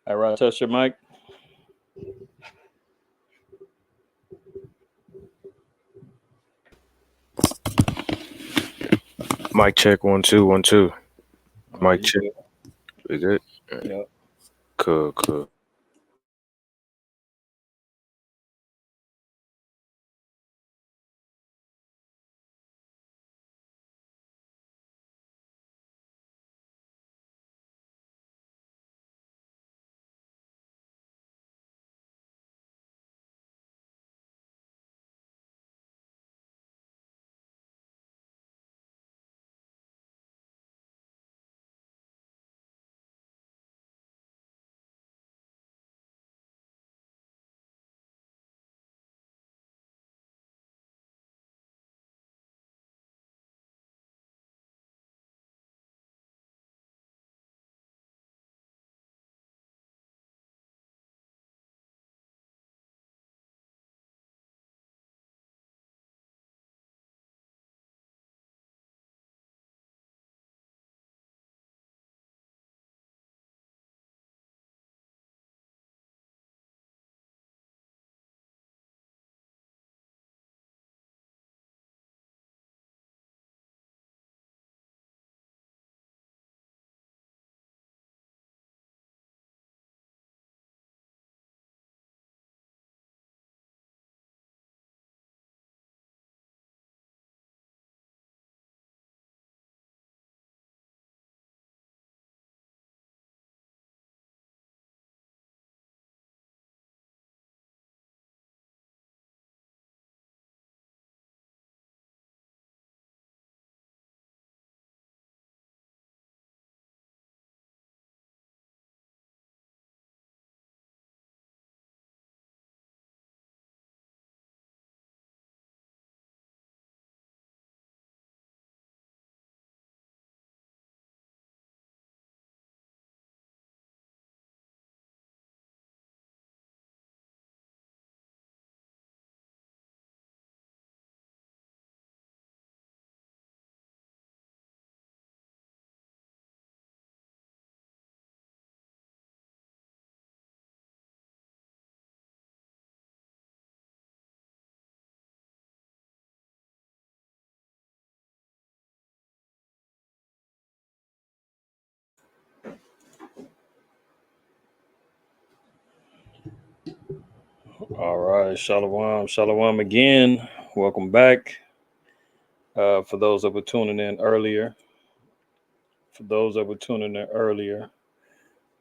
All right, test your mic. Mic check 1 2 1 2. All right, Mic you check. good? We good? Yep. Cool, cool. All right, shalom, shalom again. Welcome back. For those that were tuning in earlier,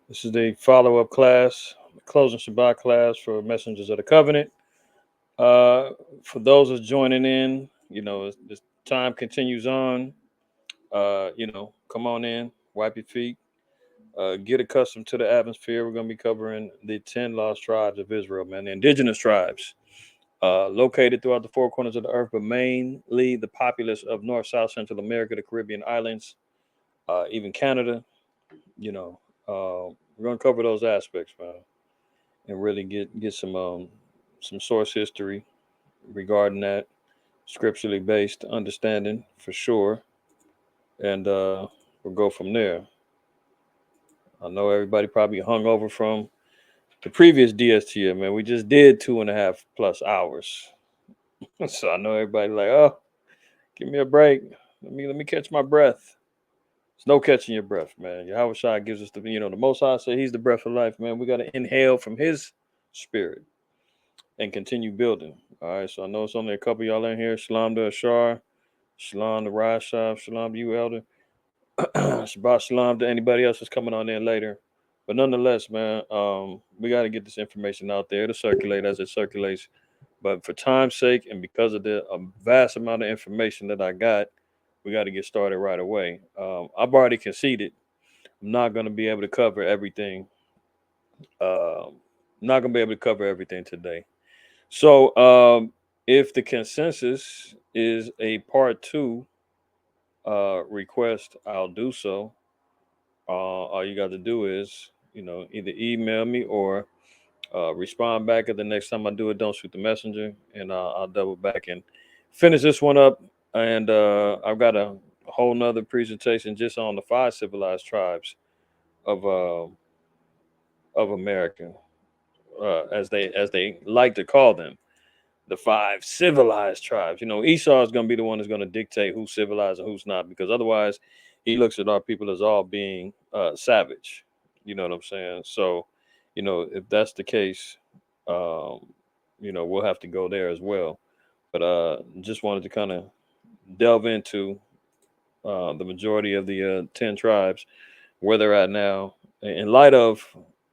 this is the follow-up class, closing Shabbat class for Messengers of the Covenant. Uh, for those that's joining in, as this time continues on, come on in, wipe your feet, get accustomed to the atmosphere. We're going to be covering the 10 lost tribes of Israel, man, the indigenous tribes, located throughout the four corners of the earth, but mainly the populace of North, South, Central America, the Caribbean islands, even Canada. You know, we're going to cover those aspects, man, and really get some source history regarding that, scripturally based understanding for sure, and we'll go from there. I know everybody probably hung over from the previous DSTM, man. We just did 2.5+ hours. So I know everybody like, oh, give me a break. Let me catch my breath. It's no catching your breath, man. Yahweh Shai gives us the Most High said He's the breath of life, man. We got to inhale from His spirit and continue building. All right. So I know it's only a couple of y'all in here. Shalom to Ashar, Shalom to Rashab, Shalom to you, Elder. Shabbat Shalom to anybody else that's coming on in later. But nonetheless, man, we got to get this information out there to circulate as it circulates. But for time's sake and because of the vast amount of information that I got, we got to get started right away. I've already conceded. I'm not going to be able to cover everything. Not going to be able to cover everything today. So, if the consensus is a part two request, I'll do so. All you got to do is, either email me or respond back at the next time I do it. Don't shoot the messenger, and I'll double back and finish this one up. And I've got a whole nother presentation just on the five civilized tribes of of America, as they like to call them, the five civilized tribes. Esau is going to be the one that's going to dictate who's civilized and who's not, because otherwise, he looks at our people as all being savage. You know what I'm saying? So, if that's the case, um, we'll have to go there as well. But just wanted to kind of delve into the majority of the 10 tribes, where they're at now, in light of,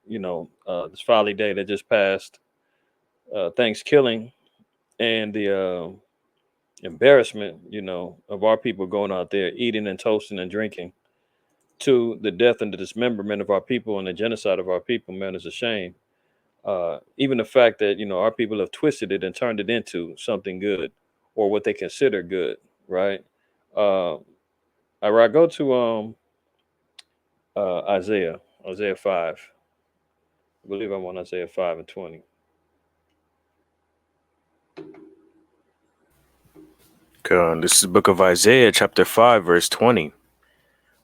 this folly day that just passed, Thanksgiving, and the embarrassment, of our people going out there eating and toasting and drinking to the death and the dismemberment of our people and the genocide of our people, man, is a shame. Even the fact that, our people have twisted it and turned it into something good, or what they consider good, right? Uh, I go to Isaiah 5. I believe I'm on Isaiah 5 and 20. This is the book of Isaiah, chapter 5, verse 20.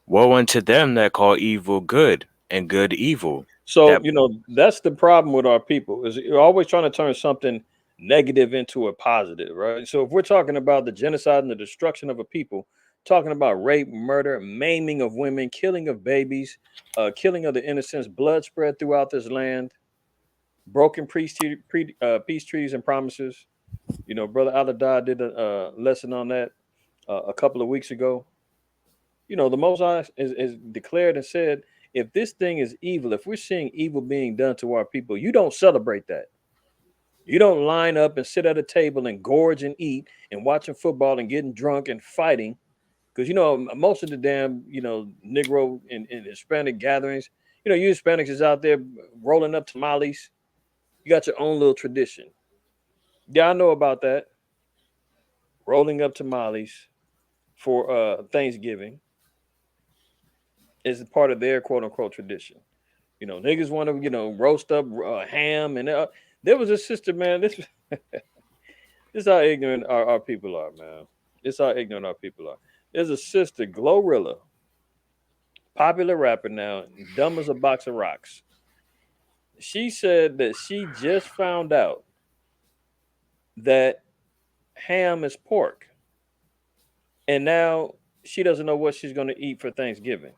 Woe unto them that call evil good and good evil. So, That that's the problem with our people, is you're always trying to turn something negative into a positive, right? So if we're talking about the genocide and the destruction of a people, talking about rape, murder, maiming of women, killing of babies, killing of the innocents, blood spread throughout this land, broken peace treaties and promises. Brother Aladar did a lesson on that a couple of weeks ago. The Most High is declared and said, if this thing is evil, if we're seeing evil being done to our people, you don't celebrate that. You don't line up and sit at a table and gorge and eat and watching football and getting drunk and fighting. Because, most of the damn, Negro and Hispanic gatherings, you Hispanics is out there rolling up tamales. You got your own little tradition. Yeah, I know about that. Rolling up tamales for Thanksgiving is part of their quote unquote tradition. Niggas want to, roast up ham. And there was a sister, man. This is how ignorant our people are, man. This is how ignorant our people are. There's a sister, Glorilla, popular rapper now, dumb as a box of rocks. She said that she just found out that ham is pork. And now she doesn't know what she's going to eat for Thanksgiving.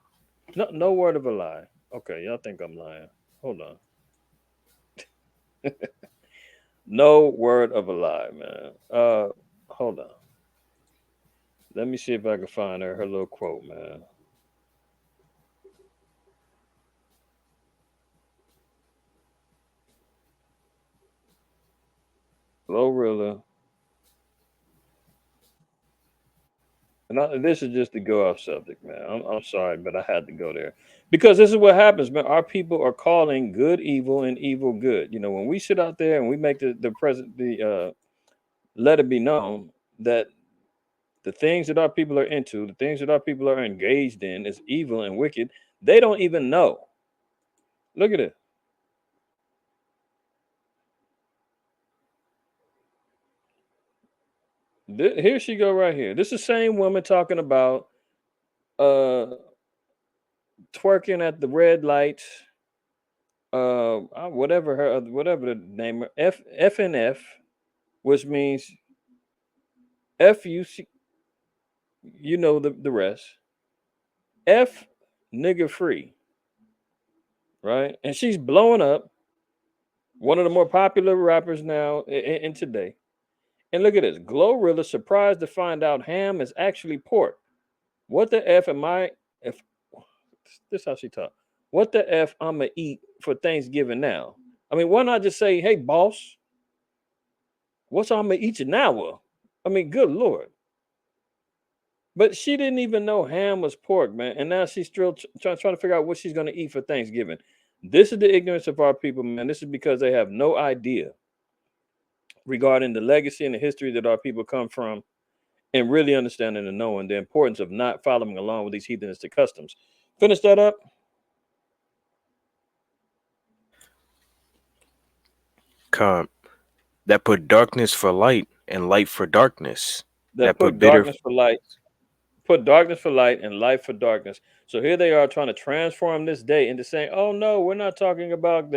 No word of a lie. Okay, y'all think I'm lying. Hold on. No word of a lie, man. Hold on. Let me see if I can find her little quote, man. Glorilla. This is just to go off subject, man. I'm sorry, but I had to go there because this is what happens, man. Our people are calling good evil and evil good. When we sit out there and we make the let it be known that the things that our people are into, the things that our people are engaged in, is evil and wicked. They don't even know. Look at it. Here she go right here. This is the same woman talking about uh twerking at the red lights, whatever whatever the name, FNF, which means FUC, the rest. F nigga free, right? And she's blowing up, one of the more popular rappers now in today. And look at this. Glorilla surprised to find out ham is actually pork. What the F am I if this how she talk? What the F I'ma eat for Thanksgiving now? I mean, why not just say, hey boss, what's I'ma eat you now? I mean, good lord. But she didn't even know ham was pork, man. And now she's still trying to figure out what she's going to eat for Thanksgiving. This is the ignorance of our people, man. This is because they have no idea regarding the legacy and the history that our people come from, and really understanding and knowing the importance of not following along with these heathenistic customs. Finish that up. come that put darkness for light and light for darkness. That That put put bitter darkness for light, put darkness for light and light for darkness. So here they are trying to transform this day into saying, "Oh no, we're not talking about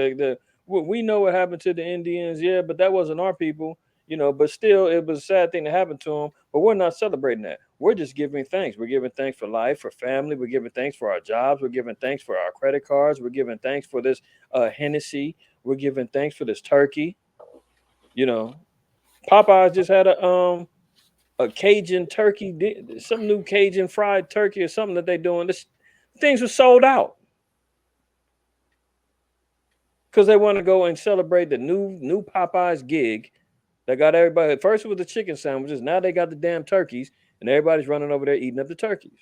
we know what happened to the Indians, yeah, but that wasn't our people, you know. But still, it was a sad thing that happened to them. But we're not celebrating that. We're just giving thanks. We're giving thanks for life, for family. We're giving thanks for our jobs. We're giving thanks for our credit cards. We're giving thanks for this Hennessy. We're giving thanks for this turkey. You know, Popeyes just had a Cajun turkey, some new Cajun fried turkey or something that they're doing. This things were sold out because they want to go and celebrate the new Popeyes gig that got everybody. At first it was the chicken sandwiches. Now they got the damn turkeys, and everybody's running over there eating up the turkeys.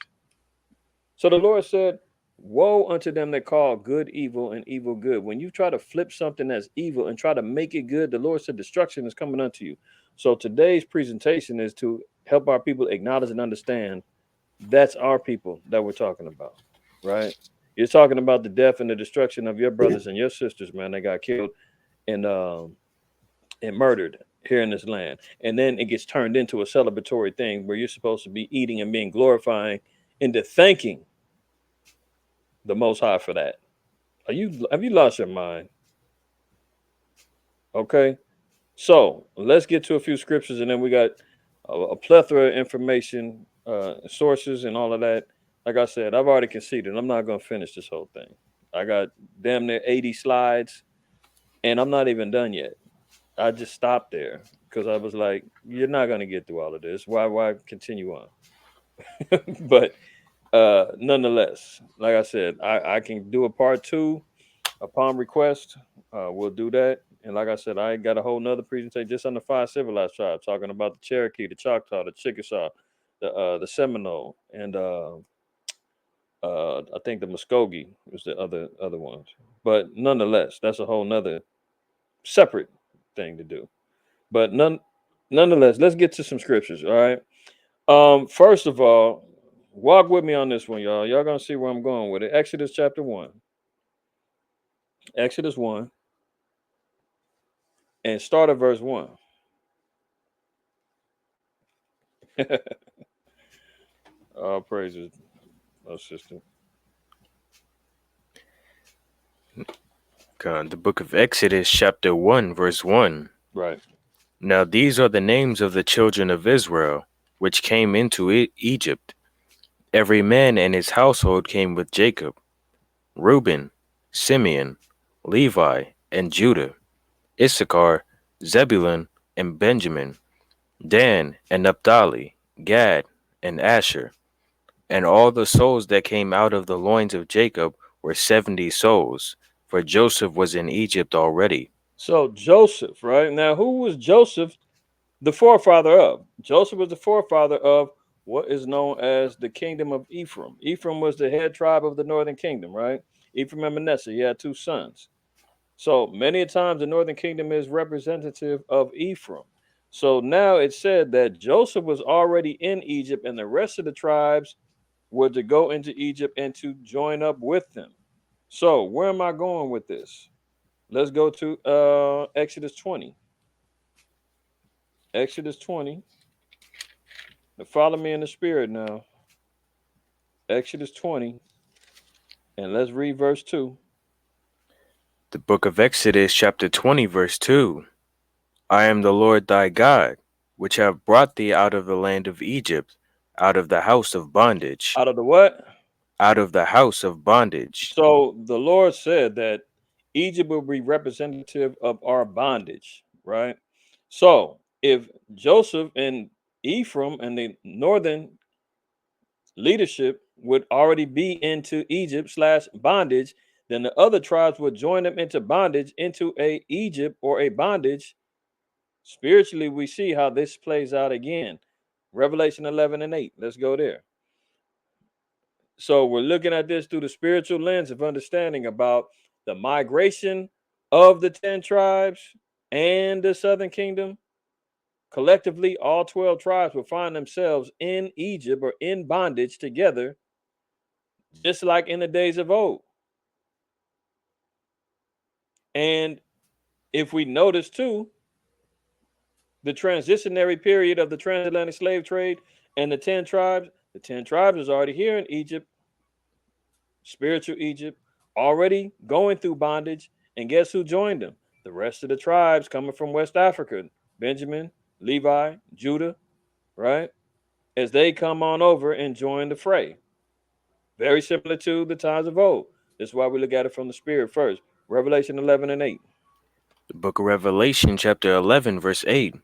So the Lord said, "Woe unto them that call good evil and evil good." When you try to flip something that's evil and try to make it good, the Lord said, "Destruction is coming unto you." So today's presentation is to help our people acknowledge and understand that's our people that we're talking about, right? You're talking about the death and the destruction of your brothers and your sisters, man. They got killed and and murdered here in this land, and then it gets turned into a celebratory thing where you're supposed to be eating and being glorifying into thanking the Most High for that. Are you have you lost your mind? Okay, so let's get to a few scriptures, and then we got a plethora of information, sources, and all of that. Like I said, I've already conceded. I'm not going to finish this whole thing. I got damn near 80 slides, and I'm not even done yet. I just stopped there because I was like, "You're not going to get through all of this. Why continue on?" But nonetheless, like I said, I can do a part two upon request. We'll do that. And like I said, I got a whole nother presentation just on the five civilized tribes, talking about the Cherokee, the Choctaw, the Chickasaw, the Seminole, and I think the Muskogee was the other ones. But nonetheless, that's a whole nother separate thing to do. But nonetheless, let's get to some scriptures. All right. First of all, walk with me on this one, y'all. Y'all gonna see where I'm going with it. Exodus chapter 1. Exodus 1 and start at verse 1. All praises, sister. The book of Exodus, chapter 1, verse 1. Right. Now these are the names of the children of Israel, which came into Egypt. Every man and his household came with Jacob: Reuben, Simeon, Levi, and Judah; Issachar, Zebulun, and Benjamin; Dan and Naphtali, Gad, and Asher. And all the souls that came out of the loins of Jacob were 70 souls, for Joseph was in Egypt already. So Joseph, right? Now, who was Joseph the forefather of? Joseph was the forefather of what is known as the kingdom of Ephraim. Ephraim was the head tribe of the northern kingdom, right? Ephraim and Manasseh. He had two sons. So many a times the northern kingdom is representative of Ephraim. So now it's said that Joseph was already in Egypt, and the rest of the tribes were to go into Egypt and to join up with them. So where am I going with this? Let's go to Exodus 20. Exodus 20. Now follow me in the spirit now. Exodus 20. And let's read verse 2. The book of Exodus, chapter 20, verse 2. I am the Lord thy God, which have brought thee out of the land of Egypt, out of the house of bondage, Out of the what? out of the house of bondage. So the Lord said that Egypt will be representative of our bondage, right? So if Joseph and Ephraim and the northern leadership would already be into Egypt slash bondage, then the other tribes would join them into bondage, into a Egypt or a bondage. Spiritually, we see how this plays out again. Revelation 11 and 8. Let's go there. So we're looking at this through the spiritual lens of understanding about the migration of the 10 tribes and the southern kingdom. Collectively, all 12 tribes will find themselves in Egypt or in bondage together, just like in the days of old. And if we notice too, the transitionary period of the transatlantic slave trade and the 10 tribes is already here in Egypt. spiritual Egypt, already going through bondage. And guess who joined them? The rest of the tribes coming from West Africa: Benjamin, Levi, Judah, right? As they come on over and join the fray. Very similar to the times of old. That's why we look at it from the spirit first. Revelation 11 and 8. The book of Revelation, chapter 11, verse 8.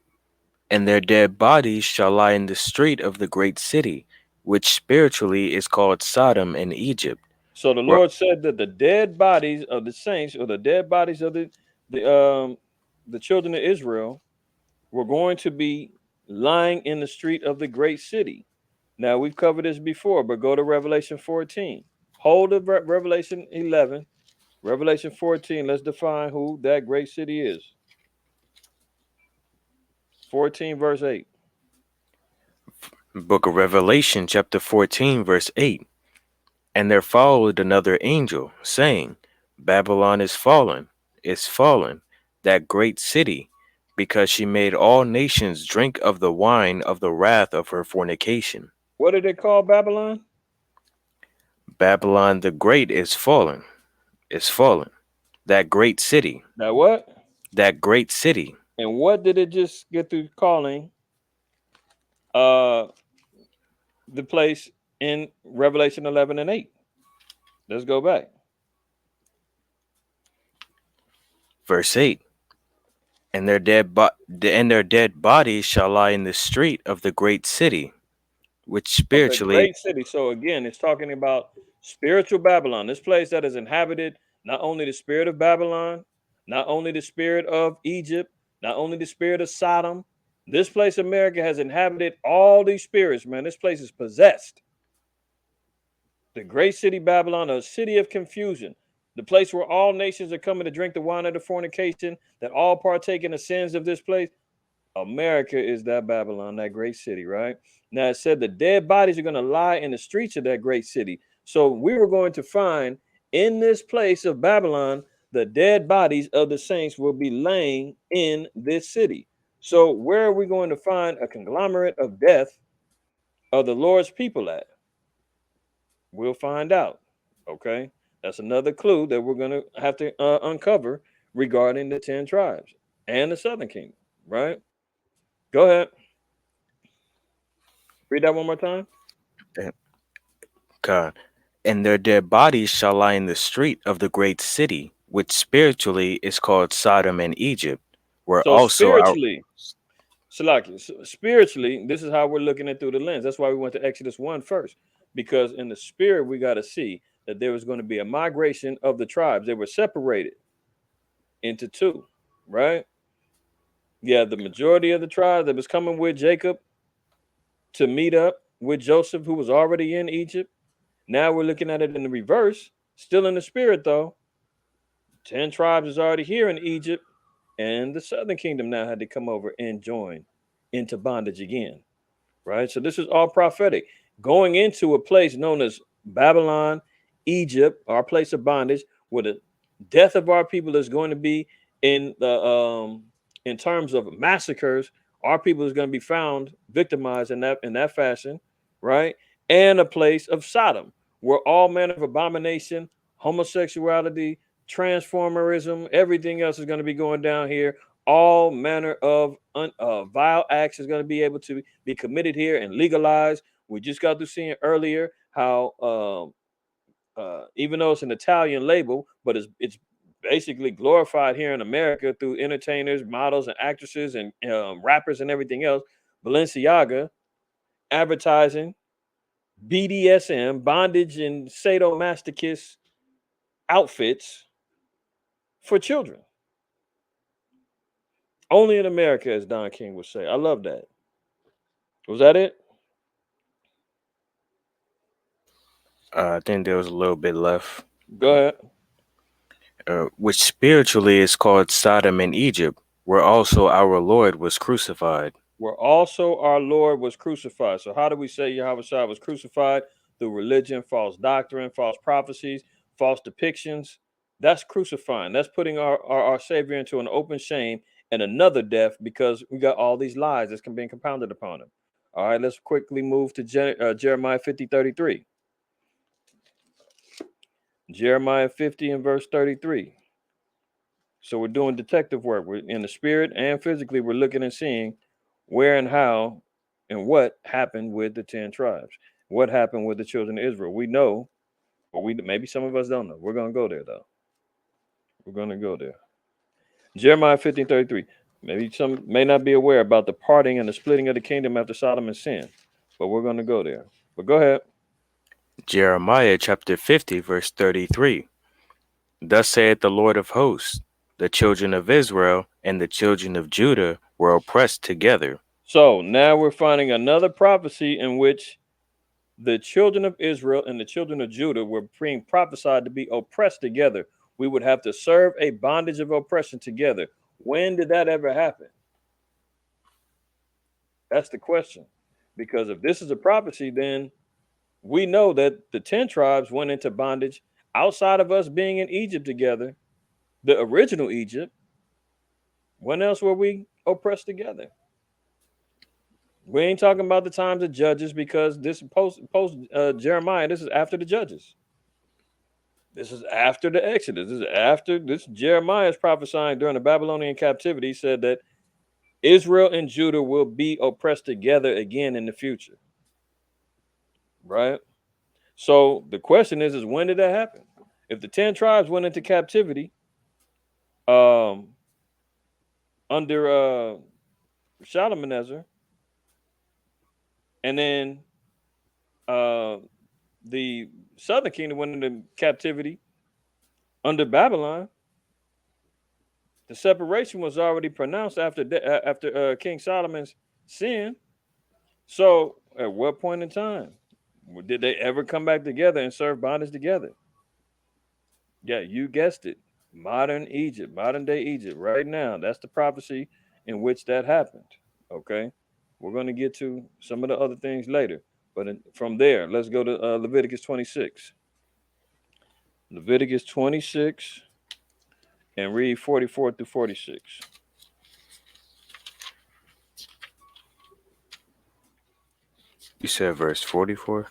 And their dead bodies shall lie in the street of the great city, which spiritually is called Sodom and Egypt. So the Where, Lord said that the dead bodies of the saints, or the dead bodies of the the children of Israel, were going to be lying in the street of the great city. Now we've covered this before, but go to Revelation 14. Hold of Revelation 11, Revelation 14. Let's define who that great city is. 14 verse 8. book of Revelation, chapter 14, verse 8. And there followed another angel, saying, Babylon is fallen, that great city, because she made all nations drink of the wine of the wrath of her fornication. What did it call Babylon? Babylon the Great is fallen, that great city, Now what? that great city. And what did it just get through calling uh the place in Revelation 11 and 8? Let's go back. Verse 8. And their dead bodies shall lie in the street of the great city, which Of the spiritually great city. So again, it's talking about spiritual Babylon, this place that is inhabited not only the spirit of Babylon, not only the spirit of Egypt, not only the spirit of Sodom. This place, America, has inhabited all these spirits, man. This place is possessed. The great city Babylon, a city of confusion, the place where all nations are coming to drink the wine of the fornication, that all partake in the sins of this place. America is that Babylon, that great city, right? Now it said the dead bodies are going to lie in the streets of that great city. So we were going to find in this place of Babylon, the dead bodies of the saints will be laying in this city. So where are we going to find a conglomerate of death of the Lord's people at? We'll find out. Okay. That's another clue that we're going to have to uncover regarding the 10 tribes and the southern kingdom, right? Go ahead. Read that one more time. God, and their dead bodies shall lie in the street of the great city, which spiritually is called Sodom and Egypt, where So also our spiritually, Salaki, spiritually, this is how we're looking at through the lens. That's why we went to Exodus 1 first, because in the spirit, we got to see that there was going to be a migration of the tribes. They were separated into two, right? Yeah, the majority of the tribe that was coming with Jacob to meet up with Joseph, who was already in Egypt. Now we're looking at it in the reverse, still in the spirit, though. 10 tribes is already here in Egypt, and the southern kingdom now had to come over and join into bondage again, right? So this is all prophetic. Going into a place known as Babylon, Egypt, our place of bondage, where the death of our people is going to be in the in terms of massacres. Our people is going to be found victimized in that fashion, right? And a place of Sodom, where all manner of abomination, homosexuality, transformerism, everything else is going to be going down here. All manner of vile acts is going to be able to be committed here and legalized. We just got to seeing earlier how even though it's an Italian label, but it's basically glorified here in America through entertainers, models, and actresses and rappers and everything else. Balenciaga advertising BDSM, bondage and sadomasochist outfits for children. Only in America, as Don King would say. I love that. Was that it? I think there was a little bit left, Go ahead. which spiritually is called Sodom and Egypt, where also our Lord was crucified. Where also our Lord was crucified. So how do we say Yahweh Shai was crucified? Through religion, false doctrine, false prophecies, false depictions. That's crucifying. That's putting our Savior into an open shame and another death because we got all these lies that's being compounded upon him. All right, let's quickly move to Jeremiah 50:33. Jeremiah 50 and verse 33. So we're doing detective work. We're in the spirit and physically, we're looking and seeing where and how and what happened with the 10 tribes. What happened with the children of Israel. We know, but we maybe some of us don't know. We're gonna go there though. We're gonna go there. Jeremiah 15:33. Maybe some may not be aware about the parting and the splitting of the kingdom after Solomon's sin, but we're gonna go there. But go ahead. Jeremiah chapter 50, verse 33. Thus saith the Lord of hosts, the children of Israel and the children of Judah were oppressed together. So now we're finding another prophecy in which the children of Israel and the children of Judah were being prophesied to be oppressed together. We would have to serve a bondage of oppression together. When did that ever happen? That's the question. Because if this is a prophecy, then we know that the 10 tribes went into bondage outside of us being in Egypt together, the original Egypt. When else were we oppressed together? We ain't talking about the times of Judges because this post Jeremiah. This is after the Judges. This is after the Exodus. This is after this. Jeremiah is prophesying during the Babylonian captivity. He said that Israel and Judah will be oppressed together again in the future. Right. So the question is when did that happen? If the 10 tribes went into captivity, um, under Shalmaneser, and then uh, the southern kingdom went into captivity under Babylon. The separation was already pronounced after King Solomon's sin. So, at what point in time did they ever come back together and serve bondage together? Yeah, you guessed it. Modern Egypt, modern day Egypt, right now. That's the prophecy in which that happened. Okay, we're going to get to some of the other things later, but from there, let's go to Leviticus 26. Leviticus 26 and read 44 through 46. You said verse 44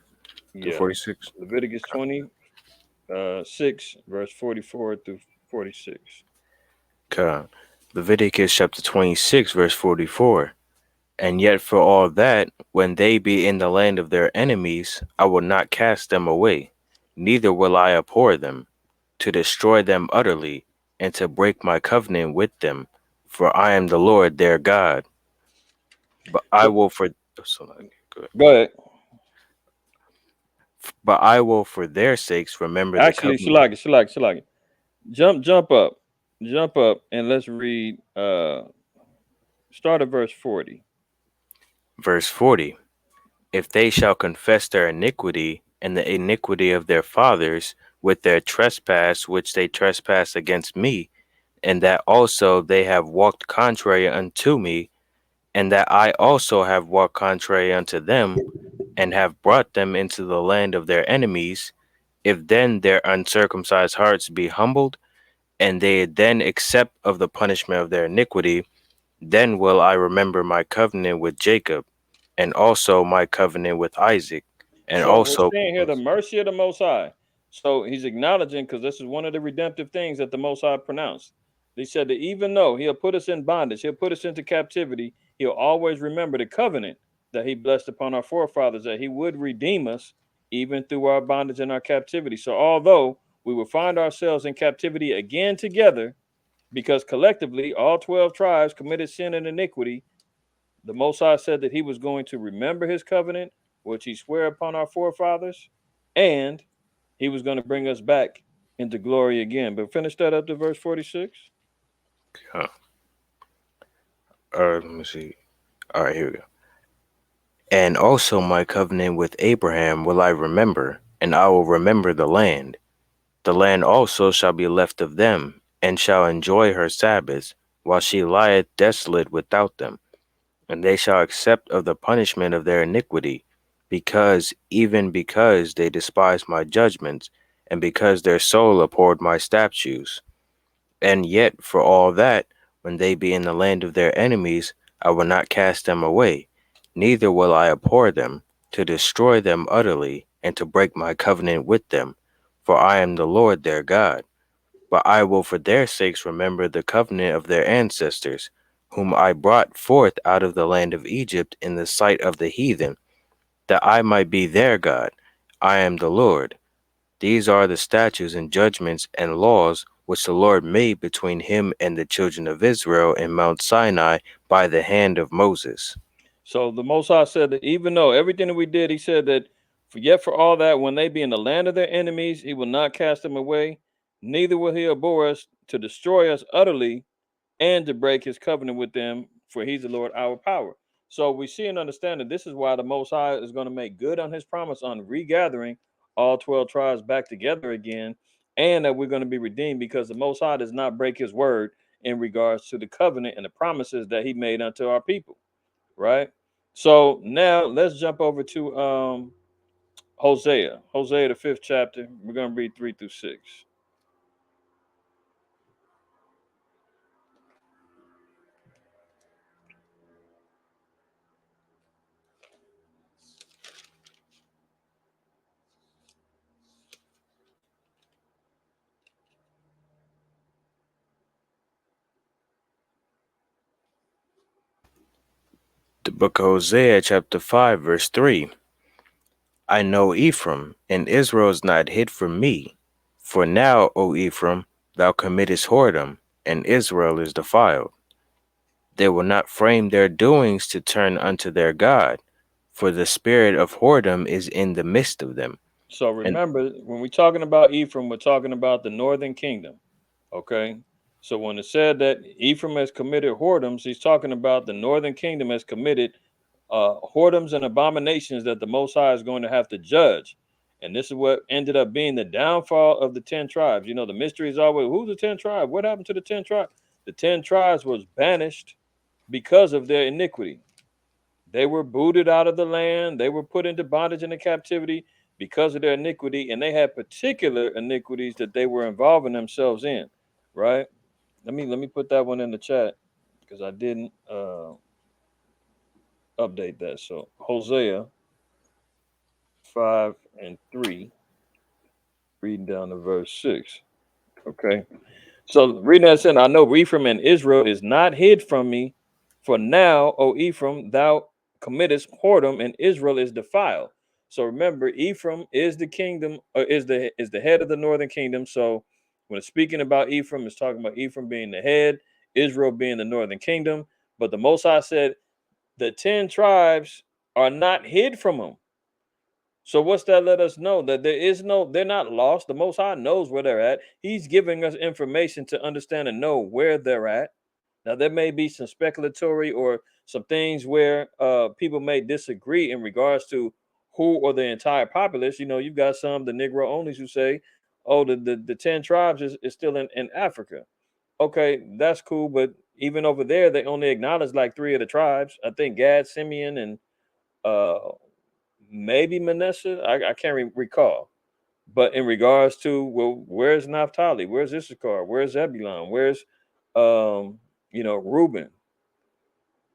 through Yeah, 46? Leviticus 26, verse 44 through 46. Okay. Leviticus chapter 26, verse 44. And yet for all that, when they be in the land of their enemies, I will not cast them away, neither will I abhor them, to destroy them utterly, and to break my covenant with them. For I am the Lord their God. But I Go, will for oh, sorry, go ahead. go ahead. But I will for their sakes remember the Actually, covenant. Shalaki. Jump up, and let's read. Start at verse 40. Verse 40. If they shall confess their iniquity and the iniquity of their fathers with their trespass which they trespass against me, and that also they have walked contrary unto me, and that I also have walked contrary unto them, and have brought them into the land of their enemies, if then their uncircumcised hearts be humbled, and they then accept of the punishment of their iniquity, then will I remember my covenant with Jacob, and also my covenant with Isaac, and So we're also seeing here the mercy of the Most High. So he's acknowledging, because this is one of the redemptive things that the Most High pronounced. He said that even though he'll put us in bondage, he'll put us into captivity, he'll always remember the covenant that he blessed upon our forefathers, that he would redeem us even through our bondage and our captivity. So although we will find ourselves in captivity again together, because collectively all 12 tribes committed sin and iniquity, the Most High said that he was going to remember his covenant, which he swore upon our forefathers, and he was going to bring us back into glory again. But finish that up to verse 46. uh, let me see. All right, here we go. And also my covenant with Abraham will I remember, and I will remember the land. The land also shall be left of them, and shall enjoy her Sabbaths, while she lieth desolate without them. And they shall accept of the punishment of their iniquity, even because they despised my judgments, and because their soul abhorred my statutes. And yet for all that, when they be in the land of their enemies, I will not cast them away, neither will I abhor them, to destroy them utterly, and to break my covenant with them. for I am the Lord their God. But I will for their sakes remember the covenant of their ancestors, whom I brought forth out of the land of Egypt in the sight of the heathen, that I might be their God. I am the Lord. These are the statutes and judgments and laws which the Lord made between him and the children of Israel in Mount Sinai by the hand of Moses. So the Most High said that even though everything that we did, he said that for yet for all that, when they be in the land of their enemies, he will not cast them away, neither will he abhor us to destroy us utterly and to break his covenant with them, for he's the Lord our power. So we see and understand that this is why the Most High is going to make good on his promise on regathering all 12 tribes back together again, and that we're going to be redeemed because the Most High does not break his word in regards to the covenant and the promises that he made unto our people, right? So now let's jump over to Hosea, the fifth chapter. We're going to read 3 through 6. The book of Hosea, chapter 5, verse 3. I know Ephraim, and Israel is not hid from me. For now, O Ephraim, thou committest whoredom, and Israel is defiled. They will not frame their doings to turn unto their God, for the spirit of whoredom is in the midst of them. So And remember, when we're talking about Ephraim, we're talking about the northern kingdom. Okay. So when it said that Ephraim has committed whoredoms, he's talking about the northern kingdom has committed whoredoms and abominations that the Most High is going to have to judge. And this is what ended up being the downfall of the 10 tribes. You know, the mystery is always who's the 10 tribes? What happened to the 10 tribes? The 10 tribes was banished because of their iniquity. They were booted out of the land. They were put into bondage and in captivity because of their iniquity, and they had particular iniquities that they were involving themselves in. Right? Let me put that one in the chat because I didn't update that. So Hosea 5 and 3, reading down to verse 6. Okay. So reading that saying, I know Ephraim and Israel is not hid from me, for now, O Ephraim, thou committest whoredom, and Israel is defiled. So remember, Ephraim is the kingdom, or is the head of the northern kingdom. So when it's speaking about Ephraim, it's talking about Ephraim being the head, Israel being the northern kingdom. But the Most High said the 10 tribes are not hid from him. So what's that let us know? That they're not lost. The Most High knows where they're at. He's giving us information to understand and know where they're at. Now there may be some speculatory or some things where people may disagree in regards to who or the entire populace. You know, you've got some the Negro onlys who say, "Oh, the 10 tribes is still in Africa." Okay, that's cool, but even over there, they only acknowledge like three of the tribes. I think Gad, Simeon, and uh, maybe Manasseh. I can't recall. But in regards to, well, where's Naphtali? Where's Issachar? Where's Zebulon? Where's Reuben?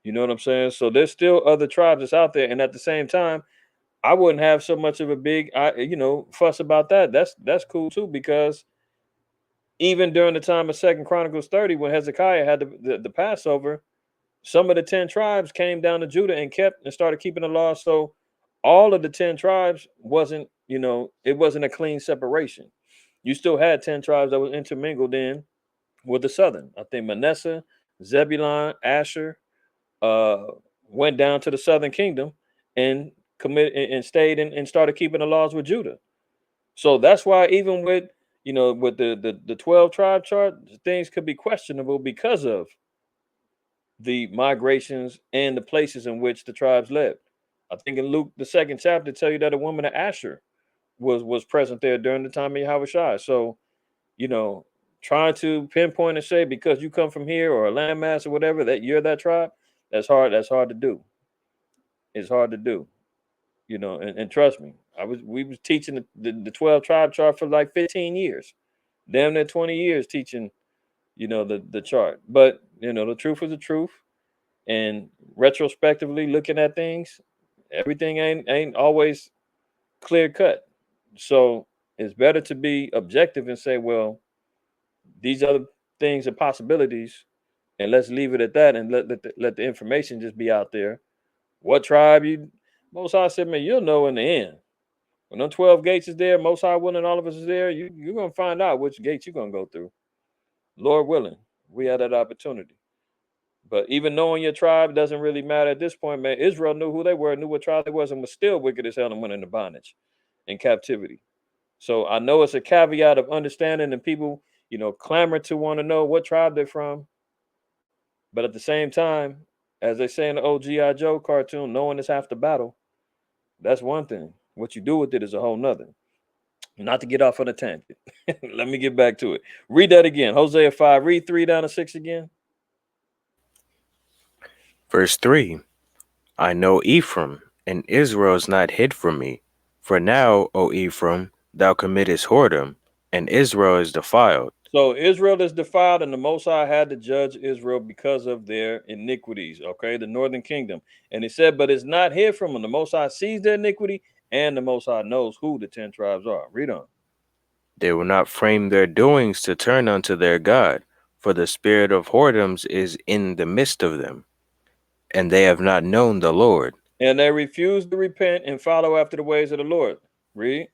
You know what I'm saying? So there's still other tribes that's out there, and at the same time, I wouldn't have so much of a big fuss about that. That's cool too, because even during the time of Second Chronicles 30, when Hezekiah had the Passover, some of the 10 tribes came down to Judah and kept and started keeping the law. So all of the 10 tribes it wasn't a clean separation. You still had 10 tribes that was intermingled in with the southern. I think Manasseh, Zebulon, Asher uh, went down to the southern kingdom and committed and stayed and started keeping the laws with Judah. So that's why even with the 12 tribe chart, things could be questionable because of the migrations and the places in which the tribes lived. I think in Luke the second chapter tell you that a woman of Asher was present there during the time of Yahushua. So, you know, trying to pinpoint and say because you come from here or a landmass or whatever that you're that tribe, that's hard. That's hard to do. It's hard to do. And trust me, we was teaching the 12 tribe chart for like 15 years, damn near 20 years teaching, the chart. But the truth is the truth. And retrospectively looking at things, everything ain't always clear cut. So It's better to be objective and say, well, these other things and possibilities, and let's leave it at that, and let the information just be out there. What tribe you? Most High said, man, you'll know in the end. When them 12 gates is there, Most High willing, all of us is there. You're gonna find out which gates you're gonna go through. Lord willing, we had that opportunity. But even knowing your tribe doesn't really matter at this point, man. Israel knew who they were, knew what tribe they was, and was still wicked as hell and went into bondage in captivity. So I know it's a caveat of understanding, and people, clamor to want to know what tribe they're from. But at the same time, as they say in the old G.I. Joe cartoon, knowing is half the battle. That's one thing. What you do with it is a whole nother. Not to get off on a tangent. Let me get back to it. Read that again. Hosea 5. Read 3 down to 6 again. Verse 3. I know Ephraim, and Israel is not hid from me. For now, O Ephraim, thou committest whoredom, and Israel is defiled. So Israel is defiled, and the Most High had to judge Israel because of their iniquities. Okay, the northern kingdom. And he said, but it's not hid from them. The Most High sees their iniquity, and the Most High knows who the 10 tribes are. Read on. They will not frame their doings to turn unto their God, for the spirit of whoredoms is in the midst of them, and they have not known the Lord. And they refuse to repent and follow after the ways of the Lord. Read.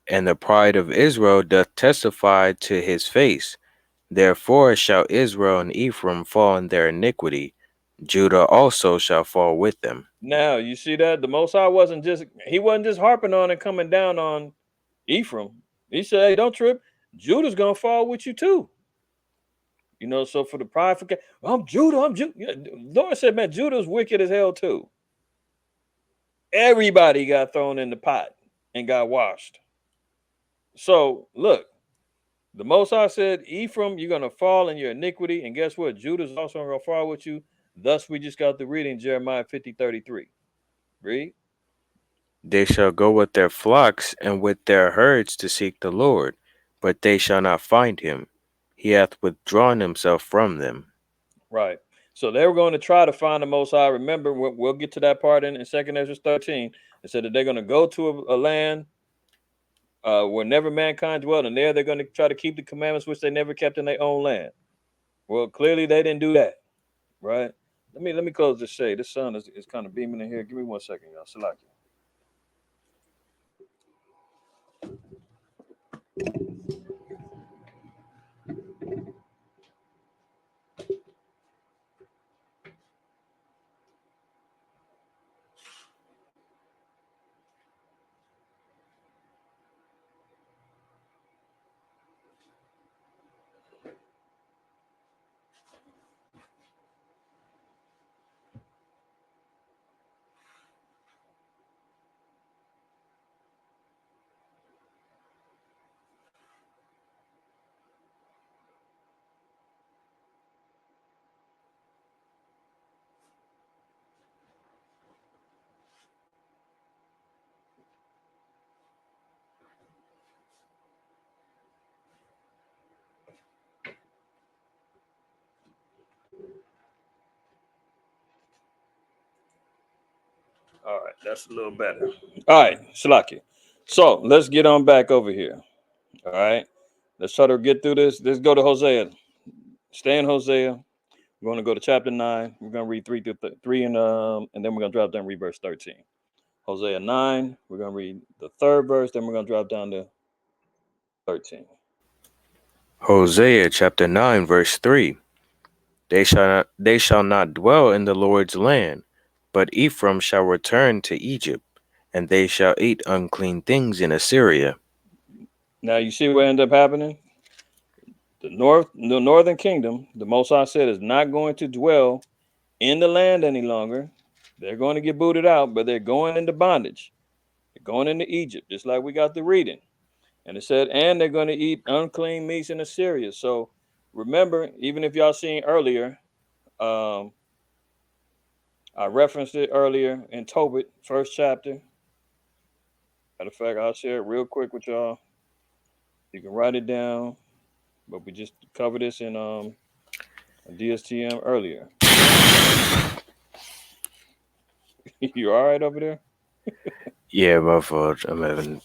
And the pride of Israel doth testify to his face. Therefore shall Israel and Ephraim fall in their iniquity, Judah also shall fall with them. Now you see that the Most High wasn't just harping on and coming down on Ephraim. He said, hey, don't trip. Judah's gonna fall with you too. So for the pride, I'm Judah, I'm Judah. Yeah, Lord said, man, Judah's wicked as hell too. Everybody got thrown in the pot and got washed. So look, the Most High said, Ephraim, you're gonna fall in your iniquity, and guess what? Judah's also gonna fall with you. Thus, we just got the reading Jeremiah 50:33. Read. They shall go with their flocks and with their herds to seek the Lord, but they shall not find him. He hath withdrawn himself from them. Right. So they were going to try to find the Most High. Remember, we'll get to that part in 2nd Ezra 13. It said that they're going to go to a land where never mankind dwelled, and there they're going to try to keep the commandments which they never kept in their own land. Well, clearly they didn't do that, right? Let me close this shade. The sun is kind of beaming in here. Give me 1 second, y'all. Salaki. All right, that's a little better. All right, Salaki. So let's get on back over here. All right, let's try to get through this. Let's go to Hosea. Stay in Hosea. We're going to go to chapter 9. We're going to read 3 through 3, and then we're going to drop down and read verse 13. Hosea 9. We're going to read the 3rd verse. Then we're going to drop down to 13. Hosea chapter 9 verse 3. They shall not dwell in the Lord's land, but Ephraim shall return to Egypt, and they shall eat unclean things in Assyria. Now you see what ended up happening. The northern kingdom, the Most High said, is not going to dwell in the land any longer. They're going to get booted out, but they're going into bondage. They're going into Egypt, just like we got the reading. And it said, and they're going to eat unclean meats in Assyria. So remember, even if y'all seen earlier, um, I referenced it earlier in Tobit, 1st chapter. Matter of fact, I'll share it real quick with y'all. You can write it down, but we just covered this in DSTM earlier. You all right over there? Yeah, my fault. I'm having.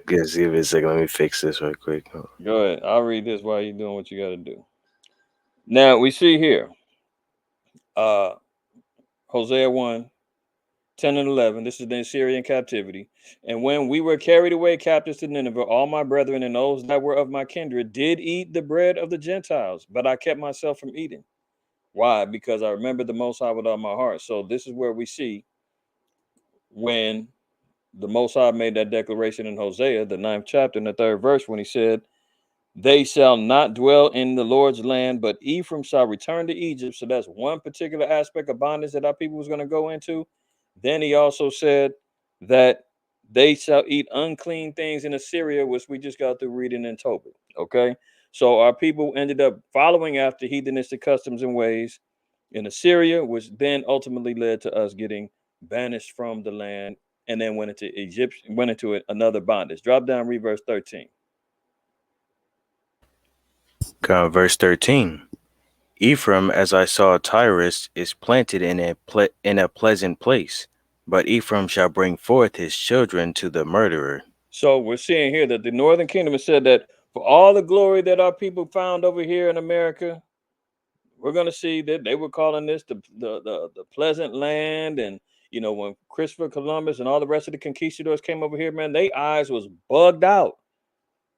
Guess give me a second. Let me fix this right quick. Go ahead. I'll read this while you're doing what you got to do. Now we see here, uh, Hosea 1, 10 and 11. This is the Assyrian captivity. And when we were carried away captives to Nineveh, all my brethren and those that were of my kindred did eat the bread of the Gentiles, but I kept myself from eating. Why? Because I remembered the Most High with all my heart. So this is where we see when the Most High made that declaration in Hosea, the ninth chapter, in the third verse, when he said, they shall not dwell in the Lord's land, but Ephraim shall return to Egypt. So that's one particular aspect of bondage that our people was going to go into. Then he also said that they shall eat unclean things in Assyria, which we just got through reading in Tobit. Okay. So our people ended up following after heathenistic customs and ways in Assyria, which then ultimately led to us getting banished from the land and then went into Egypt, went into another bondage. Drop down, read verse 13. Verse 13. Ephraim, as I saw Tyrus, is planted in in a pleasant place, but Ephraim shall bring forth his children to the murderer. So we're seeing here that the Northern Kingdom has said that for all the glory that our people found over here in America, we're going to see that they were calling this the pleasant land. And when Christopher Columbus and all the rest of the conquistadors came over here, man, their eyes was bugged out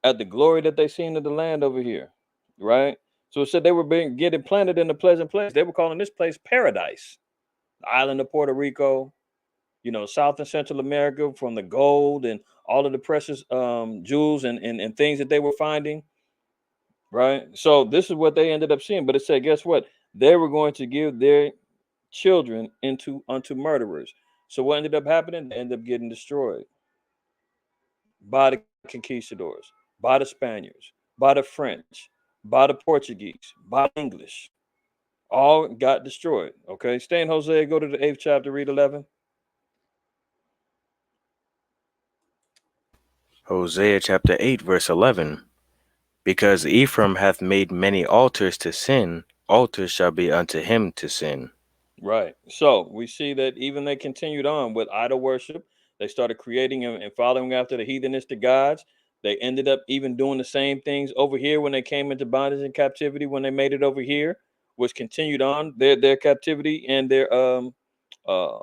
at the glory that they seen of the land over here, right? So it said they were getting planted in a pleasant place. They were calling this place paradise, the island of Puerto Rico, South and Central America, from the gold and all of the precious jewels and things that they were finding, right? So this is what they ended up seeing. But it said, guess what? They were going to give their children into unto murderers. So what ended up happening? They ended up getting destroyed by the conquistadors, by the Spaniards, by the French, by the Portuguese, by the English. All got destroyed. Okay, stay in Hosea. Go to the 8th chapter. Read 11. Hosea chapter 8, verse 11. Because Ephraim hath made many altars to sin, altars shall be unto him to sin. Right. So we see that even they continued on with idol worship. They started creating and following after the heathenistic gods. They ended up even doing the same things over here when they came into bondage and captivity. When they made it over here, which continued on their captivity and their uh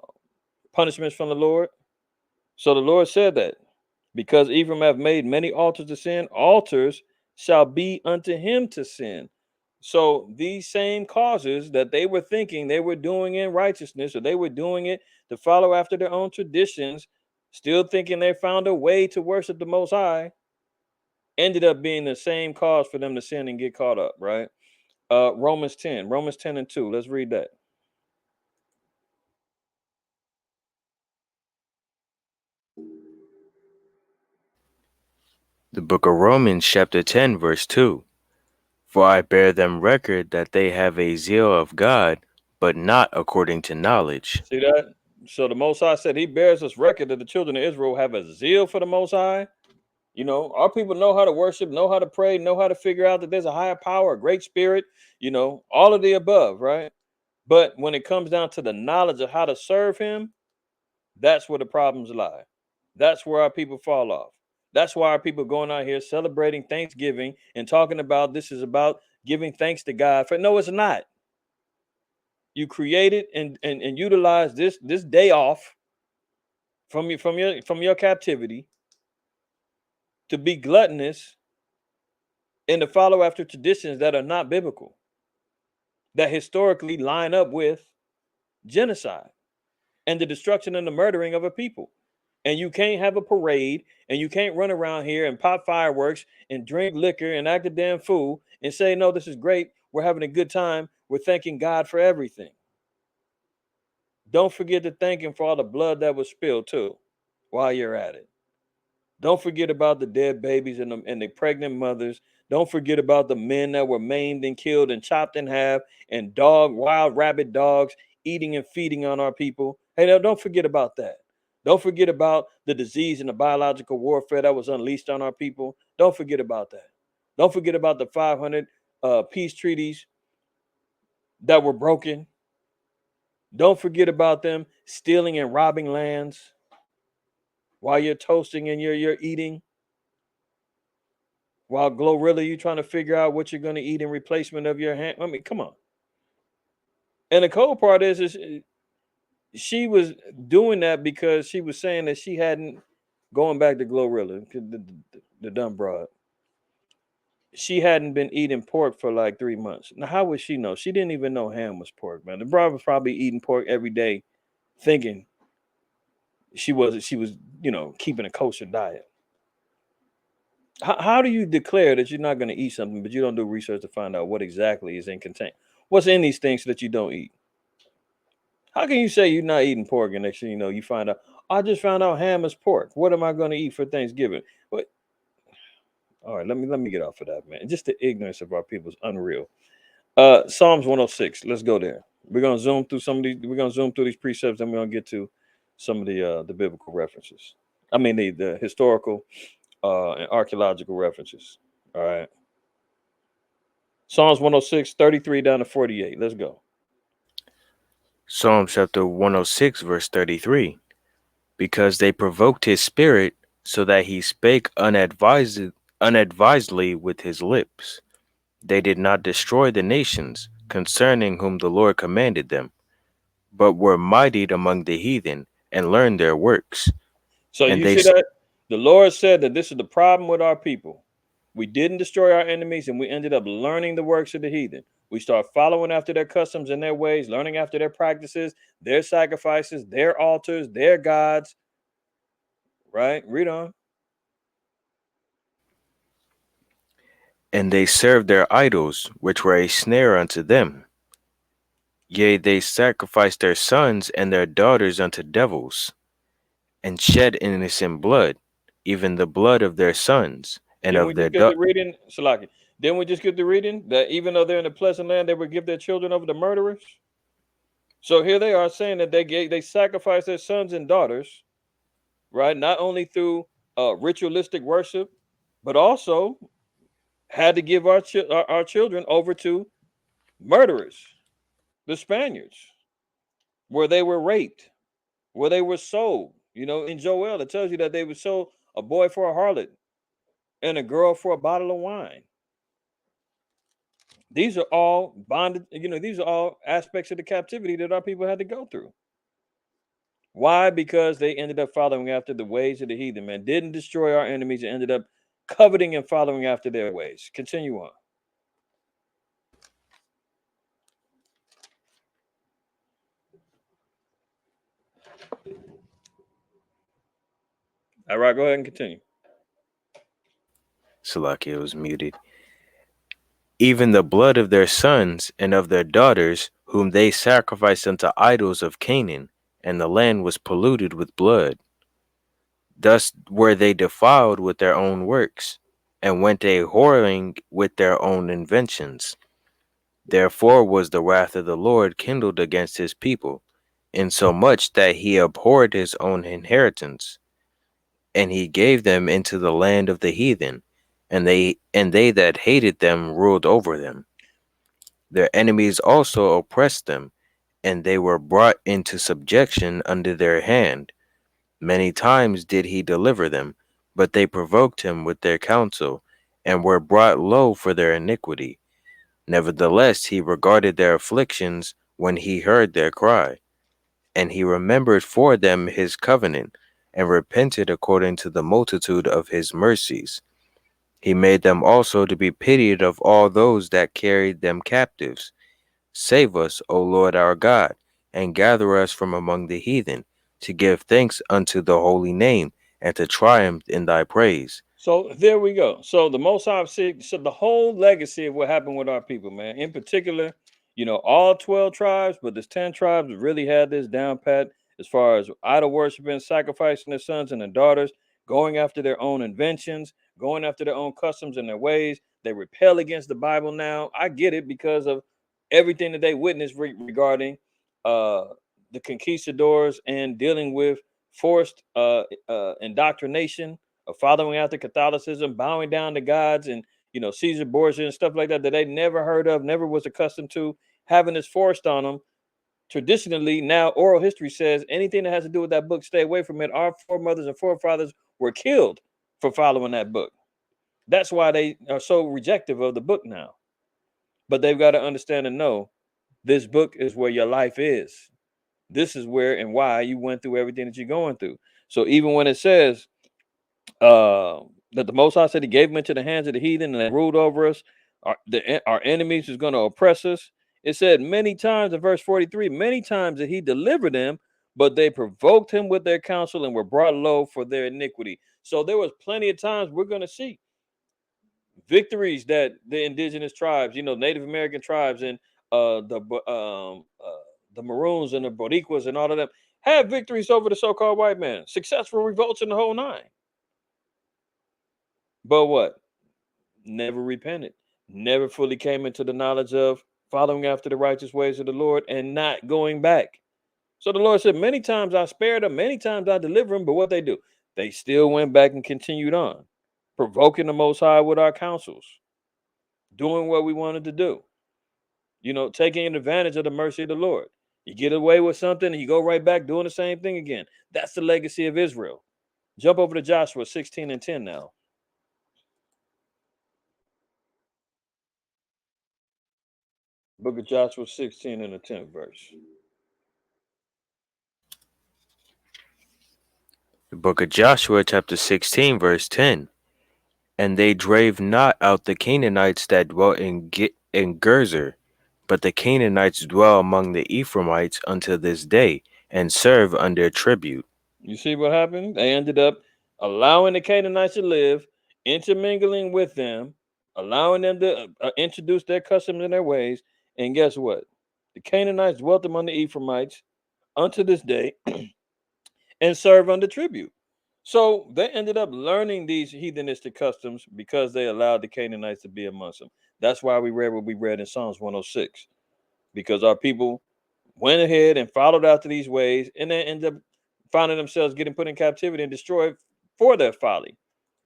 punishments from the Lord. So the Lord said that because Ephraim have made many altars to sin, altars shall be unto him to sin. So these same causes that they were thinking they were doing in righteousness, or they were doing it to follow after their own traditions, still thinking they found a way to worship the Most High, ended up being the same cause for them to sin and get caught up, right? Romans 10 and 2. Let's read that. The book of Romans chapter 10, verse 2. For I bear them record that they have a zeal of God, but not according to knowledge. See that? So the Most High said he bears us record that the children of Israel have a zeal for the Most High. Our people know how to worship, know how to pray, know how to figure out that there's a higher power, a great spirit, all of the above, right? But when it comes down to the knowledge of how to serve him, that's where the problems lie. That's where our people fall off. That's why our people going out here celebrating Thanksgiving and talking about this is about giving thanks to God. For no, it's not. You created and utilize this day off from your captivity to be gluttonous and to follow after traditions that are not biblical, that historically line up with genocide and the destruction and the murdering of a people. And you can't have a parade and you can't run around here and pop fireworks and drink liquor and act a damn fool and say, no, this is great. We're having a good time. We're thanking God for everything. Don't forget to thank him for all the blood that was spilled too while you're at it. Don't forget about the dead babies and the pregnant mothers. Don't forget about the men that were maimed and killed and chopped in half, and wild rabid dogs eating and feeding on our people. Hey, now don't forget about that. Don't forget about the disease and the biological warfare that was unleashed on our people. Don't forget about that. Don't forget about the 500 peace treaties that were broken. Don't forget about them stealing and robbing lands. while you're toasting and you're eating, while Glorilla, you trying to figure out what you're going to eat in replacement of your ham. I mean, come on. And the cold part is she was doing that because she was saying that she hadn't, going back to Glorilla, the dumb broad, she hadn't been eating pork for like 3 months. Now, how would she know? She didn't even know ham was pork, man. The broad was probably eating pork every day, thinking she was keeping a kosher diet. How do you declare that you're not going to eat something, but you don't do research to find out what exactly is in contain? What's in these things that you don't eat? How can you say you're not eating pork and next thing you know, you find out, I just found out ham is pork. What am I going to eat for Thanksgiving? But all right, let me get off of that, man. Just the ignorance of our people is unreal. Psalms 106. Let's go there. We're gonna zoom through some of these. We're gonna zoom through these precepts, and we're gonna get to some of the biblical references. I mean the historical and archaeological references. All right. Psalms 106, 33 down to 48. Let's go. Psalm chapter 106, verse 33. Because they provoked his spirit, so that he spake unadvisedly with his lips. They did not destroy the nations, concerning whom the Lord commanded them, but were mightied among the heathen, and learned their works. So And you they see that the Lord said that this is the problem with our people. We didn't destroy our enemies, and we ended up learning the works of the heathen. We start following after their customs and their ways, learning after their practices, their sacrifices, their altars, their gods. Right? Read on. and they served their idols, which were a snare unto them. Yea, they sacrificed their sons and their daughters unto devils, and shed innocent blood, even the blood of their sons and Didn't we of their just get the daughters. reading, Salaki? Didn't we just get the reading that even though they're in the pleasant land, they would give their children over to murderers? So here they are saying that they sacrifice their sons and daughters, right? Not only through ritualistic worship, but also had to give our children over to murderers, the Spaniards, where they were raped, where they were sold. In Joel, it tells you that they were sold a boy for a harlot and a girl for a bottle of wine. These are all bonded, these are all aspects of the captivity that our people had to go through. Why? Because they ended up following after the ways of the heathen, man. Didn't destroy our enemies and ended up coveting and following after their ways. Continue on. All right, go ahead and continue. Salakia was muted. Even the blood of their sons and of their daughters, whom they sacrificed unto idols of Canaan, and the land was polluted with blood. Thus were they defiled with their own works, and went a whoring with their own inventions. Therefore was the wrath of the Lord kindled against his people, insomuch that he abhorred his own inheritance, and he gave them into the land of the heathen, and they that hated them ruled over them. Their enemies also oppressed them, and they were brought into subjection under their hand. Many times did he deliver them, but they provoked him with their counsel, and were brought low for their iniquity. Nevertheless, he regarded their afflictions when he heard their cry, and he remembered for them his covenant, and repented according to the multitude of his mercies. He made them also to be pitied of all those that carried them captives. Save us, O Lord our God, and gather us from among the heathen, to give thanks unto the holy name, and to triumph in thy praise. So there we go. So the Most High said, so the whole legacy of what happened with our people, man. In particular, all 12 tribes, but there's 10 tribes that really had this down pat as far as idol worshiping, sacrificing their sons and their daughters, going after their own inventions, going after their own customs and their ways. They repel against the Bible now. I get it because of everything that they witnessed regarding uh, the conquistadors and dealing with forced indoctrination of following after Catholicism, bowing down to gods and Caesar Borgia and stuff like that they never heard of, never was accustomed to, having this forced on them. Traditionally, now oral history says anything that has to do with that book, stay away from it. Our foremothers and forefathers were killed for following that book. That's why they are so rejective of the book now. But they've got to understand and know this book is where your life is. This is where and why you went through everything that you're going through. So even when it says that the Most High said He gave them into the hands of the heathen and they ruled over us, our enemies is going to oppress us. It said many times in verse 43, many times that He delivered them, but they provoked Him with their counsel and were brought low for their iniquity. So there was plenty of times we're going to see victories that the indigenous tribes, Native American tribes and the Maroons and the Boricuas and all of them have victories over the so-called white man, successful revolts in the whole nine. But what? Never repented, never fully came into the knowledge of following after the righteous ways of the Lord and not going back. So the Lord said, many times I spared them, many times I delivered them, but what they do? They still went back and continued on, provoking the Most High with our counsels, doing what we wanted to do, taking advantage of the mercy of the Lord. You get away with something and you go right back doing the same thing again. That's the legacy of Israel. Jump over to Joshua 16 and 10 now. Book of Joshua 16 and the 10th verse. The book of Joshua, chapter 16, verse 10. And they drave not out the Canaanites that dwelt in Gezer, but the Canaanites dwell among the Ephraimites unto this day, and serve under tribute. You see what happened? They ended up allowing the Canaanites to live, intermingling with them, allowing them to introduce their customs and their ways. And guess what? The Canaanites dwelt among the Ephraimites unto this day and serve under tribute. So they ended up learning these heathenistic customs because they allowed the Canaanites to be amongst them. That's why we read what we read in Psalms 106, because our people went ahead and followed after these ways and then ended up finding themselves getting put in captivity and destroyed for their folly.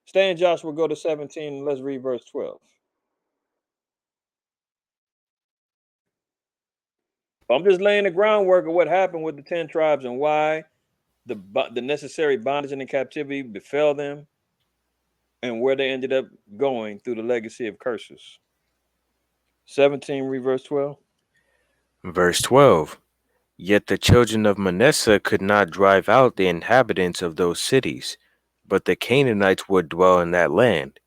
Stay in Joshua, go to 17, let's read verse 12. I'm just laying the groundwork of what happened with the 10 tribes and why the necessary bondage and the captivity befell them and where they ended up going through the legacy of curses. 17, read verse 12. Verse 12. Yet the children of Manasseh could not drive out the inhabitants of those cities, but the Canaanites would dwell in that land.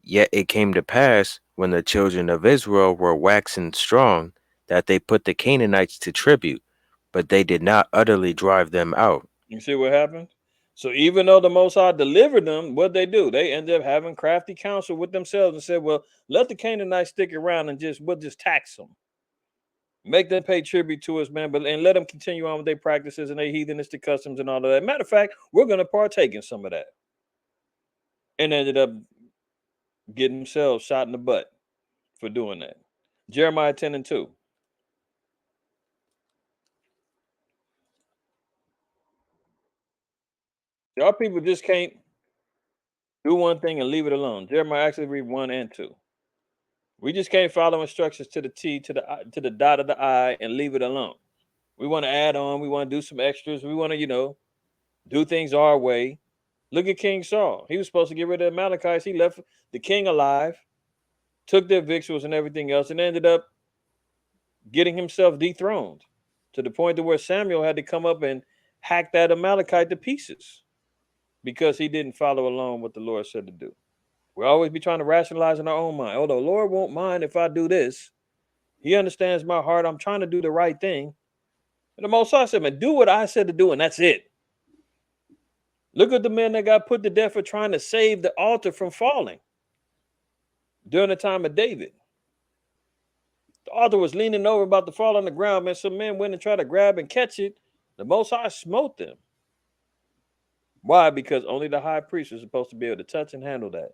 Yet it came to pass, when the children of Israel were waxen strong, that they put the Canaanites to tribute, but they did not utterly drive them out. You see what happened? So even though the Most High delivered them, what they do? They ended up having crafty counsel with themselves and said, "Well, let the Canaanites stick around and we'll just tax them, make them pay tribute to us, man, but and let them continue on with their practices and their heathenistic customs and all of that. Matter of fact, we're going to partake in some of that," and ended up getting themselves shot in the butt for doing that. Jeremiah 10 and 2. Our people just can't do one thing and leave it alone. Jeremiah, actually read 1 and 2. We just can't follow instructions to the T, to the dot of the I, and leave it alone. We want to add on. We want to do some extras. We want to, do things our way. Look at King Saul. He was supposed to get rid of the Amalekites. He left the king alive, took their victuals and everything else, and ended up getting himself dethroned to the point to where Samuel had to come up and hack that Amalekite to pieces because he didn't follow along what the Lord said to do. We'll always be trying to rationalize in our own mind. Oh, the Lord won't mind if I do this. He understands my heart. I'm trying to do the right thing. And the Most High said, man, do what I said to do, and that's it. Look at the men that got put to death for trying to save the altar from falling during the time of David. The altar was leaning over about to fall on the ground, man. Some men went and tried to grab and catch it. The Most High smote them. Why? Because only the high priest was supposed to be able to touch and handle that.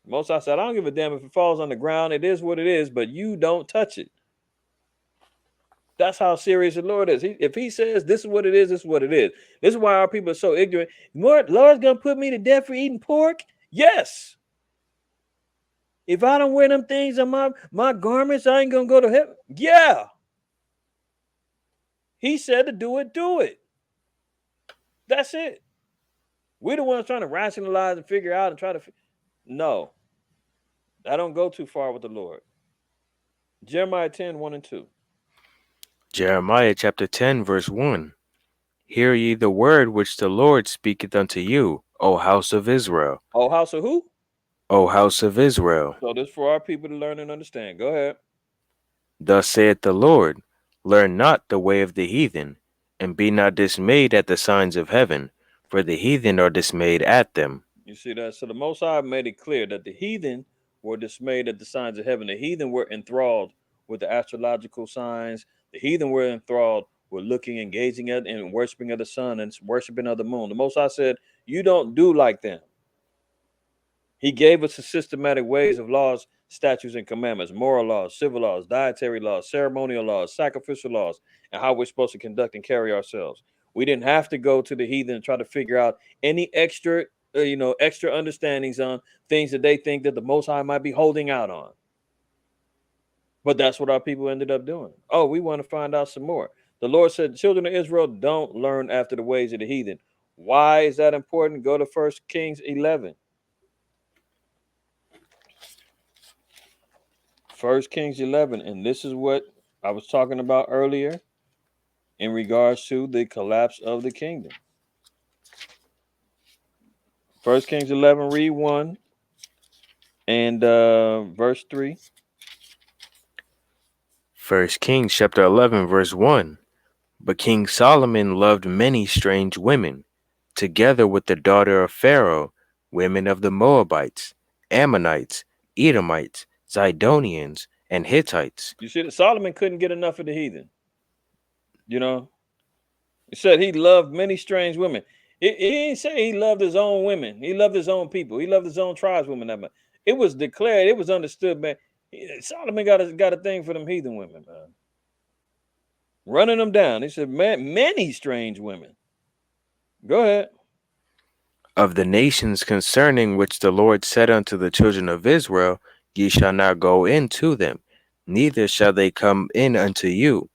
The Most High said, I don't give a damn if it falls on the ground. It is what it is, but you don't touch it. That's how serious the Lord is. If he says this is what it is, this is what it is. This is why our people are so ignorant. Lord's going to put me to death for eating pork? Yes. If I don't wear them things on my garments, I ain't going to go to heaven. Yeah. He said to do it, do it. That's it. We're the ones trying to rationalize and figure out and try to. No, I don't go too far with the Lord. Jeremiah 10:1 and 2. Jeremiah chapter 10, verse 1. Hear ye the word which the Lord speaketh unto you, O house of Israel. Oh, house of who? O house of Israel. So this for our people to learn and understand. Go ahead. Thus saith the Lord, learn not the way of the heathen, and be not dismayed at the signs of heaven, for the heathen are dismayed at them. You see that? So the Most High made it clear that the heathen were dismayed at the signs of heaven. The heathen were enthralled with the astrological signs. The heathen were enthralled with looking and gazing at and worshiping of the sun and worshiping of the moon. The Most High said, "You don't do like them." He gave us the systematic ways of laws, statutes, and commandments, moral laws, civil laws, dietary laws, ceremonial laws, sacrificial laws, and how we're supposed to conduct and carry ourselves. We didn't have to go to the heathen and try to figure out any extra, extra understandings on things that they think that the Most High might be holding out on. But that's what our people ended up doing. Oh, we want to find out some more. The Lord said, children of Israel, don't learn after the ways of the heathen. Why is that important? Go to 1 Kings 11. 1 Kings 11, and this is what I was talking about earlier in regards to the collapse of the kingdom. 1 Kings 11, read 1 and verse 3. 1 Kings chapter 11, verse 1. But King Solomon loved many strange women, together with the daughter of Pharaoh, women of the Moabites, Ammonites, Edomites, Zidonians, and Hittites. You see that Solomon couldn't get enough of the heathen. You know, he said he loved many strange women. He didn't say he loved his own women. He loved his own people. He loved his own tribeswomen. That much. It was declared. It was understood, man. Solomon got a thing for them heathen women, man. Running them down. He said, man, many strange women. Go ahead. Of the nations concerning which the Lord said unto the children of Israel, Ye shall not go in to them, neither shall they come in unto you.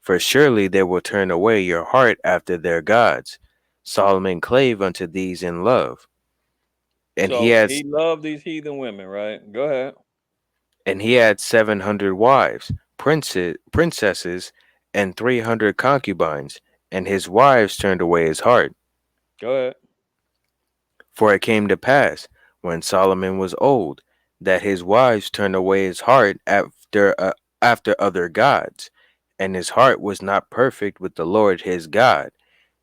For surely they will turn away your heart after their gods. Solomon clave unto these in love. And he So had he loved these heathen women, right? Go ahead. and he had 700 wives, princesses, and 300 concubines, and his wives turned away his heart. Go ahead. For it came to pass, when Solomon was old, that his wives turned away his heart after other gods, and his heart was not perfect with the Lord his God,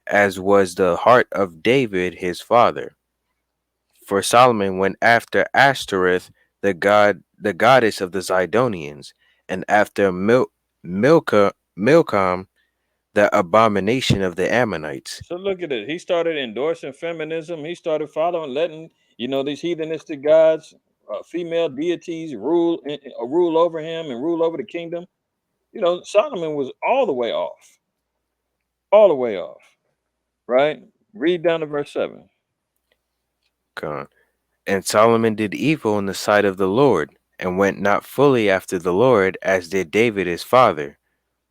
as was the heart of David his father. For Solomon went after Ashtoreth, the goddess of the Zidonians, and after Milcom, the abomination of the Ammonites. So look at it. He started endorsing feminism. He started following, letting these heathenistic gods, female deities rule over him and rule over the kingdom. Solomon was all the way off, all the way off. Right? Read down to verse 7. Con. And Solomon did evil in the sight of the Lord, and went not fully after the Lord, as did David his father.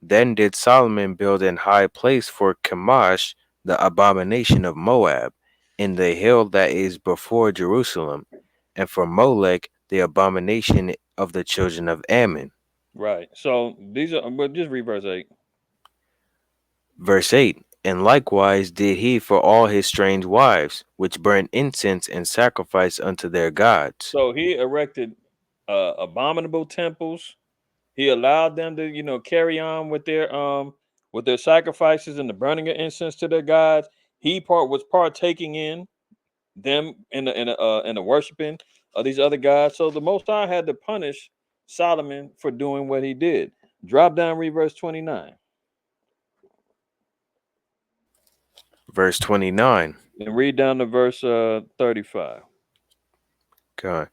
Then did Solomon build an high place for Chemosh, the abomination of Moab, in the hill that is before Jerusalem, and for Molech, the abomination of the children of Ammon. Right. So these are, but just read verse 8. Verse 8. And likewise did he for all his strange wives, which burnt incense and sacrifice unto their gods. So he erected abominable temples. He allowed them to, carry on with their sacrifices and the burning of incense to their gods. He was partaking in them in the worshiping of these other gods. So the Most High had to punish Solomon for doing what he did. Drop down, read verse 29, Verse 29. and read down to verse 35. God.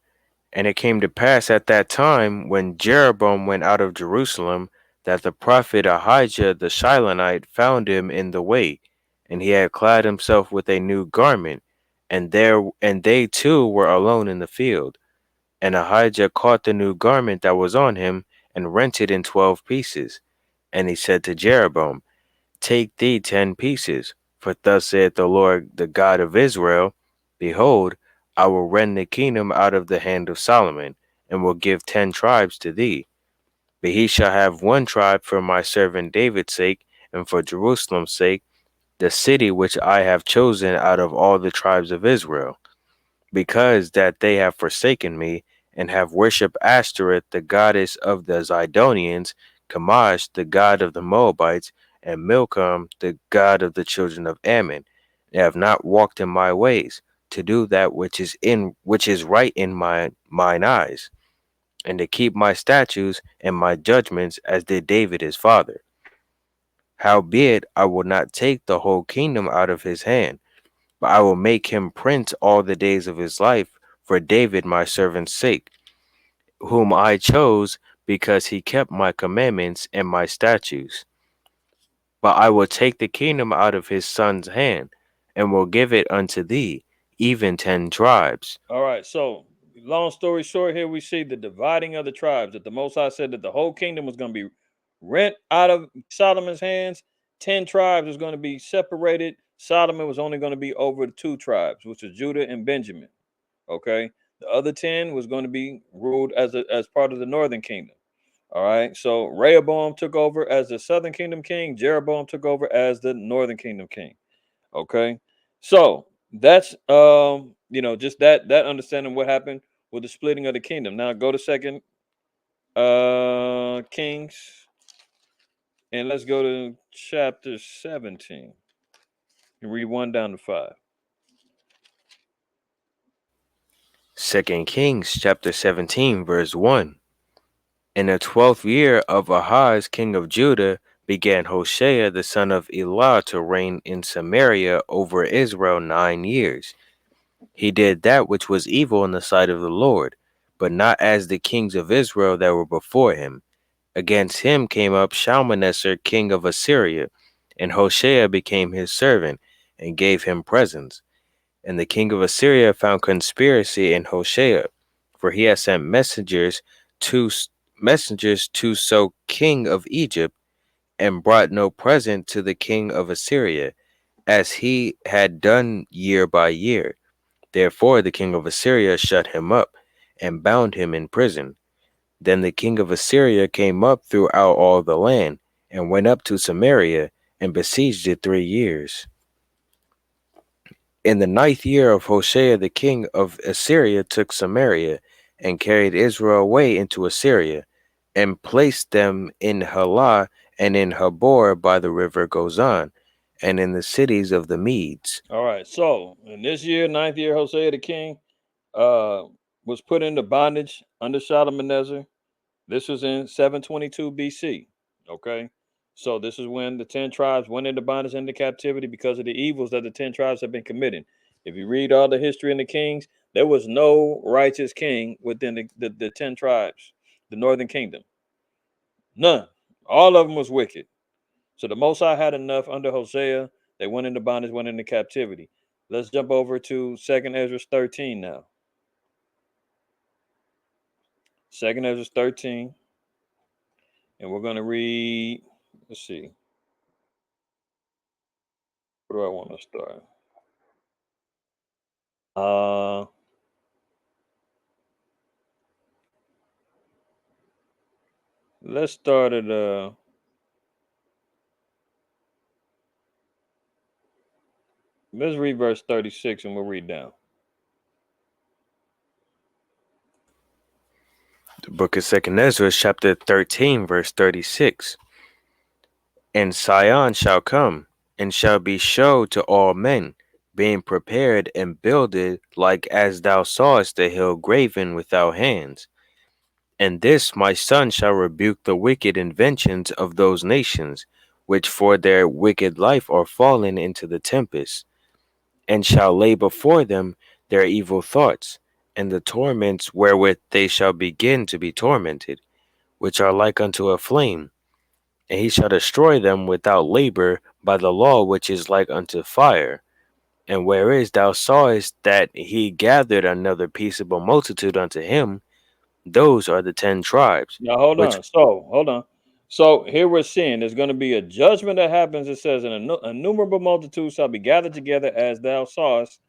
And it came to pass at that time, when Jeroboam went out of Jerusalem, that the prophet Ahijah the Shilonite found him in the way, and he had clad himself with a new garment, and they too were alone in the field. And Ahijah caught the new garment that was on him, and rent it in 12 pieces. And he said to Jeroboam, Take thee 10 pieces, for thus saith the Lord, the God of Israel, Behold, I will rend the kingdom out of the hand of Solomon, and will give 10 tribes to thee. But he shall have one tribe for my servant David's sake, and for Jerusalem's sake, the city which I have chosen out of all the tribes of Israel, because that they have forsaken me, and have worshipped Ashtoreth, the goddess of the Zidonians, Chemosh, the god of the Moabites, and Milcom, the god of the children of Ammon, and have not walked in my ways, to do that which is right in mine eyes, and to keep my statutes and my judgments, as did David his father. Howbeit I will not take the whole kingdom out of his hand, but I will make him prince all the days of his life for David my servant's sake, whom I chose, because he kept my commandments and my statutes. But I will take the kingdom out of his son's hand, and will give it unto thee, even 10 tribes. All right. So, long story short, here we see the dividing of the tribes. That the Most High said that the whole kingdom was going to be rent out of Solomon's hands. 10 tribes was going to be separated. Solomon was only going to be over the 2 tribes, which is Judah and Benjamin. Okay. The other 10 was going to be ruled as part of the northern kingdom. All right. So Rehoboam took over as the southern kingdom king. Jeroboam took over as the northern kingdom king. Okay. So that's just that understanding what happened with the splitting of the kingdom. Now go to second Kings, and let's go to chapter 17 and read 1 down to 5. 2 Kings chapter 17, verse 1. In the 12th year of Ahaz king of Judah began Hoshea the son of Elah to reign in Samaria over Israel 9 years. He did that which was evil in the sight of the Lord, but not as the kings of Israel that were before him. Against him came up Shalmaneser king of Assyria, and Hoshea became his servant, and gave him presents. And the king of Assyria found conspiracy in Hoshea, for he had sent to messengers to So king of Egypt, and brought no present to the king of Assyria, as he had done year by year. Therefore the king of Assyria shut him up, and bound him in prison. Then the king of Assyria came up throughout all the land, and went up to Samaria, and besieged it 3 years. In the 9th year of Hoshea the king of Assyria took Samaria, and carried Israel away into Assyria, and placed them in Halah, and in Habor by the river Gozan, and in the cities of the Medes. All right. So in this year, 9th year, Hosea the king uh was put into bondage under Shalmaneser. This was in 722 BC. Okay. So this is when the 10 tribes went into bondage into captivity because of the evils that the 10 tribes have been committing. If you read all the history in the kings, there was no righteous king within the 10 tribes, the northern kingdom. None. All of them was wicked. So the Most High had enough under Hosea. They went into bondage, went into captivity. Let's jump over to 2nd Ezra 13 now. 2nd Ezra 13. And we're going to read, let's see, where do I want to start? Uh, let's start at let's read verse 36 and we'll read down. The book of 2nd Ezra, chapter 13, verse 36. And Sion shall come, and shall be showed to all men, being prepared and builded like as thou sawest the hill graven without hands. And this my son shall rebuke the wicked inventions of those nations, which for their wicked life are fallen into the tempest, and shall lay before them their evil thoughts, and the torments wherewith they shall begin to be tormented, which are like unto a flame. And he shall destroy them without labor by the law which is like unto fire. And whereas thou sawest that he gathered another peaceable multitude unto him, those are the 10 tribes, Now hold which on. So hold on. So here we're seeing there's going to be a judgment that happens. It says, an innumerable multitude shall be gathered together as thou sawest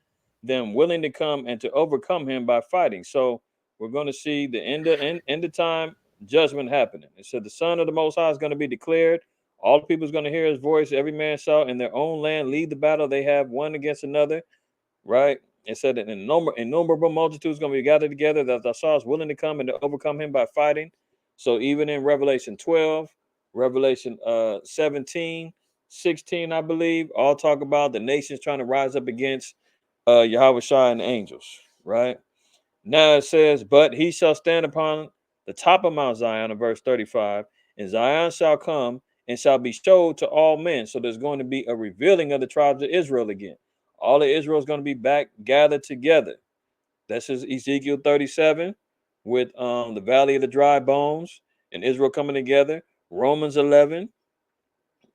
them willing to come and to overcome him by fighting. So we're going to see the end of time judgment happening. It said the Son of the Most High is going to be declared. All the people is going to hear his voice. Every man shall in their own land lead the battle they have one against another. Right? It said that innumerable multitudes going to be gathered together that the Saul is willing to come and to overcome him by fighting. So even in Revelation 12, Revelation 17, 16, I believe, all talk about the nations trying to rise up against Yahweh Shai and the angels. Right? Now it says, but he shall stand upon the top of Mount Zion in verse 35, and Zion shall come and shall be showed to all men. So there's going to be a revealing of the tribes of Israel again. All of Israel is going to be back gathered together. This is Ezekiel 37 with the valley of the dry bones and Israel coming together. Romans 11,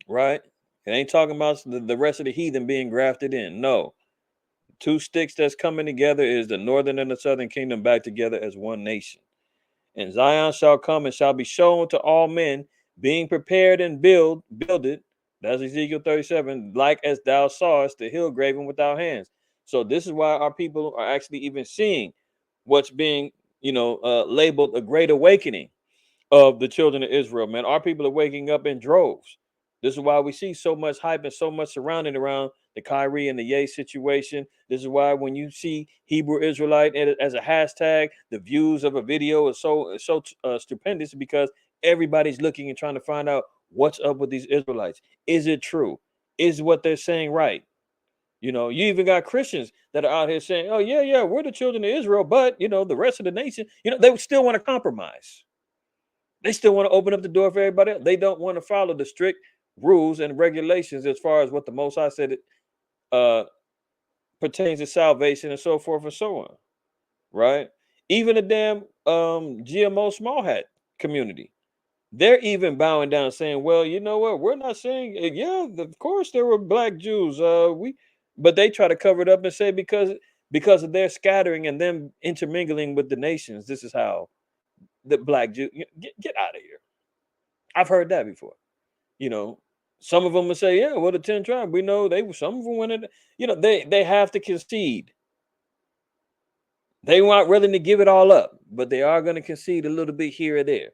right? It ain't talking about the rest of the heathen being grafted in. No. Two sticks that's coming together is the northern and the southern kingdom back together as one nation. And Zion shall come and shall be shown to all men, being prepared and builded. That's Ezekiel 37, like as thou sawest the hill graven without hands. So this is why our people are actually even seeing what's being, labeled a great awakening of the children of Israel, man. Our people are waking up in droves. This is why we see so much hype and so much surrounding around the Kyrie and the Ye situation. This is why when you see Hebrew Israelite as a hashtag, the views of a video is so stupendous because everybody's looking and trying to find out what's up with these Israelites. Is it true? Is what they're saying right? You even got Christians that are out here saying, "Oh yeah, yeah, we're the children of Israel," but the rest of the nation, they would still want to compromise. They still want to open up the door for everybody else. They don't want to follow the strict rules and regulations as far as what the Most High said it uh, pertains to salvation and so forth and so on. Right? Even the damn GMO small hat community, they're even bowing down, saying, "Well, you know what? We're not saying, yeah, of course there were black Jews. But they try to cover it up and say because of their scattering and them intermingling with the nations, this is how the black Jew get out of here." I've heard that before. You know, some of them will say, "Yeah, well, the 10 tribes, we know they some of them went in." They have to concede. They weren't willing to give it all up, but they are going to concede a little bit here or there.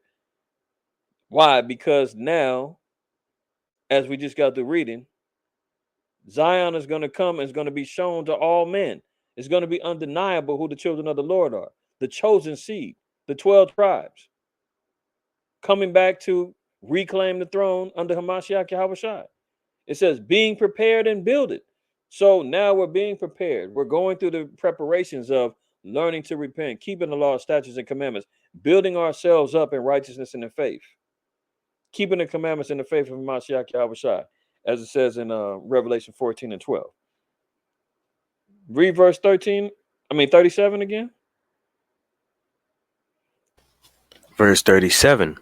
Why? Because now, as we just got through reading, Zion is going to come and is going to be shown to all men. It's going to be undeniable who the children of the Lord are, the chosen seed, the 12 tribes, coming back to reclaim the throne under Hamashiach Yahweh. It says being prepared and builded. So now we're being prepared. We're going through the preparations of learning to repent, keeping the law, statutes, and commandments, building ourselves up in righteousness and in faith, keeping the commandments in the faith of Mashiach Yahweh, as it says in Revelation 14 and 12. Read verse 37 again. Verse 37.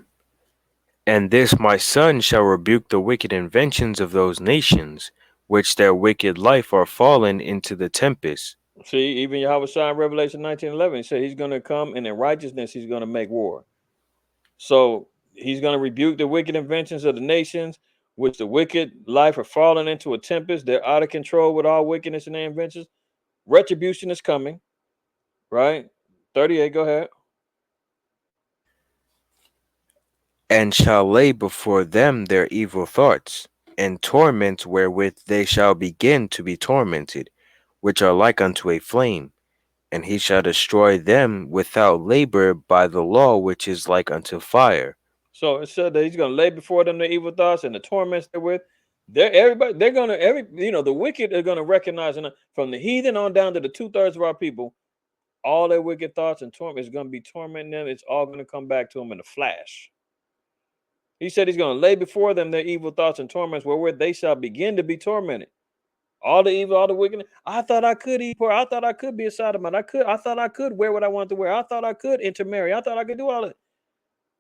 And this my son shall rebuke the wicked inventions of those nations, which their wicked life are fallen into the tempest. See, even Yahweh in Revelation 19:11, he said he's going to come and in righteousness he's going to make war. So he's going to rebuke the wicked inventions of the nations, which the wicked life are fallen into a tempest. They're out of control with all wickedness and their inventions. Retribution is coming, right? 38, go ahead. And shall lay before them their evil thoughts, and torments wherewith they shall begin to be tormented, which are like unto a flame. And he shall destroy them without labor by the law which is like unto fire. So it said that he's going to lay before them their evil thoughts and the torments therewith. They're going to the wicked are going to recognize, and from the heathen on down to the 2/3 of our people, all their wicked thoughts and torment is going to be tormenting them. It's all going to come back to them in a flash. He said he's going to lay before them their evil thoughts and torments, wherewith they shall begin to be tormented. All the evil, all the wickedness. I thought I could eat pork. I thought I could be a sodomite. I thought I could wear what I want to wear. I thought I could intermarry. I thought I could do all it.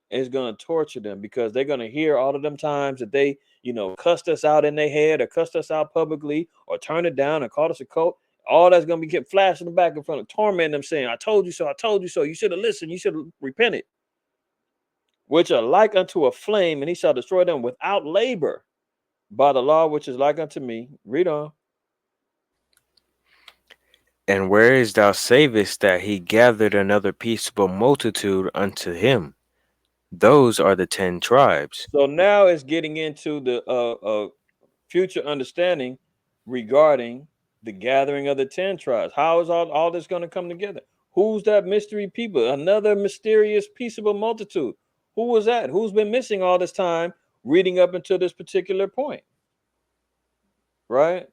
It's going to torture them because they're going to hear all of them times that they, cussed us out in their head or cussed us out publicly or turned it down and called us a cult. All that's going to be kept flashing back in front of tormenting them saying, "I told you so. I told you so. You should have listened. You should have repented." which are like unto a flame, and he shall destroy them without labor by the law which is like unto me. Read on. And whereas thou savest that he gathered another peaceable multitude unto him, those are the 10 tribes, So now it's getting into the future understanding regarding the gathering of the 10 tribes. How is all this going to come together? Who's that mystery people? Another mysterious, peaceable multitude. Who was that? Who's been missing all this time reading up until this particular point? Right?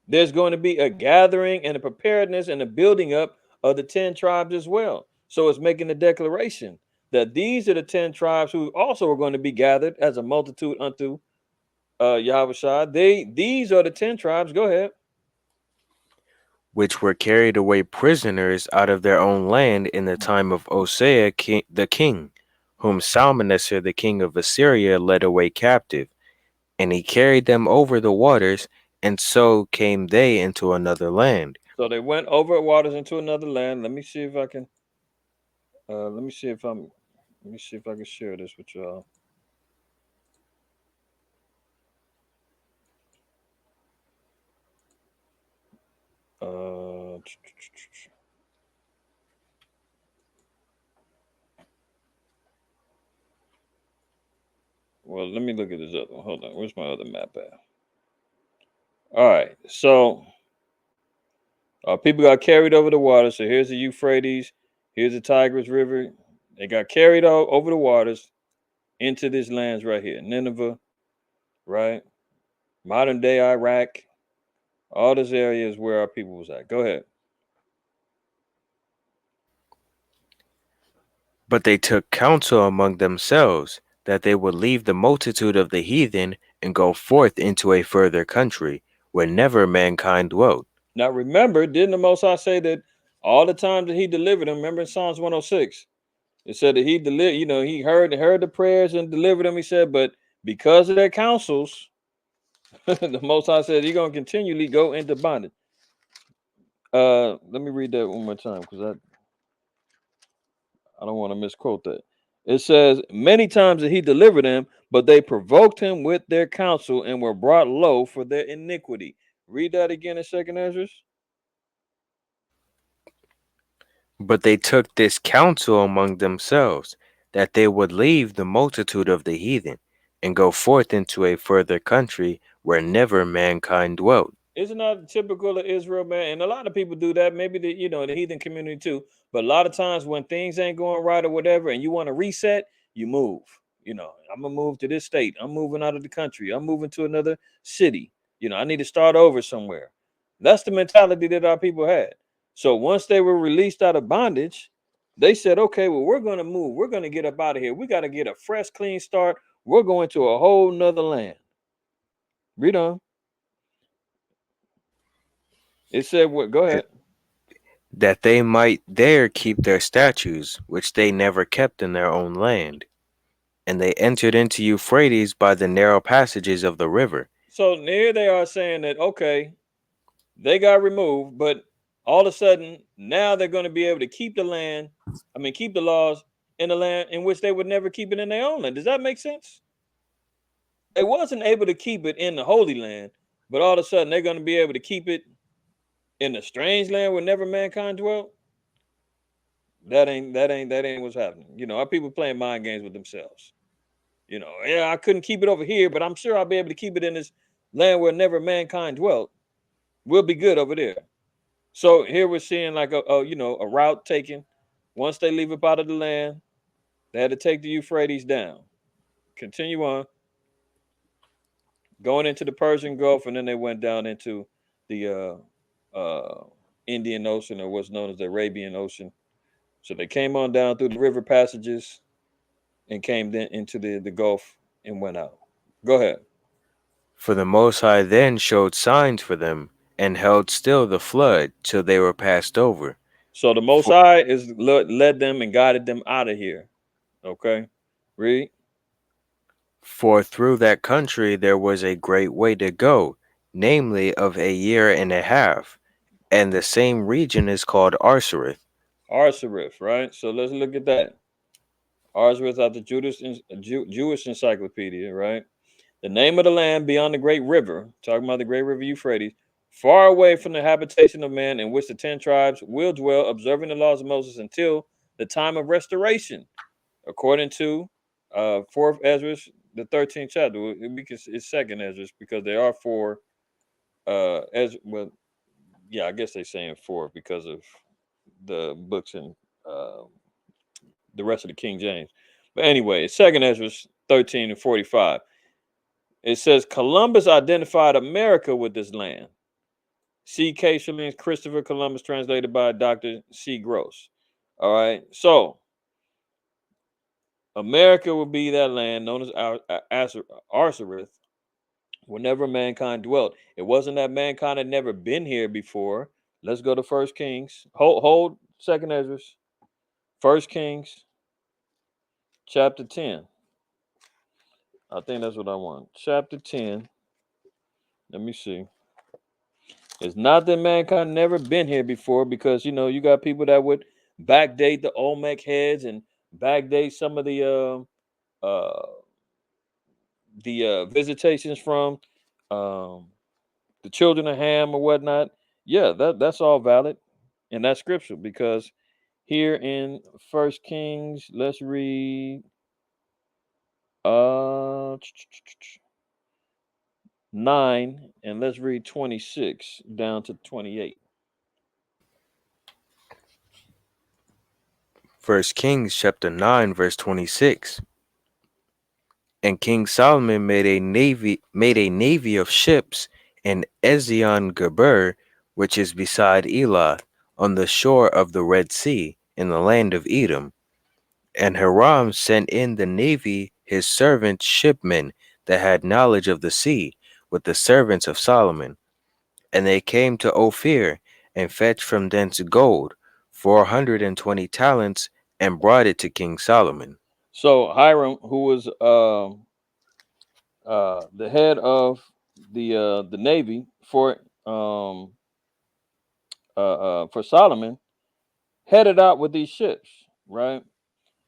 There's going to be a gathering and a preparedness and a building up of the 10 tribes as well. So it's making the declaration that these are the 10 tribes who also are going to be gathered as a multitude unto Yahweh. These are the 10 tribes. Go ahead. which were carried away prisoners out of their own land in the time of Osea the king, whom Salmanassar the king of Assyria led away captive, and he carried them over the waters, and so came they into another land. So they went over waters into another land. Let me see if I can. Let me see if I'm. Let me see if I can share this with y'all. Uh, well, let me look at this other one. Hold on. Where's my other map at? All right. So people got carried over the water. So here's the Euphrates. Here's the Tigris River. They got carried over the waters into these lands right here. Nineveh, right? Modern day Iraq. All this area is where our people was at. Go ahead. But they took counsel among themselves that they would leave the multitude of the heathen and go forth into a further country, where never mankind dwelt. Now remember, didn't the Most High say that all the times that He delivered them? Remember in Psalms 106, it said that He delivered. He heard the prayers and delivered them. He said, but because of their counsels, the Most High said He's gonna continually go into bondage. Let me read that one more time because I don't want to misquote that. It says, many times that He delivered them, but they provoked Him with their counsel and were brought low for their iniquity. Read that again in Second Ezra. But they took this counsel among themselves, that they would leave the multitude of the heathen, and go forth into a further country, where never mankind dwelt. Isn't that typical of Israel, man? And a lot of people do that. Maybe the heathen community too. But a lot of times when things ain't going right or whatever, and you want to reset, you move. I'm gonna move to this state. I'm moving out of the country. I'm moving to another city. I need to start over somewhere. That's the mentality that our people had. So once they were released out of bondage, they said, "Okay, well, we're gonna move. We're gonna get up out of here. We got to get a fresh, clean start. We're going to a whole nother land." Read on. It said, "What? Go That ahead." that they might there keep their statutes, which they never kept in their own land. And they entered into Euphrates by the narrow passages of the river. So here they are saying that okay, they got removed, but all of a sudden now they're going to be able to keep the land. I mean, keep the laws in the land in which they would never keep it in their own land. Does that make sense? They wasn't able to keep it in the Holy Land, but all of a sudden they're going to be able to keep it in the strange land where never mankind dwelt. That ain't what's happening. Our people playing mind games with themselves. Yeah, I couldn't keep it over here, but I'm sure I'll be able to keep it in this land where never mankind dwelt. We'll be good over there. So here we're seeing like a route taken. Once they leave up out of the land, they had to take the Euphrates down. Continue on, going into the Persian Gulf, and then they went down into the Indian Ocean, or what's known as the Arabian Ocean. So they came on down through the river passages and came then into the Gulf and went out. Go ahead. For the Most High then showed signs for them, and held still the flood till they were passed over. So the Most For, High is led them and guided them out of here. Okay, read. for through that country there was a great way to go, namely of a year and a half, and the same region is called Arsareth. Arsarif, right? So let's look at that. Ours without the Jewish encyclopedia, right? The name of the land beyond the great river, talking about the great river Euphrates, far away from the habitation of man, in which the 10 tribes will dwell, observing the laws of Moses until the time of restoration, according to fourth Ezra, the 13th chapter. It's second Ezra because there are four. Well, yeah, I guess they're saying fourth because of the books and uh, the rest of the King James. But anyway, it's second Ezra 13 and 45. It says Columbus identified America with this land. C. Casualins, Christopher Columbus, translated by Dr. C. Gross. All right. So America would be that land known as Arsareth, whenever mankind dwelt. It wasn't that mankind had never been here before. Let's go to First Kings. Hold second Ezra. First Kings, chapter 10. I think that's what I want. Chapter 10. Let me see. It's not that mankind never been here before, because you got people that would backdate the Olmec heads and backdate some of the visitations from um, the children of Ham or whatnot. Yeah, that's all valid, and that's scriptural, because here in First Kings, let's read uh 9, and let's read 26 down to 28. First Kings chapter 9 verse 26. And King Solomon made a navy of ships in Ezion Geber, which is beside Elah, on the shore of the Red Sea, in the land of Edom. And Hiram sent in the navy his servant shipmen that had knowledge of the sea, with the servants of Solomon. And they came to Ophir, and fetched from thence gold, 420 talents, and brought it to King Solomon. So Hiram, who was the head of the navy um for Solomon, headed out with these ships. Right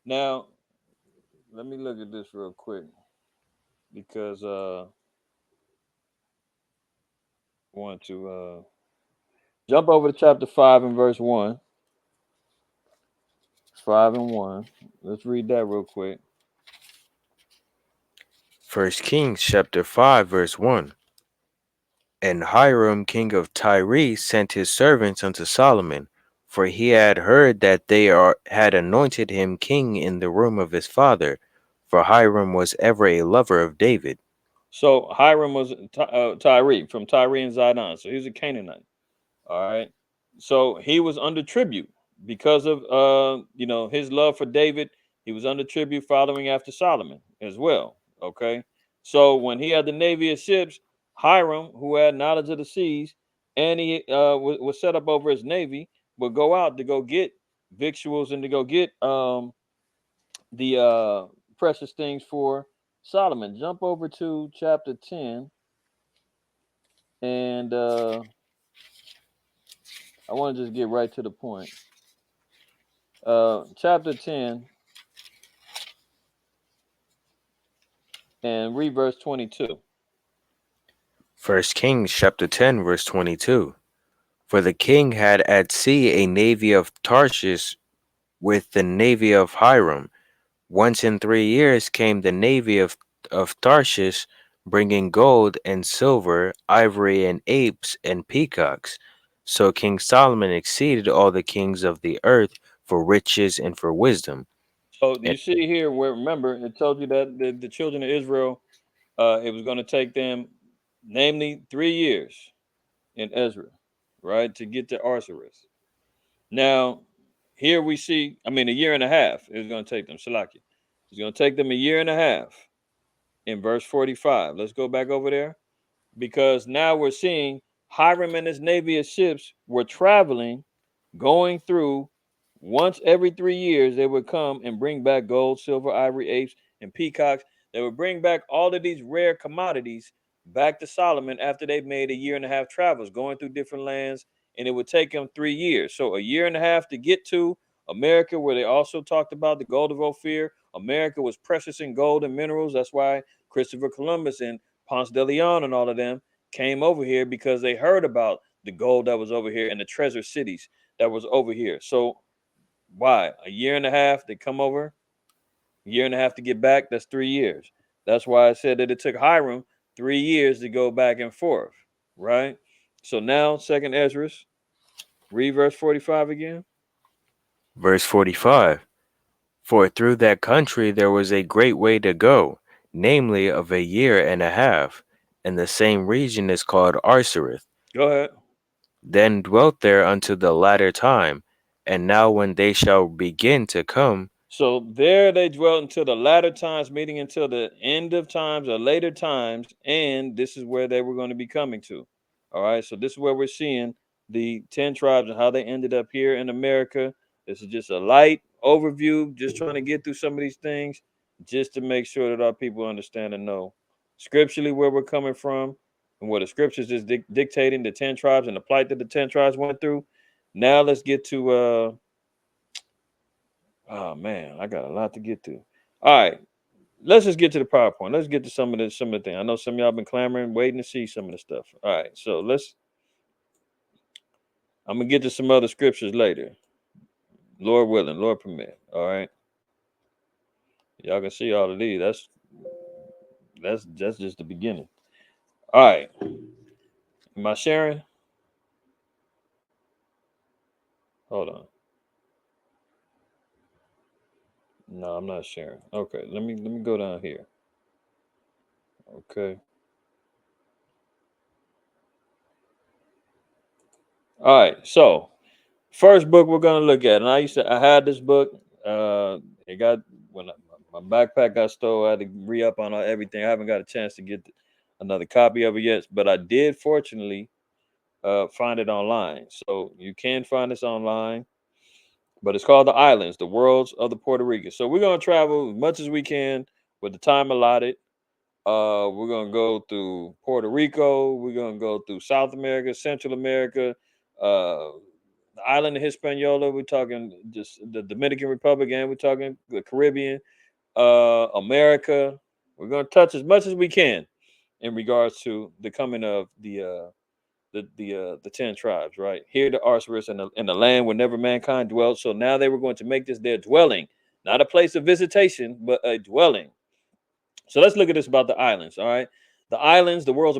now, let me look at this real quick, because I want to jump over to chapter 5 and verse 1. 5 and 1. Let's read that real quick. First Kings chapter 5 verse 1. And Hiram king of Tyre sent his servants unto Solomon, for he had heard that had anointed him king in the room of his father, for Hiram was ever a lover of David. So Hiram was Tyre, from Tyre and Zidon. So he was a Canaanite. All right. So he was under tribute because of his love for David. He was under tribute following after Solomon as well. Okay. So when he had the navy of ships, Hiram, who had knowledge of the seas, and he was set up over his navy, would go out to go get victuals and to go get the precious things for Solomon. Jump over to chapter 10, and I want to just get right to the point. Chapter 10 and read verse 22. First Kings chapter 10 verse 22. For the king had at sea a navy of Tarshish with the navy of Hiram. Once in 3 years came the navy of Tarshish, bringing gold and silver, ivory and apes and peacocks. So King Solomon exceeded all the kings of the earth for riches and for wisdom. So And you see here where, remember, it told you that the children of Israel, it was going to take them, namely, 3 years in Ezra, right, to get to Arsareth. Now, here we see, I mean, a year and a half it was going to take them, Salaki. It's going to take them a year and a half in verse 45. Let's go back over there, because now we're seeing Hiram and his navy of ships were traveling, going through. Once every 3 years, they would come and bring back gold, silver, ivory, apes, and peacocks. They would bring back all of these rare commodities back to Solomon after they made a year and a half travels, going through different lands, and it would take them 3 years. So a year and a half to get to America, where they also talked about the gold of Ophir, America was precious in gold and minerals. That's why Christopher Columbus and Ponce de Leon and all of them came over here because they heard about the gold that was over here and the treasure cities that was over here. So why? A year and a half they come over, a year and a half to get back. That's 3 years. That's why I said that it took Hiram 3 years to go back and forth, right? So now, second Ezra, read verse 45 again. Verse 45. For through that country there was a great way to go, namely of a year and a half, and the same region is called Arsareth. Go ahead. Then dwelt there unto the latter time, and now when they shall begin to come, So there they dwelt until the latter times, meaning until the end of times or later times, and this is where they were going to be coming to. All right, so this is where we're seeing the 10 tribes and how they ended up here in America. This is just a light overview, just trying to get through some of these things, just to make sure that our people understand and know scripturally where we're coming from and what the scriptures is dictating the 10 tribes and the plight that the 10 tribes went through. Now let's get to oh man, I got a lot to get to. All right, let's just get to the PowerPoint. Let's get to some of the things. I know some of y'all been clamoring, waiting to see some of the stuff. All right, so let's. I'm gonna get to some other scriptures later, Lord willing, Lord permit. All right, y'all can see all of these. That's just the beginning. All right, am I sharing? Hold on. No, I'm not sharing. Okay, let me go down here. Okay. All right, so first book we're gonna look at, and I had this book. It got when my backpack got stole. I had to re up on everything. I haven't got a chance to get another copy of it yet, but I did fortunately find it online. So you can find this online, but it's called The Islands, the Worlds of the Puerto Rican. So we're gonna travel as much as we can with the time allotted. We're gonna go through Puerto Rico. We're gonna go through South America, Central America, the island of Hispaniola. We're talking just the Dominican Republic, and we're talking the Caribbean, America. We're gonna touch as much as we can in regards to the coming of the 10 tribes. Right here, the Arsaris in the land where never mankind dwelt. So now they were going to make this their dwelling, not a place of visitation, but a dwelling. So let's look at this about the islands. All right, the islands, the worlds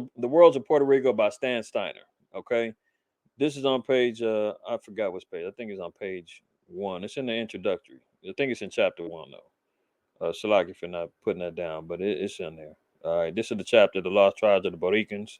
of Puerto Rico by Stan Steiner. Okay, this is on page. I forgot which page. I think it's on page 1. It's in the introductory. I think it's in chapter 1 though. Salaki for not putting that down, but it's in there. All right, this is the chapter, the lost tribes of the Boricans.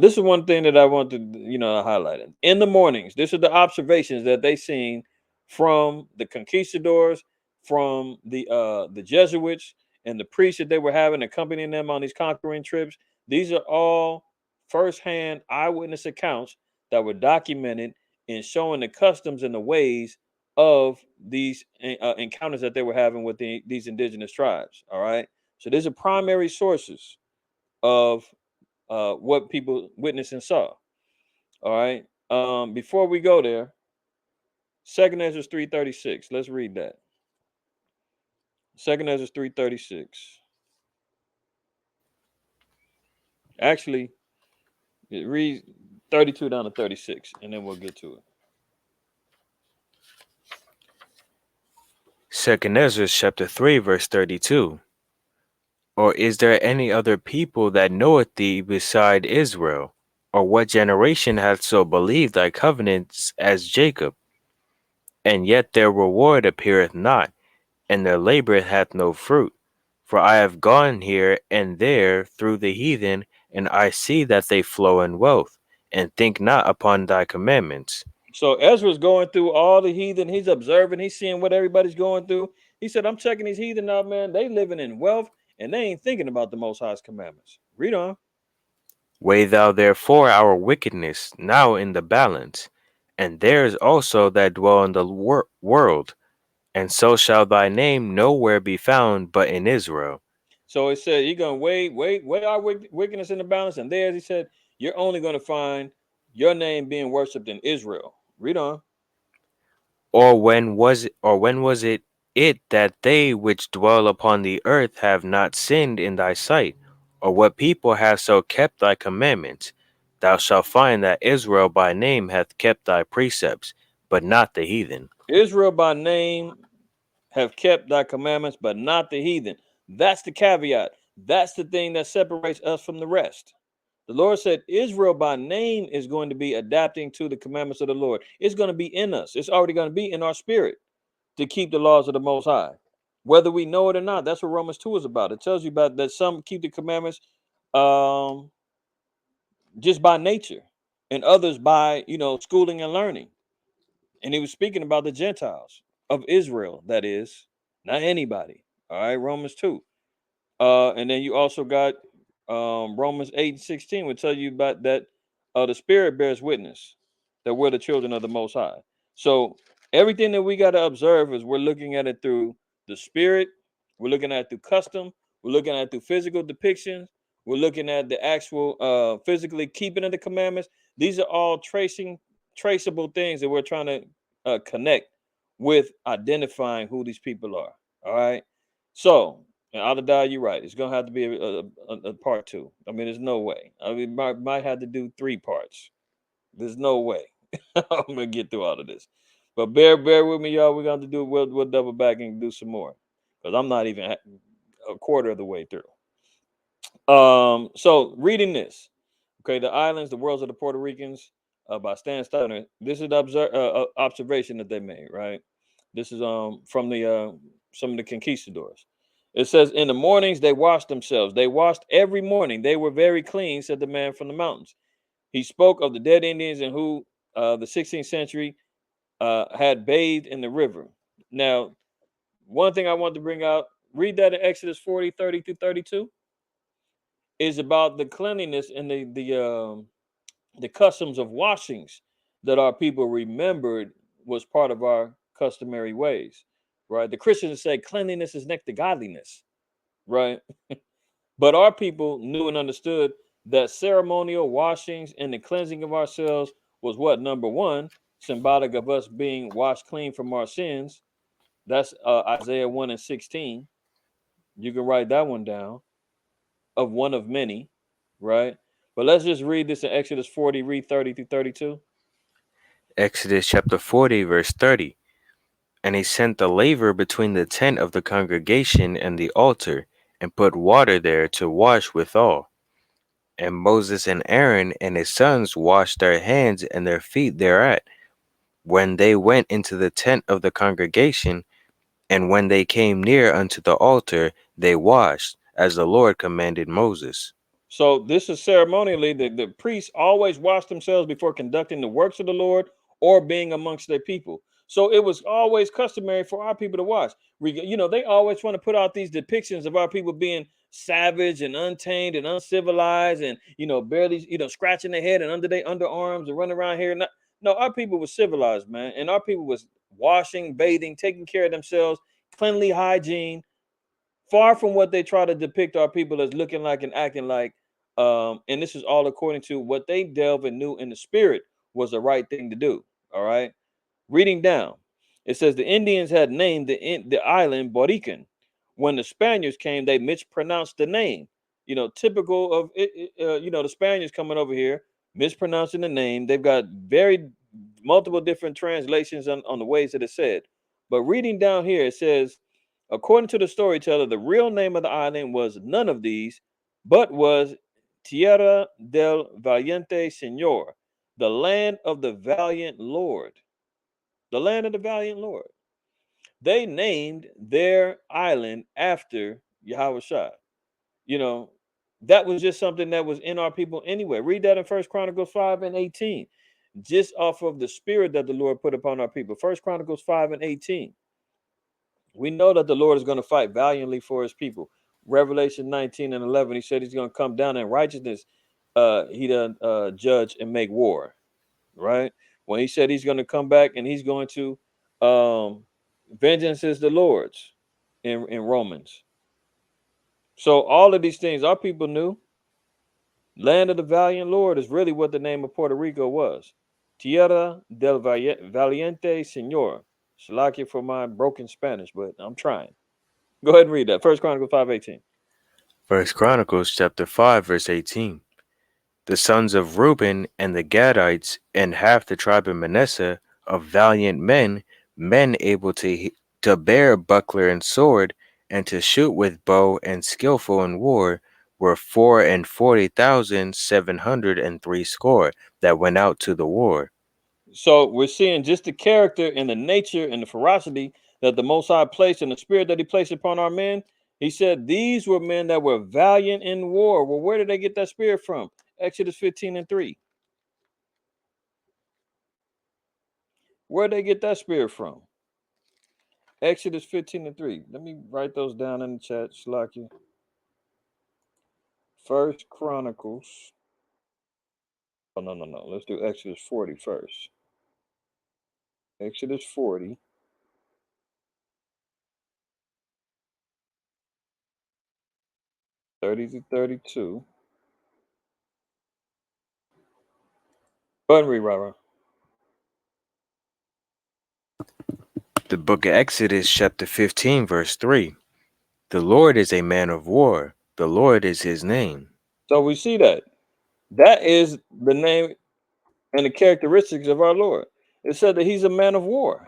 This is one thing that I want to, highlight. In the mornings, this is the observations that they seen from the conquistadors, from the Jesuits and the priests that they were having accompanying them on these conquering trips. These are all firsthand eyewitness accounts that were documented in showing the customs and the ways of these encounters that they were having with these indigenous tribes. All right, so these are primary sources of what people witnessed and saw. All right. Before we go there, Second Ezra 3:36. Let's read that. Second Ezra 3:36. Actually, it reads 32 down to 36, and then we'll get to it. 2nd Ezra chapter 3 verse 32. Or is there any other people that knoweth thee beside Israel? Or what generation hath so believed thy covenants as Jacob? And yet their reward appeareth not, and their labor hath no fruit. For I have gone here and there through the heathen, and I see that they flow in wealth, and think not upon thy commandments. So Ezra's going through all the heathen. He's observing. He's seeing what everybody's going through. He said, "I'm checking these heathen out, man. They living in wealth, and they ain't thinking about the Most High's commandments." Read on. Weigh thou therefore our wickedness now in the balance, and theirs also that dwell in the world, and so shall thy name nowhere be found but in Israel. So it said, "You're gonna weigh our wickedness in the balance." And there, he said, "You're only gonna find your name being worshipped in Israel." Read on. Or when was it it that they which dwell upon the earth have not sinned in thy sight, or what people have so kept thy commandments. Thou shalt find that Israel by name hath kept thy precepts, but not the heathen. Israel by name have kept thy commandments, but not the heathen. That's the caveat. That's the thing that separates us from the rest. The Lord said Israel by name is going to be adapting to the commandments of the Lord. It's going to be in us. It's already going to be in our spirit to keep the laws of the Most High, whether we know it or not. That's what Romans 2 is about. It tells you about that some keep the commandments um, just by nature, and others by schooling and learning. And he was speaking about the Gentiles of Israel, that is, not anybody. All right, Romans 2. And then you also got Romans 8 and 16 would tell you about that the Spirit bears witness that we're the children of the Most High. So everything that we got to observe is we're looking at it through the Spirit, we're looking at it through custom, we're looking at it through physical depictions, we're looking at the actual physically keeping of the commandments. These are all traceable things that we're trying to connect with identifying who these people are. All right. So, and Adonai, you're right. It's gonna have to be a part two. I mean, there's no way. I mean, might have to do three parts. There's no way I'm gonna get through all of this. But bear with me, y'all. We're gonna have to do. We'll double back and do some more because I'm not even a quarter of the way through. So reading this, okay, the islands, the worlds of the Puerto Ricans, by Stan Steiner. This is the observation that they made, right? This is from the some of the conquistadors. It says, in the mornings they washed themselves. They washed every morning. They were very clean, said the man from the mountains. He spoke of the dead Indians and who the 16th century had bathed in the river. Now, one thing I want to bring out, read that in Exodus 40, 30 through 32, is about the cleanliness and the customs of washings that our people remembered was part of our customary ways, right? The Christians say cleanliness is next to godliness, right? But our people knew and understood that ceremonial washings and the cleansing of ourselves was what? Number one, symbolic of us being washed clean from our sins. That's Isaiah 1 and 16. You can write that one down, of one of many, right? But let's just read this in Exodus 40, read 30 through 32. Exodus chapter 40, verse 30. And he sent the laver between the tent of the congregation and the altar, and put water there to wash withal. And Moses and Aaron and his sons washed their hands and their feet thereat, when they went into the tent of the congregation, and when they came near unto the altar, they washed, as the Lord commanded Moses. So this is ceremonially the priests always wash themselves before conducting the works of the Lord or being amongst their people. So it was always customary for our people to wash. They always want to put out these depictions of our people being savage and untamed and uncivilized and barely scratching their head and under their underarms and running around here. No, our people was civilized, man, and our people was washing, bathing, taking care of themselves, cleanly hygiene, far from what they try to depict our people as looking like and acting like. And this is all according to what they delve and knew in the spirit was the right thing to do. All right. Reading down, it says the Indians had named the island Borican. When the Spaniards came, they mispronounced the name. Typical of it. The Spaniards coming over here mispronouncing the name. They've got very multiple different translations on the ways that it's said. But reading down here, it says, according to the storyteller, the real name of the island was none of these, but was Tierra del Valiente Señor, the land of the valiant Lord. The land of the valiant Lord. They named their island after Yahweh Shai. You know, that was just something that was in our people anyway. Read that in First Chronicles 5 and 18. Just off of the spirit that the Lord put upon our people. First Chronicles 5 and 18. We know that the Lord is going to fight valiantly for his people. Revelation 19 and 11, he said he's going to come down in righteousness. He done judge and make war, right? When he said he's going to come back and he's going to vengeance is the Lord's in Romans. So all of these things our people knew. Land of the valiant Lord is really what the name of Puerto Rico was. Tierra del Valiente Señor. Shalakia for my broken Spanish, but I'm trying. Go ahead and read that. First Chronicles 5:18. First Chronicles chapter 5 verse 18. The sons of Reuben and the Gadites and half the tribe of Manasseh of valiant men, men able to bear buckler and sword, and to shoot with bow and skillful in war, were 40,703 that went out to the war. So we're seeing just the character and the nature and the ferocity that the Most High placed and the spirit that He placed upon our men. He said these were men that were valiant in war. Well, where did they get that spirit from? Exodus 15:3. Where did they get that spirit from? Exodus 15:3. Let me write those down in the chat, Shalaki. First Chronicles. Oh, no, no, no. Let's do Exodus 40 first. Exodus 40. 30 to 32. Go ahead and read, Rara. The book of Exodus chapter 15 verse 3. The Lord is a man of war. The Lord is his name. So we see that. That is the name and the characteristics of our Lord. It said that He's a man of war.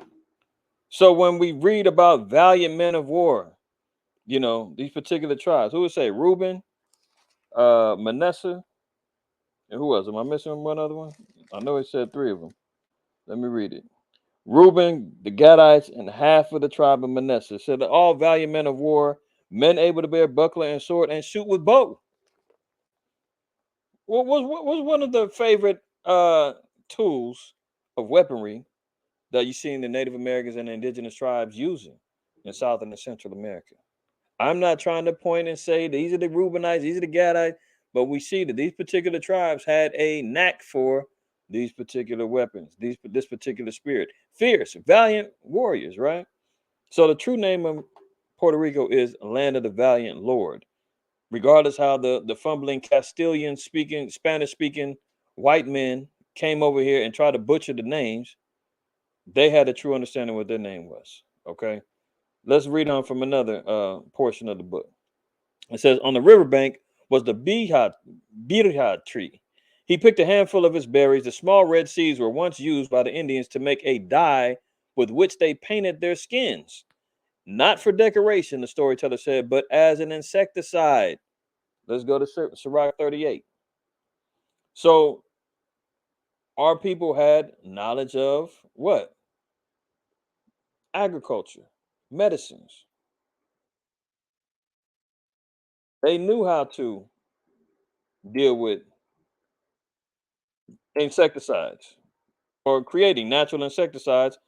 So when we read about valiant men of war, these particular tribes, who would say Reuben, Manasseh, and who else? Am I missing one other one? I know it said three of them. Let me read it. Reuben, the Gadites, and half of the tribe of Manasseh said that all valiant men of war, men able to bear buckler and sword and shoot with bow. What was one of the favorite tools of weaponry that you see the Native Americans and the indigenous tribes using in South and Central America? I'm not trying to point and say these are the Reubenites, these are the Gadites, but we see that these particular tribes had a knack for these particular weapons, this particular spirit. Fierce, valiant warriors, right? So the true name of Puerto Rico is Land of the Valiant Lord. Regardless how the fumbling Castilian speaking, Spanish speaking white men came over here and tried to butcher the names, they had a true understanding what their name was. Okay. Let's read on from another portion of the book. It says, on the riverbank was the birha tree. He picked a handful of its berries. The small red seeds were once used by the Indians to make a dye with which they painted their skins. Not for decoration, the storyteller said, but as an insecticide. Let's go to Sirach 38. So our people had knowledge of what? Agriculture, medicines. They knew how to deal with insecticides or creating natural insecticides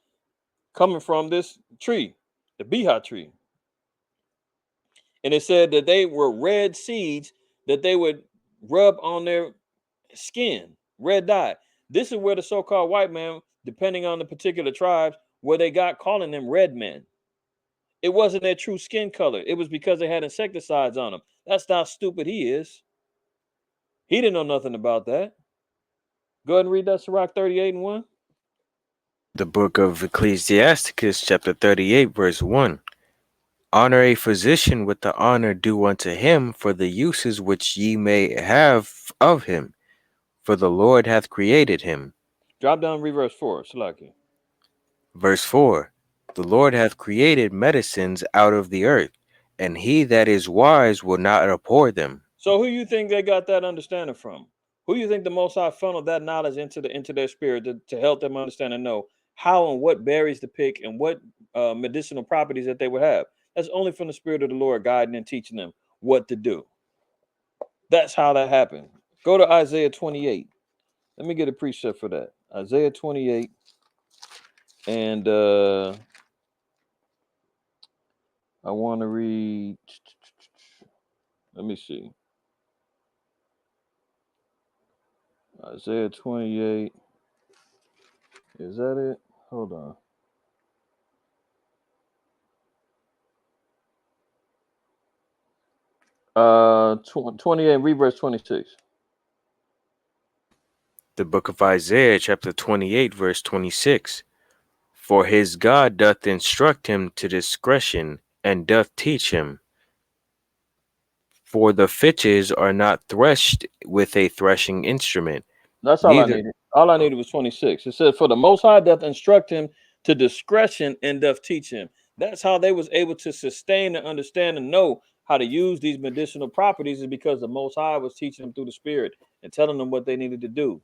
coming from this tree, the biha tree. And it said that they were red seeds that they would rub on their skin, red dye. This is where the so-called white man, depending on the particular tribes, where they got calling them red men. It wasn't their true skin color. It was because they had insecticides on them. That's how stupid he is. He didn't know nothing about that. Go ahead and read that Sirach 38 and 1. The book of Ecclesiasticus chapter 38 verse 1. Honor a physician with the honor due unto him for the uses which ye may have of him, for the Lord hath created him. Drop down reverse 4, Salaki. Verse 4. The Lord hath created medicines out of the earth, and he that is wise will not abhor them. So who you think they got that understanding from? Who you think the Most High funneled that knowledge into their spirit to help them understand and know how and what berries to pick and what medicinal properties that they would have? That's only from the Spirit of the Lord guiding and teaching them what to do. That's how that happened. Go to Isaiah 28. Let me get a precept for that. Isaiah 28 and I want to read. Let me see. Isaiah 28. Is that it? Hold on. 28, read verse 26. The book of Isaiah chapter 28 verse 26. For his God doth instruct him to discretion, and doth teach him. For the fitches are not threshed with a threshing instrument, That's all I neither. needed. All I needed was 26. It said, "For the Most High doth instruct him to discretion and doth teach him." That's how they was able to sustain and understand and know how to use these medicinal properties, is because the Most High was teaching them through the Spirit and telling them what they needed to do.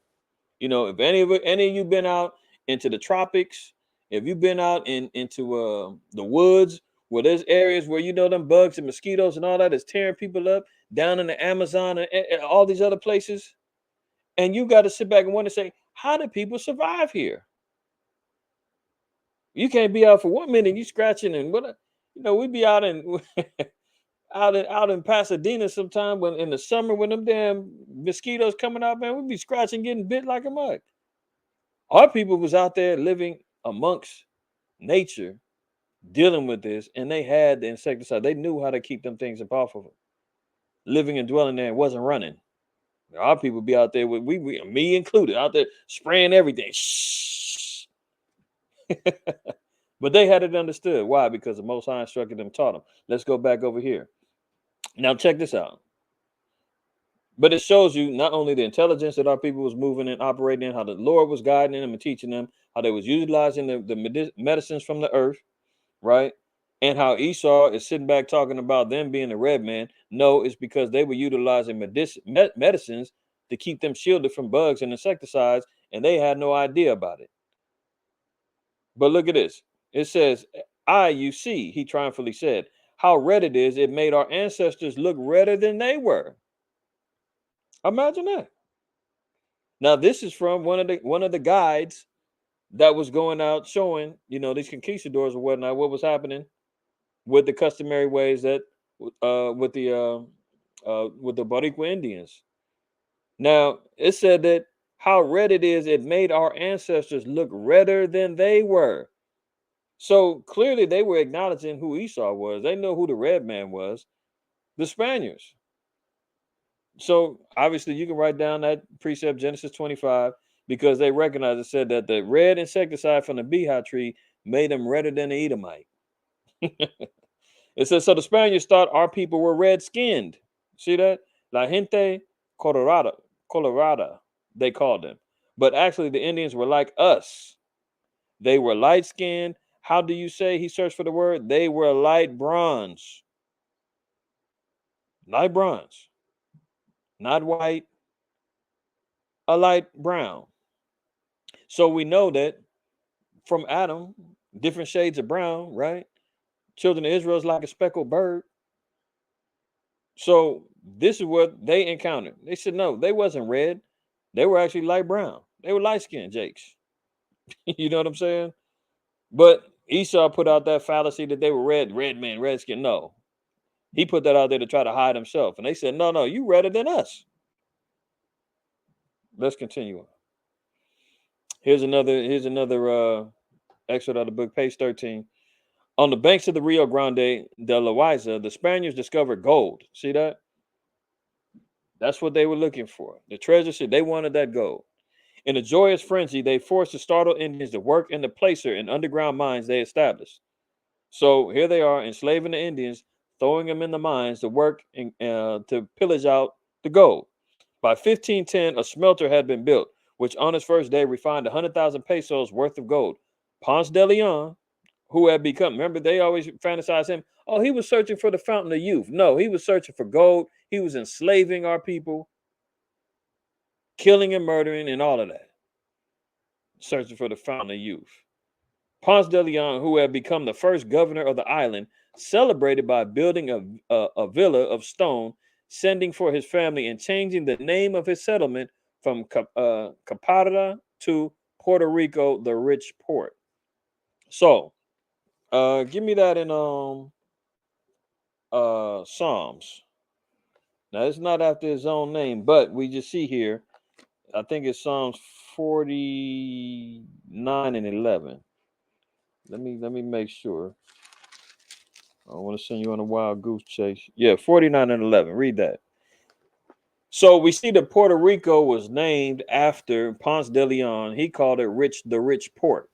You know, if any of you been out into the tropics, if you've been out into the woods where there's areas where you know them bugs and mosquitoes and all that is tearing people up, down in the Amazon and all these other places, and you got to sit back and wonder, say, how do people survive here? You can't be out for 1 minute, you scratching and what we be out in out in Pasadena sometime when in the summer when them damn mosquitoes coming out, man, we be scratching, getting bit like a mug. Our people was out there living amongst nature, dealing with this, and they had the insecticide. They knew how to keep them things off of it. Living and dwelling there, it wasn't running. Our people be out there with me included, out there spraying everything. Shh. But they had it understood. Why? Because the Most High instructed them, taught them. Let's go back over here. Now check this out. But it shows you not only the intelligence that our people was moving and operating in, how the Lord was guiding them and teaching them, how they was utilizing the medicines from the earth, right? And how Esau is sitting back talking about them being the red man. No, it's because they were utilizing medicines to keep them shielded from bugs and insecticides, and they had no idea about it. But look at this. It says, you see, he triumphantly said, how red it is. It made our ancestors look redder than they were. Imagine that. Now, this is from one of the guides that was going out showing, these conquistadors or whatnot, what was happening with the customary ways that with the Boricua Indians. Now, it said that how red it is, it made our ancestors look redder than they were. So clearly they were acknowledging who Esau was. They know who the red man was, the Spaniards. So obviously you can write down that precept, Genesis 25, because they recognized it, said that the red insecticide from the beehive tree made them redder than the Edomite. It says, so the Spaniards thought our people were red skinned. See that? La gente colorada, they called them. But actually the Indians were like us. They were light skinned. How do you say he searched for the word? They were light bronze. Light bronze. Not white, a light brown. So we know that from Adam, different shades of brown, right? Children of Israel is like a speckled bird. So this is what they encountered. They said no, they wasn't red. They were actually light brown. They were light skinned Jakes. You know what I'm saying? But Esau put out that fallacy that they were red men, red skin. No, he put that out there to try to hide himself. And they said, no, you redder than us. Let's continue on. Here's another excerpt out of the book, page 13. On the banks of the Rio Grande de Loaiza, the Spaniards discovered gold. See that? That's what they were looking for. The treasure ship. They wanted that gold. In a joyous frenzy, they forced the startled Indians to work in the placer and underground mines they established. So here they are enslaving the Indians, throwing them in the mines to work to pillage out the gold. By 1510, a smelter had been built, which on its first day refined 100,000 pesos worth of gold. Ponce de Leon, who had become, remember, they always fantasize him. Oh, he was searching for the fountain of youth. No, he was searching for gold. He was enslaving our people, killing and murdering and all of that. Searching for the fountain of youth. Ponce de Leon, who had become the first governor of the island, celebrated by building a villa of stone, sending for his family, and changing the name of his settlement from Caparra to Puerto Rico, the rich port. So, give me that in Psalms. Now, it's not after his own name, but we just see here, I think it's Psalms 49 and 11. Let me make sure. I want to send you on a wild goose chase. Yeah, 49 and 11. Read that. So we see that Puerto Rico was named after Ponce de Leon. He called it the rich port.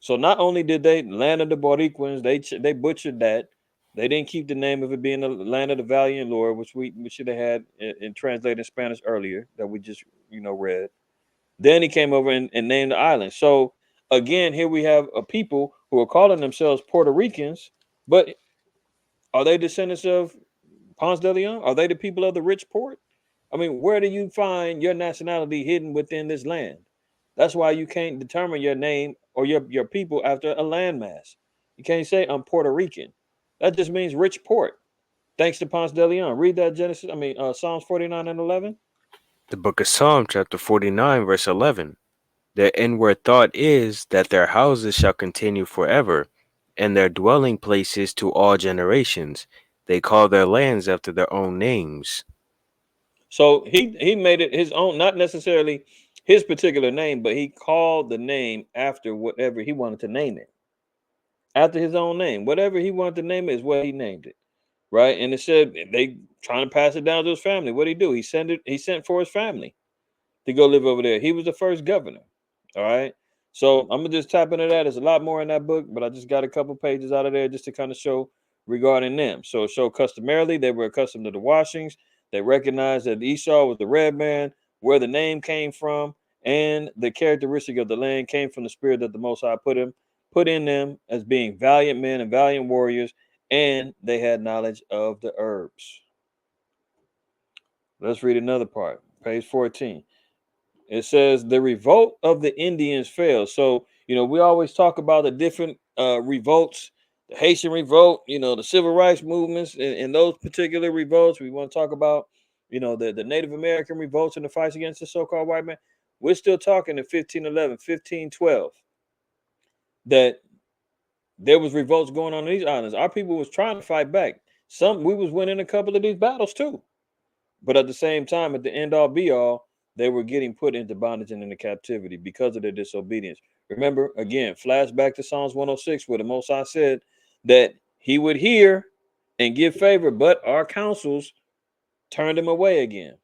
So not only did they land of the Boricuans, they butchered that. They didn't keep the name of it being the land of the valiant Lord, which we should have had in translated Spanish earlier that we just read. Then he came over and named the island. So again, here we have a people who are calling themselves Puerto Ricans, but are they descendants of Ponce de Leon? Are they the people of the rich port? I mean, where do you find your nationality hidden within this land? That's why you can't determine your name or your people after a landmass. You can't say I'm Puerto Rican. That just means rich port. Thanks to Ponce de Leon. Read that Psalms 49 and 11. The book of Psalm, chapter 49, verse 11. Their inward thought is that their houses shall continue forever, and their dwelling places to all generations. They call their lands after their own names. So he made it his own, not necessarily his particular name, but he called the name after whatever he wanted to name it. After his own name. Whatever he wanted to name it is what he named it. Right. And it said they trying to pass it down to his family. What did he do? He sent for his family to go live over there. He was the first governor. All right. So I'm gonna just tap into that. There's a lot more in that book, but I just got a couple pages out of there just to kind of show regarding them. So show customarily they were accustomed to the washings. They recognized that Esau was the red man, where the name came from, and the characteristic of the land came from the spirit that the Most High put in them as being valiant men and valiant warriors, and they had knowledge of the herbs. Let's read another part, page 14. It says the revolt of the Indians failed. So, we always talk about the different revolts, the Haitian revolt, the civil rights movements, and those particular revolts. We want to talk about, the Native American revolts and the fights against the so-called white man. We're still talking in 1511, 1512, that there was revolts going on in these islands. Our people was trying to fight back. We was winning a couple of these battles too. But at the same time, at the end all be all, they were getting put into bondage and into captivity because of their disobedience. Remember, again, flashback to Psalms 106, where the Most High said that he would hear and give favor, but our counsels turned him away again.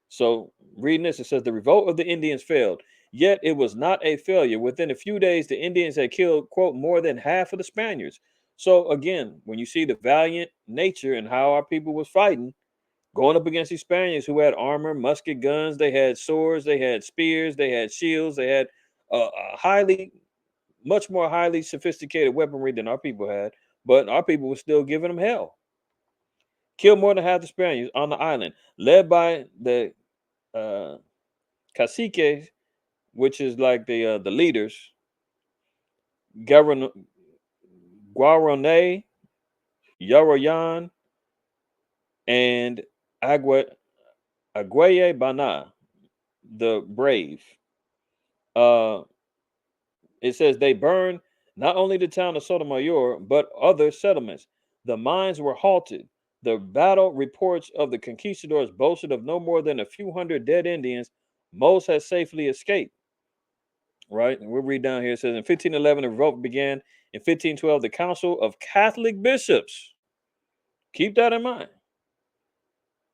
So, reading this, it says the revolt of the Indians failed, yet it was not a failure. Within a few days, the Indians had killed, quote, more than half of the Spaniards. So, again, when you see the valiant nature and how our people was fighting, going up against these Spaniards who had armor, musket guns, they had swords, they had spears, they had shields, they had much more highly sophisticated weaponry than our people had. But our people were still giving them hell. Killed more than half the Spaniards on the island, led by the uh, caciques, which is like the leaders, Guaran- Guarone, Yoroyan, and Agua Aguaye Bana, the brave. Uh, It says they burned not only the town of Sotomayor, but other settlements. The mines were halted. The battle reports of the conquistadors boasted of no more than a few hundred dead Indians. Most had safely escaped. Right? And we'll read down here. It says in 1511, the revolt began. In 1512, the Council of Catholic Bishops, keep that in mind.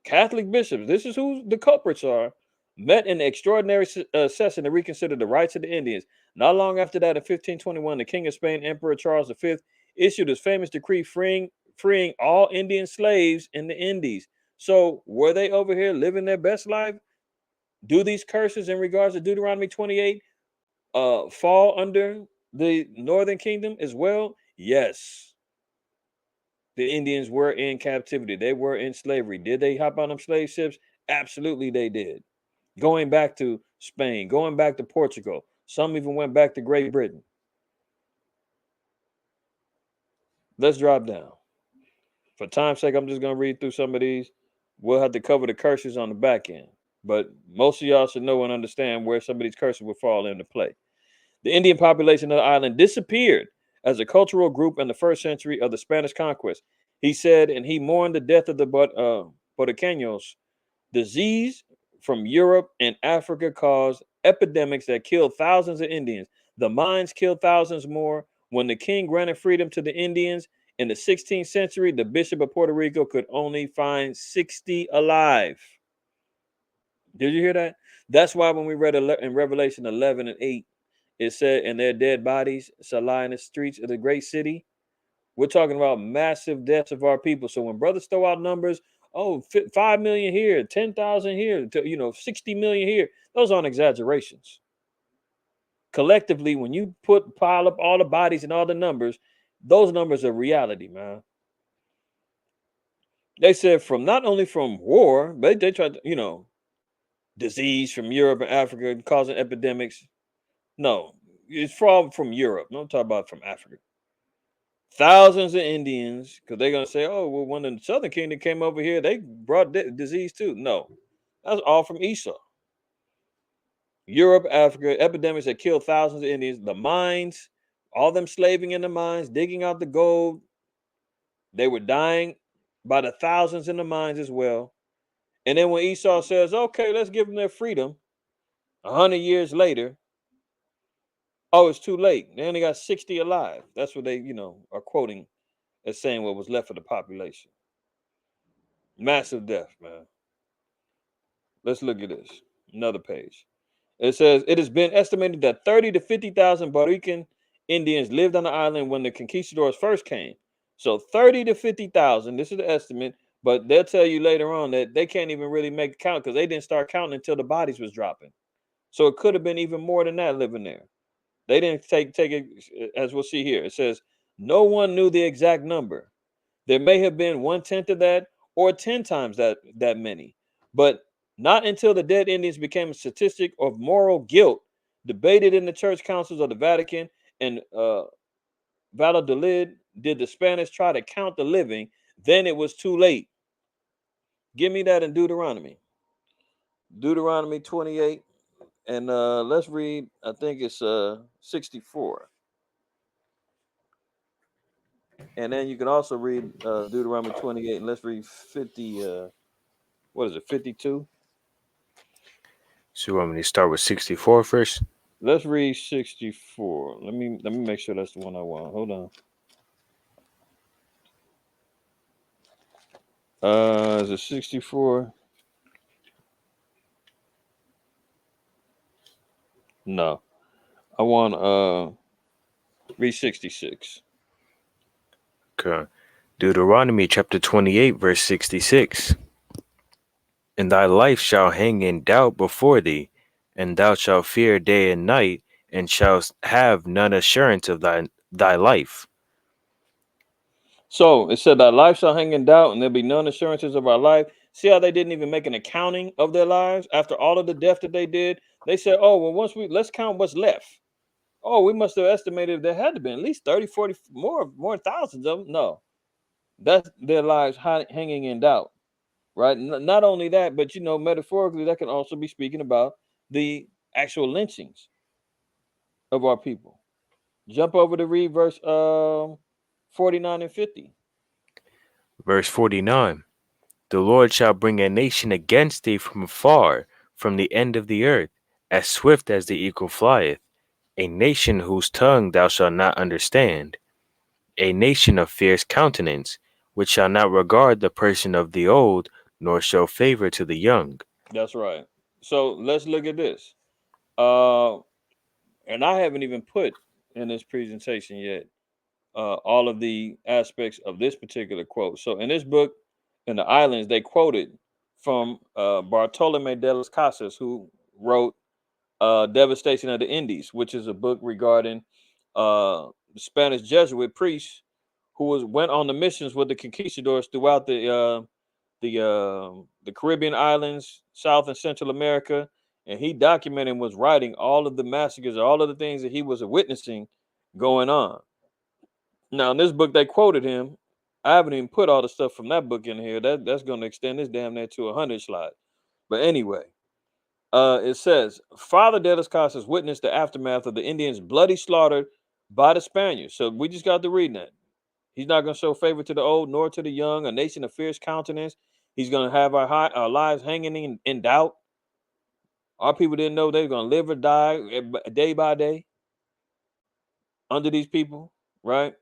Catholic bishops, this is who the culprits are, met in extraordinary session to reconsider the rights of the Indians. Not long after that, in 1521, the King of Spain, Emperor Charles V, issued his famous decree freeing all Indian slaves in the Indies. So, were they over here living their best life? Do these curses in regards to Deuteronomy 28 fall under the Northern Kingdom as well? Yes. The Indians were in captivity. They were in slavery. Did they hop on them slave ships? Absolutely, they did. Going back to Spain, going back to Portugal. Some even went back to Great Britain. Let's drop down. For time's sake, I'm just going to read through some of these. We'll have to cover the curses on the back end. But most of y'all should know and understand where some of these curses will fall into play. The Indian population of the island disappeared as a cultural group in the first century of the Spanish conquest. He said, and he mourned the death of the Botequeños. Disease from Europe and Africa caused epidemics that killed thousands of Indians. The mines killed thousands more. When the king granted freedom to the Indians in the 16th century, the Bishop of Puerto Rico could only find 60 alive. Did you hear that? That's why when we read in Revelation 11 and 8, It said, and their dead bodies shall lie in the streets of the great city. We're talking about massive deaths of our people. So when brothers throw out numbers, oh, 5 million here, 10,000 here, 60 million here, those aren't exaggerations. Collectively, when you pile up all the bodies and all the numbers, those numbers are reality, man. They said from not only from war, but they tried to, disease from Europe and Africa causing epidemics. No, it's from Europe. Don't talk about from Africa. Thousands of Indians, because they're gonna say, "Oh, well, when the Southern Kingdom came over here, they brought disease too." No, that's all from Esau. Europe, Africa, epidemics that killed thousands of Indians. The mines, all them slaving in the mines, digging out the gold. They were dying by the thousands in the mines as well. And then when Esau says, "Okay, let's give them their freedom," 100 years later, oh, it's too late. They only got 60 alive. That's what they, are quoting as saying what was left of the population. Massive death, man. Let's look at this. Another page. It says it has been estimated that 30 to 50,000 Borican Indians lived on the island when the conquistadors first came. So 30 to 50,000. This is the estimate, but they'll tell you later on that they can't even really make a count because they didn't start counting until the bodies was dropping. So it could have been even more than that living there. They didn't take it, as we'll see here. It says no one knew the exact number. There may have been 1/10 of that or 10 times that many, but not until the dead Indians became a statistic of moral guilt, debated in the church councils of the Vatican and Valladolid, did the Spanish try to count the living. Then it was too late. Give me that in Deuteronomy 28, and let's read. I think it's 64. And then you can also read Deuteronomy 28, and let's read 50. What is it? 52. So you want me to start with 64 first? Let's read 64. Let me make sure that's the one I want. Hold on. Is it 64? No. I want read 66. Okay. Deuteronomy chapter 28, verse 66. And thy life shall hang in doubt before thee, and thou shalt fear day and night, and shalt have none assurance of thy life. So it said that life shall hang in doubt, and there'll be none assurances of our life. See how they didn't even make an accounting of their lives after all of the death that they did? They said, oh, well, let's count what's left. Oh, we must have estimated there had to be at least 30, 40 more thousands of them. No, that's their lives hanging in doubt, right? Not only that, but metaphorically, that can also be speaking about the actual lynchings of our people. Jump over to read verse 49 and 50. Verse 49. The Lord shall bring a nation against thee from far, from the end of the earth, as swift as the eagle flieth, a nation whose tongue thou shalt not understand, a nation of fierce countenance, which shall not regard the person of the old, nor show favor to the young. That's right. So let's look at this. Uh, and I haven't even put in this presentation yet all of the aspects of this particular quote. So in this book, in the islands, they quoted from Bartolome de las Casas, who wrote Devastation of the Indies, which is a book regarding the Spanish Jesuit priests who went on the missions with the conquistadors throughout the Caribbean islands, South and Central America, and he documented and was writing all of the massacres, all of the things that he was witnessing going on. Now, in this book, they quoted him. I haven't even put all the stuff from that book in here. That's going to extend this damn near to 100 slides. But anyway, it says Father de las Casas witnessed the aftermath of the Indians' bloody slaughter by the Spaniards. So we just got to read that. He's not going to show favor to the old nor to the young, a nation of fierce countenance. He's going to have our lives hanging in doubt. Our people didn't know they were going to live or die day by day under these people, right?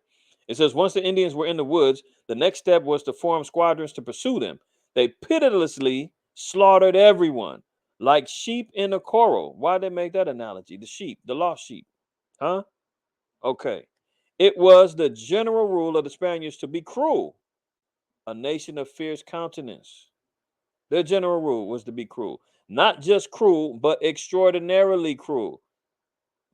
It says once the Indians were in the woods, the next step was to form squadrons to pursue them. They pitilessly slaughtered everyone like sheep in a corral. Why they make that analogy? The sheep, the lost sheep. Huh? Okay. It was the general rule of the Spaniards to be cruel, a nation of fierce countenance. Their general rule was to be cruel. Not just cruel, but extraordinarily cruel.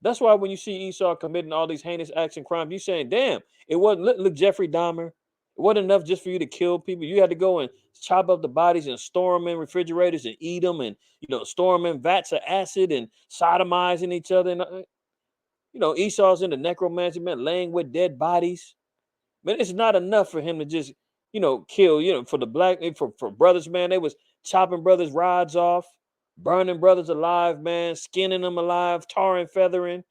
That's why when you see Esau committing all these heinous acts and crimes, you're saying, damn, it wasn't, look, Jeffrey Dahmer. It wasn't enough just for you to kill people. You had to go and chop up the bodies and store them in refrigerators and eat them and, store them in vats of acid and sodomizing each other. And, Esau's into necromancy, man, laying with dead bodies. Man, it's not enough for him to just, kill, for the for brothers, man. They was chopping brothers' rods off, burning brothers alive, man, skinning them alive, tarring, feathering.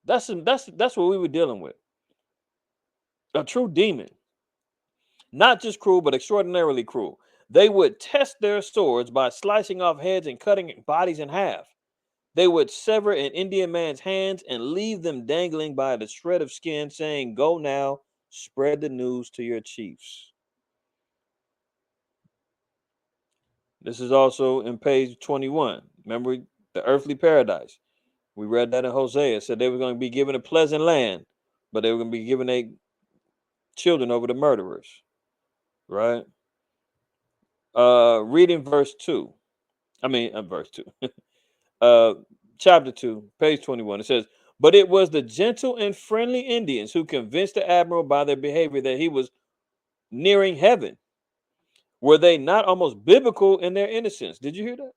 That's what we were dealing with. A true demon. Not just cruel, but extraordinarily cruel. They would test their swords by slicing off heads and cutting bodies in half. They would sever an Indian man's hands and leave them dangling by the shred of skin, saying, "Go now, spread the news to your chiefs." This is also in page 21. Remember the earthly paradise. We read that in Hosea. It said they were going to be given a pleasant land, but they were going to be giving their children over to murderers. Right? Reading verse 2. I mean, verse 2. uh, chapter 2, page 21. It says, "But it was the gentle and friendly Indians who convinced the admiral by their behavior that he was nearing heaven. Were they not almost biblical in their innocence?" Did you hear that?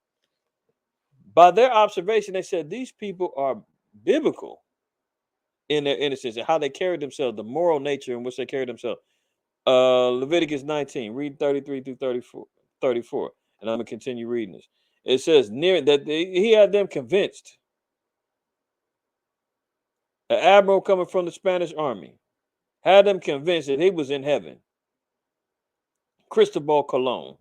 By their observation, they said these people are biblical in their innocence and how they carried themselves, the moral nature in which they carried themselves. Leviticus 19, read 33 through 34. And I'm going to continue reading this. It says, near that he had them convinced. An admiral coming from the Spanish army had them convinced that he was in heaven. Cristobal Colon.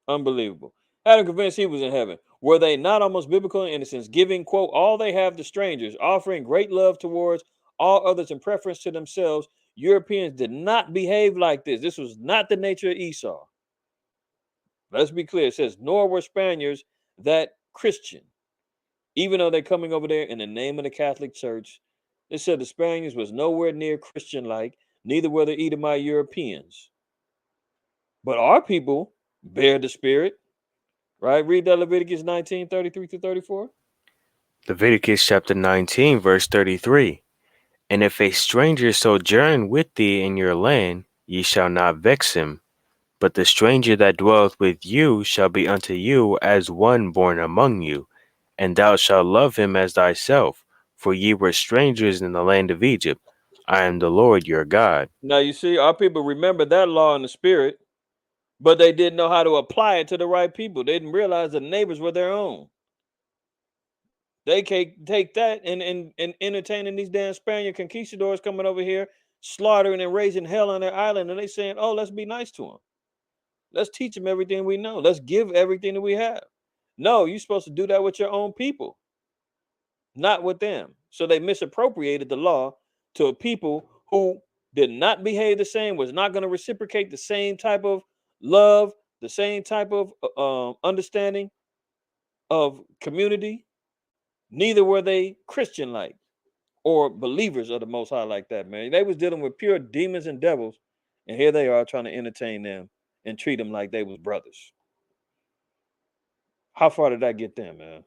Unbelievable. Had him convinced he was in heaven. Were they not almost biblical in innocence, giving, quote, all they have to strangers, offering great love towards all others in preference to themselves? Europeans did not behave like this. This was not the nature of Esau. Let's be clear. It says, nor were Spaniards that Christian. Even though they're coming over there in the name of the Catholic Church, it said the Spaniards was nowhere near Christian-like, neither were the Edomite Europeans. But our people bear the Spirit. Right? Read that Leviticus 19, 33 to 34. Leviticus chapter 19, verse 33. And if a stranger sojourn with thee in your land, ye shall not vex him. But the stranger that dwelleth with you shall be unto you as one born among you, and thou shalt love him as thyself, for ye were strangers in the land of Egypt. I am the Lord your God. Now you see, our people remember that law in the spirit, but they didn't know how to apply it to the right people. They didn't realize the neighbors were their own. They can take that and entertaining these damn Spaniard conquistadors coming over here, slaughtering and raising hell on their island, and they saying, "Oh, let's be nice to them. Let's teach them everything we know. Let's give everything that we have." No, you're supposed to do that with your own people, not with them. So they misappropriated the law to a people who did not behave the same, was not going to reciprocate the same type of love, the same type of understanding of community. Neither were they Christian like or believers of the Most High like that, man. They was dealing with pure demons and devils, and here they are trying to entertain them and treat them like they was brothers. How far did that get them, man?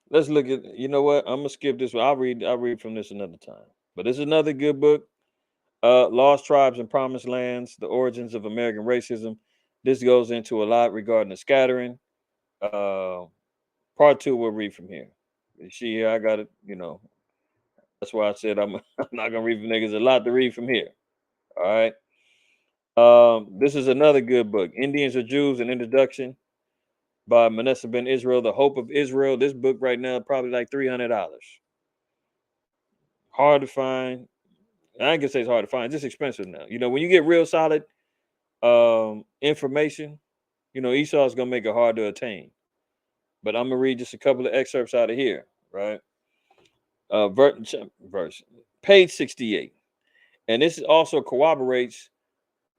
Let's look at. You know what? I'm gonna skip this one. I'll read from this another time. But this is another good book. Lost Tribes and Promised Lands: The Origins of American Racism. This goes into a lot regarding the scattering. Uh, part two we'll read from here. You see here, I got it. That's why I said I'm, I'm not gonna read from there. There's a lot to read from here. All right. This is another good book, Indians or Jews: An Introduction by Manasseh ben Israel, The Hope of Israel. This book right now probably like $300. Hard to find. I ain't gonna say it's hard to find. It's just expensive now. When you get real solid information, Esau's gonna make it hard to attain. But I'm gonna read just a couple of excerpts out of here, right? Verse page 68, and this also corroborates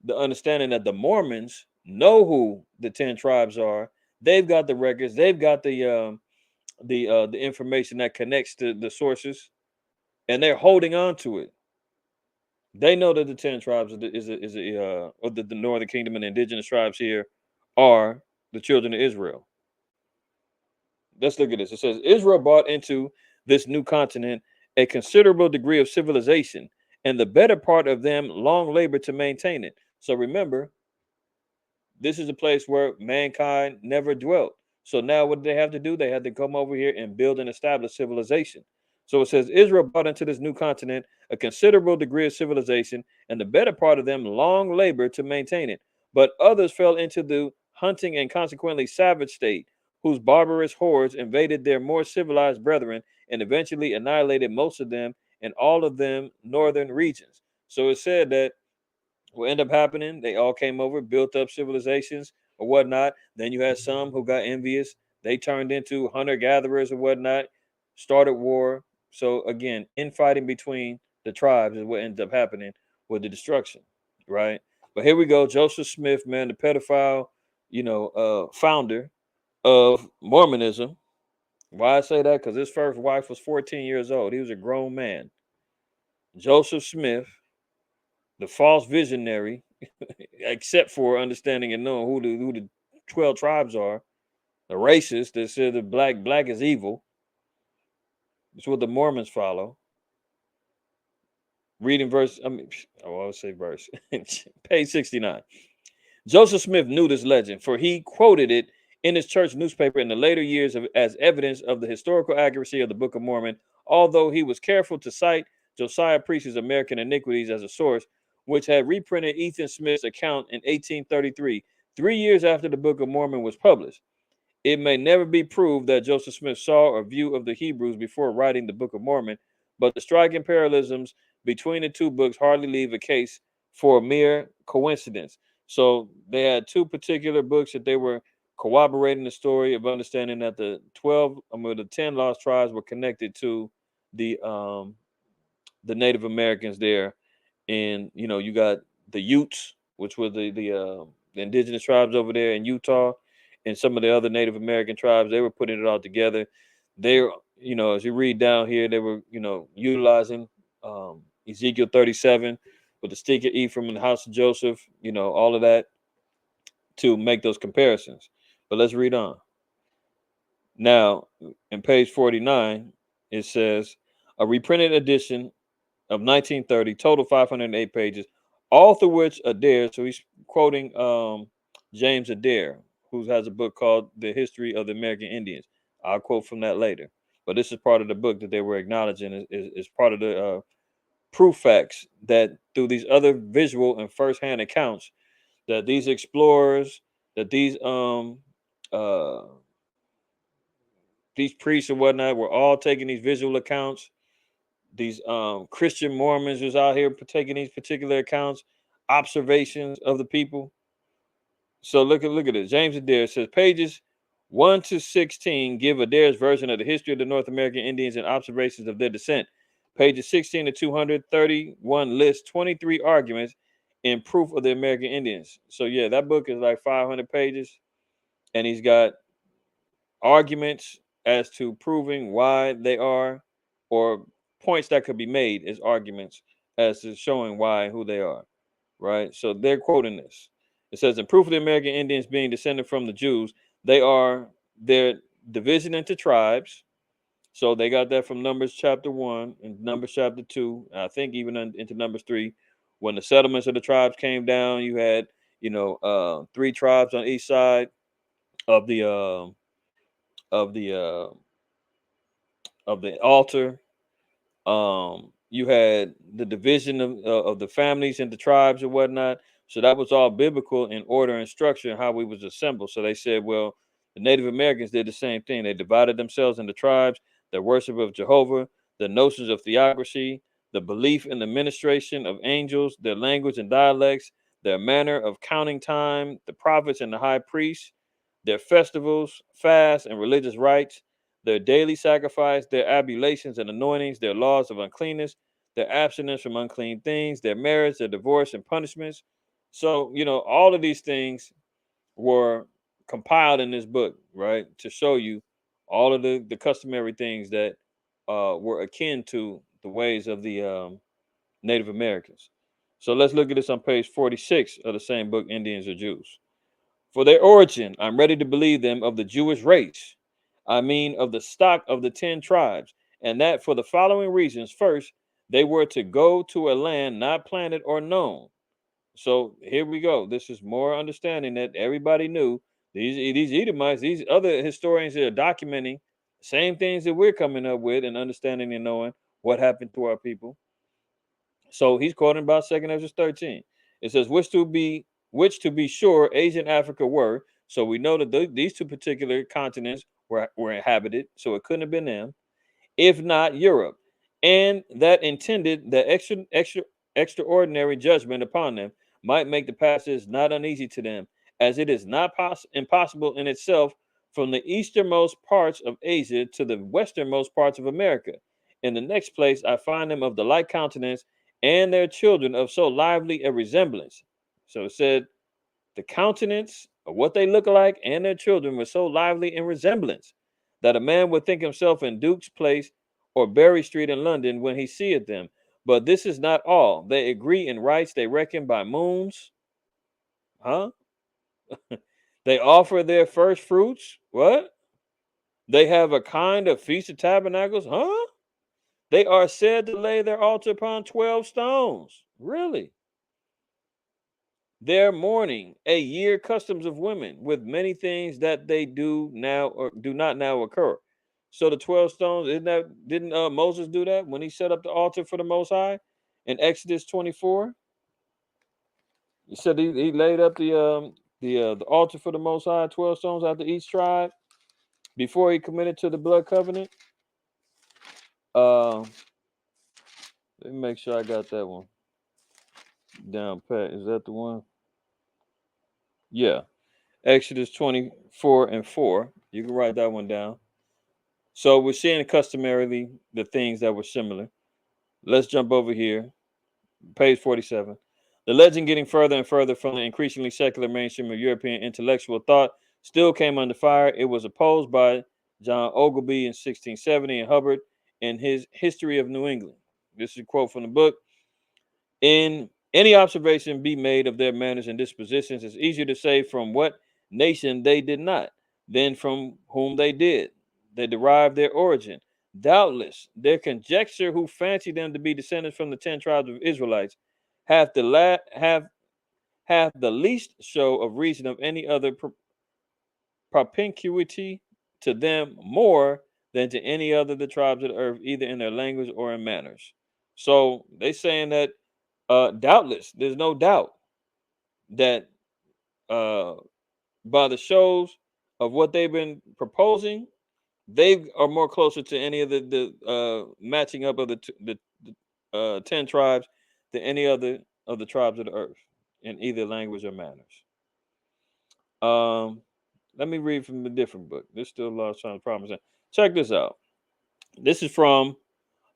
the understanding that the Mormons know who the 10 tribes are. They've got the records. They've got the information that connects to the sources, and they're holding on to it. They know that the 10 tribes of the northern kingdom and the indigenous tribes here are the children of Israel. Let's look at this. It says Israel brought into this new continent a considerable degree of civilization, and the better part of them long labored to maintain it. So remember, this is a place where mankind never dwelt. So now what do they have to do? They had to come over here and build and establish civilization. So it says Israel brought into this new continent a considerable degree of civilization, and the better part of them long labored to maintain it. But others fell into the hunting and consequently savage state, whose barbarous hordes invaded their more civilized brethren and eventually annihilated most of them and all of them northern regions. So it said that what ended up happening, they all came over, built up civilizations or whatnot. Then you had some who got envious. They turned into hunter gatherers or whatnot, started war. So again, infighting between the tribes is what ended up happening with the destruction, right? But here we go, Joseph Smith, man, the pedophile, founder of Mormonism. Why I say that? Because his first wife was 14 years old. He was a grown man. Joseph Smith, the false visionary, except for understanding and knowing who the 12 tribes are, the racists that said the black is evil. It's what the Mormons follow. Reading verse, I always say verse, page 69. Joseph Smith knew this legend, for he quoted it in his church newspaper in the later years as evidence of the historical accuracy of the Book of Mormon, although he was careful to cite Josiah Priestley's American Iniquities as a source, which had reprinted Ethan Smith's account in 1833, 3 years after the Book of Mormon was published. It may never be proved that Joseph Smith saw a view of the Hebrews before writing the Book of Mormon, but the striking parallelisms between the two books hardly leave a case for a mere coincidence. So they had two particular books that they were corroborating the story of understanding that the 10 lost tribes were connected to the um the Native Americans there, and you got the Utes, which were the indigenous tribes over there in Utah, and some of the other Native American tribes. They were putting it all together. They were, as you read down here, they were, utilizing Ezekiel 37 with the stick of Ephraim and the house of Joseph, all of that to make those comparisons. But let's read on. Now, in page 49, it says a reprinted edition of 1930, total 508 pages, all through which Adair, so he's quoting James Adair, who has a book called The History of the American Indians. I'll quote from that later. But this is part of the book that they were acknowledging is part of the proof facts that through these other visual and firsthand accounts that these explorers, that uh these priests and whatnot were all taking these visual accounts. These Christian Mormons was out here taking these particular accounts, observations of the people. So look at it. James Adair says pages 1 to 16 give Adair's version of the history of the North American Indians and observations of their descent. Pages 16 to 231 lists 23 arguments in proof of the American Indians. So yeah, that book is like 500 pages, and he's got arguments as to proving why they are, or points that could be made as arguments as to showing why and who they are, right? So they're quoting this. It says, in proof of the American Indians being descended from the Jews, they are their division into tribes. So they got that from Numbers chapter 1 and Numbers chapter 2. I think even into Numbers 3. When the settlements of the tribes came down, you had, three tribes on each side of the of the uh, of the altar. You had the division of the families into tribes or whatnot. So that was all biblical in order and structure and how we was assembled. So they said, well, the Native Americans did the same thing. They divided themselves into tribes, their worship of Jehovah, the notions of theocracy, the belief in the ministration of angels, their language and dialects, their manner of counting time, the prophets and the high priests, their festivals, fasts, and religious rites, their daily sacrifice, their ablutions and anointings, their laws of uncleanness, their abstinence from unclean things, their marriage, their divorce and punishments. So, all of these things were compiled in this book, right, to show you all of the customary things that were akin to the ways of the Native Americans. So let's look at this on page 46 of the same book, Indians or Jews. For their origin, I'm ready to believe them of the Jewish race. I mean, of the stock of the 10 tribes, and that for the following reasons. First, they were to go to a land not planted or known. So here we go. This is more understanding that everybody knew these Edomites, these other historians that are documenting the same things that we're coming up with and understanding and knowing what happened to our people. So he's quoting about Second Ezra 13. It says, which to be sure, Asia and Africa were. So we know that these two particular continents were inhabited. So it couldn't have been them, if not Europe, and that intended the extraordinary judgment upon them might make the passage not uneasy to them, as it is not impossible in itself from the easternmost parts of Asia to the westernmost parts of America. In the next place, I find them of the like countenance, and their children of so lively a resemblance. So it said the countenance of what they look like and their children were so lively in resemblance that a man would think himself in Duke's Place or Berry Street in London when he seeth them. But this is not all. They agree in rites they reckon by moons. Huh? They offer their first fruits. What? They have a kind of feast of tabernacles. Huh? They are said to lay their altar upon 12 stones. Really? Their mourning, a year customs of women, with many things that they do now or do not now occur. So the 12 stones, isn't that didn't Moses do that when he set up the altar for the Most High in Exodus 24? He said he laid up the altar for the Most High, 12 stones after each tribe before he committed to the blood covenant. Uh, let me make sure I got that one down pat. Is that the one? Yeah. Exodus 24 and 4. You can write that one down. So we're seeing customarily the things that were similar. Let's jump over here, page 47. The legend getting further and further from the increasingly secular mainstream of European intellectual thought still came under fire. It was opposed by John Ogilvy in 1670 and Hubbard in his History of New England. This is a quote from the book. In any observation be made of their manners and dispositions, it's easier to say from what nation they did not than from whom they did. They derived their origin. Doubtless, their conjecture who fancy them to be descendants from the 10 tribes of Israelites hath the least show of reason of any other propinquity to them more than to any other of the tribes of the earth, either in their language or in manners. So they saying that doubtless, there's no doubt that uh, by the shows of what they've been proposing, they are more closer to any of the matching up of the 10 tribes than any other of the tribes of the earth in either language or manners. Um, Let me read from a different book. There's still a lot of time promise. Check this out. This is from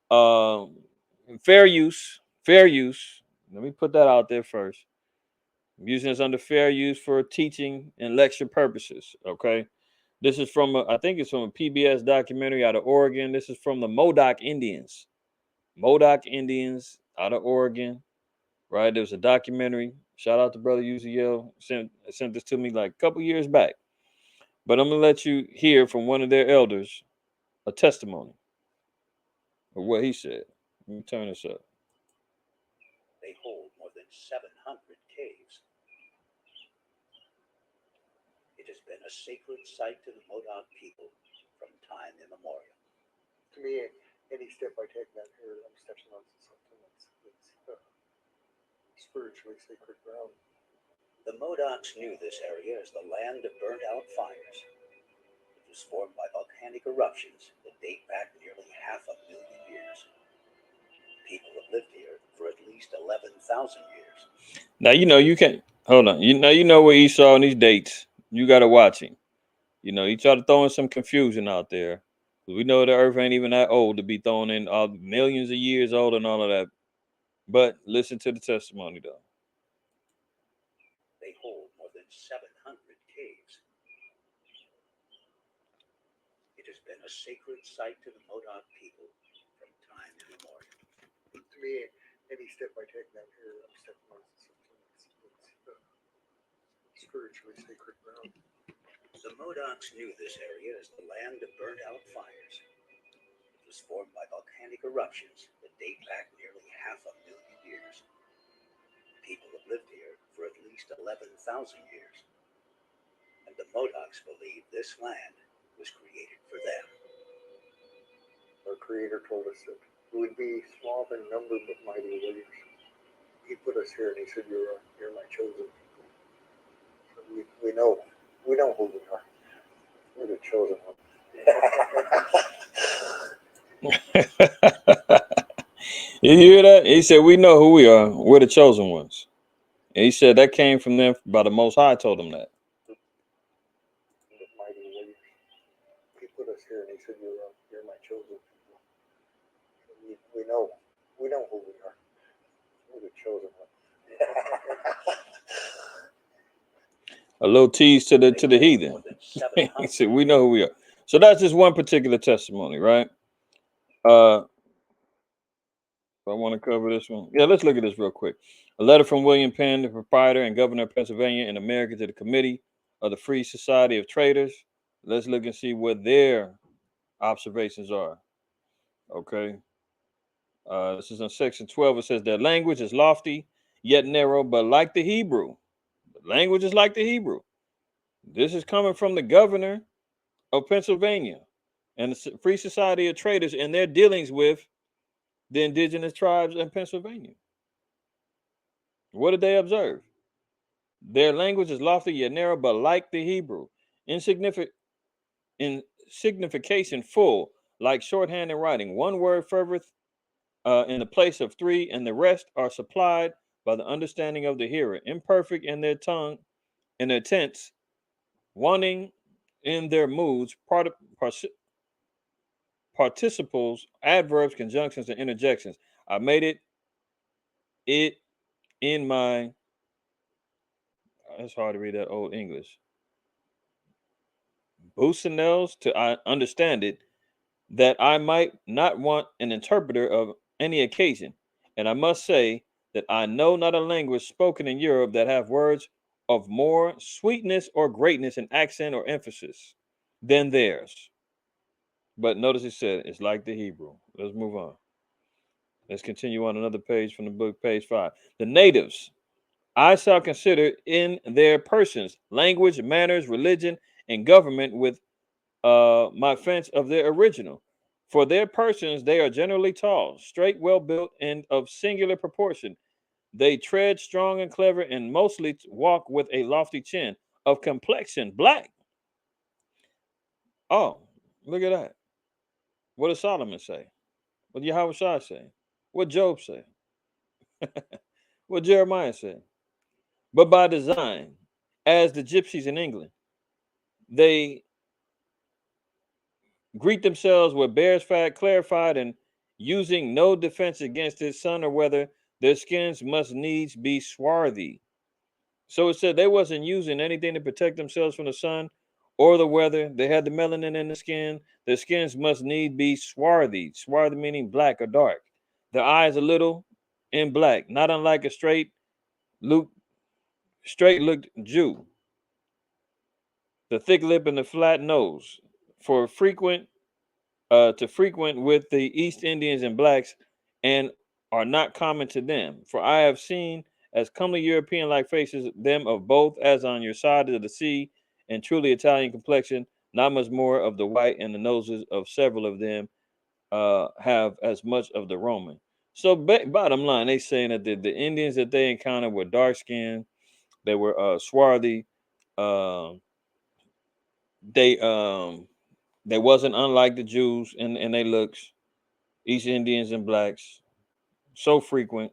um, Fair Use. Fair Use. Let me put that out there first. I'm using this under fair use for teaching and lecture purposes. Okay. This is from, I think it's from a PBS documentary out of Oregon. This is from the Modoc Indians. Modoc Indians out of Oregon, right? There was a documentary. Shout out to Brother Uziel. Sent this to me like a couple years back. But I'm going to let you hear from one of their elders a testimony of what he said. Let me turn this up. They hold more than 700 caves. It has been a sacred site to the Modoc people from time immemorial. To me, any step I take down here, I'm stepping on something that's spiritually sacred ground. The Modocs knew this area as the land of burnt out fires. It was formed by volcanic eruptions that date back nearly 500,000 years. People have lived here for at least 11,000 years. Now, you can hold on. You know where Esau and these dates. You got to watch him. He tried to throw in some confusion out there. We know the earth ain't even that old to be thrown in all millions of years old and all of that. But listen to the testimony though. They hold more than 700 caves. been a sacred site to the Modoc people from time immemorial. To me, any step I take down here, I'm stepping on something that's spiritually sacred ground. The Modocs knew this area as the land of burnt out fires. It was formed by volcanic eruptions that date back nearly 500,000 years. People have lived here for at least 11,000 years. And the Modocs believe this land was created for them. Our Creator told us that we would be small in number but mighty warriors. He put us here and he said, "You're my chosen people." So we know who we are. We're the chosen one. You hear that? He said, "We know who we are. We're the chosen ones." And he said that came from them by the Most High. Told him that. The mighty warriors. He put us here and he said, "You're my chosen people." So we know who we are. We're the chosen one. A little tease to the heathen. He said, "We know who we are." So that's just one particular testimony, right? I want to cover this one. Yeah, let's look at this real quick. A letter from William Penn, the proprietor and governor of Pennsylvania in America, to the Committee of the Free Society of Traders. Let's look and see what their observations are. Okay. This is in section 12. It says their language is lofty, yet narrow, but like the Hebrew. The language is like the Hebrew. This is coming from the governor of Pennsylvania and the Free Society of Traders in their dealings with the indigenous tribes in Pennsylvania. What did they observe? Their language is lofty yet narrow, but like the Hebrew, insignificant in signification full, like shorthand in writing. One word ferveth in the place of three, and the rest are supplied by the understanding of the hearer. Imperfect in their tongue, in their tense, wanting in their moods, participles, adverbs, conjunctions, and interjections. I made it in my. It's hard to read that old English. Busanels to I understand it, that I might not want an interpreter of any occasion. And I must say that I know not a language spoken in Europe that have words of more sweetness or greatness in accent or emphasis than theirs. But notice it said it's like the Hebrew. Let's move on. Let's continue on another page from the book, page 5. The natives I shall consider in their persons, language, manners, religion, and government with my fence of their original. For their persons, they are generally tall, straight, well built, and of singular proportion. They tread strong and clever, and mostly walk with a lofty chin. Of complexion, black. Oh, look at that. What does Solomon say? What did Yahweh Shai say? What Job say? What Jeremiah say? But by design, as the gypsies in England, they greet themselves with bear's fat clarified and using no defense against it, sun or weather, their skins must needs be swarthy. So it said they wasn't using anything to protect themselves from the sun or the weather. They had the melanin in the skin. Their skins must need be swarthy. Swarthy meaning black or dark. Their eyes a little in black, not unlike a look, straight looked Jew. The thick lip and the flat nose. For frequent to frequent with the East Indians and blacks and are not common to them. For I have seen as comely European like faces, them of both as on your side of the sea, and truly Italian complexion, not much more of the white, and the noses of several of them have as much of the Roman. So bottom line, they saying that the Indians that they encountered were dark skinned, they were swarthy, um, they they wasn't unlike the Jews in their looks. East Indians and blacks, so frequent,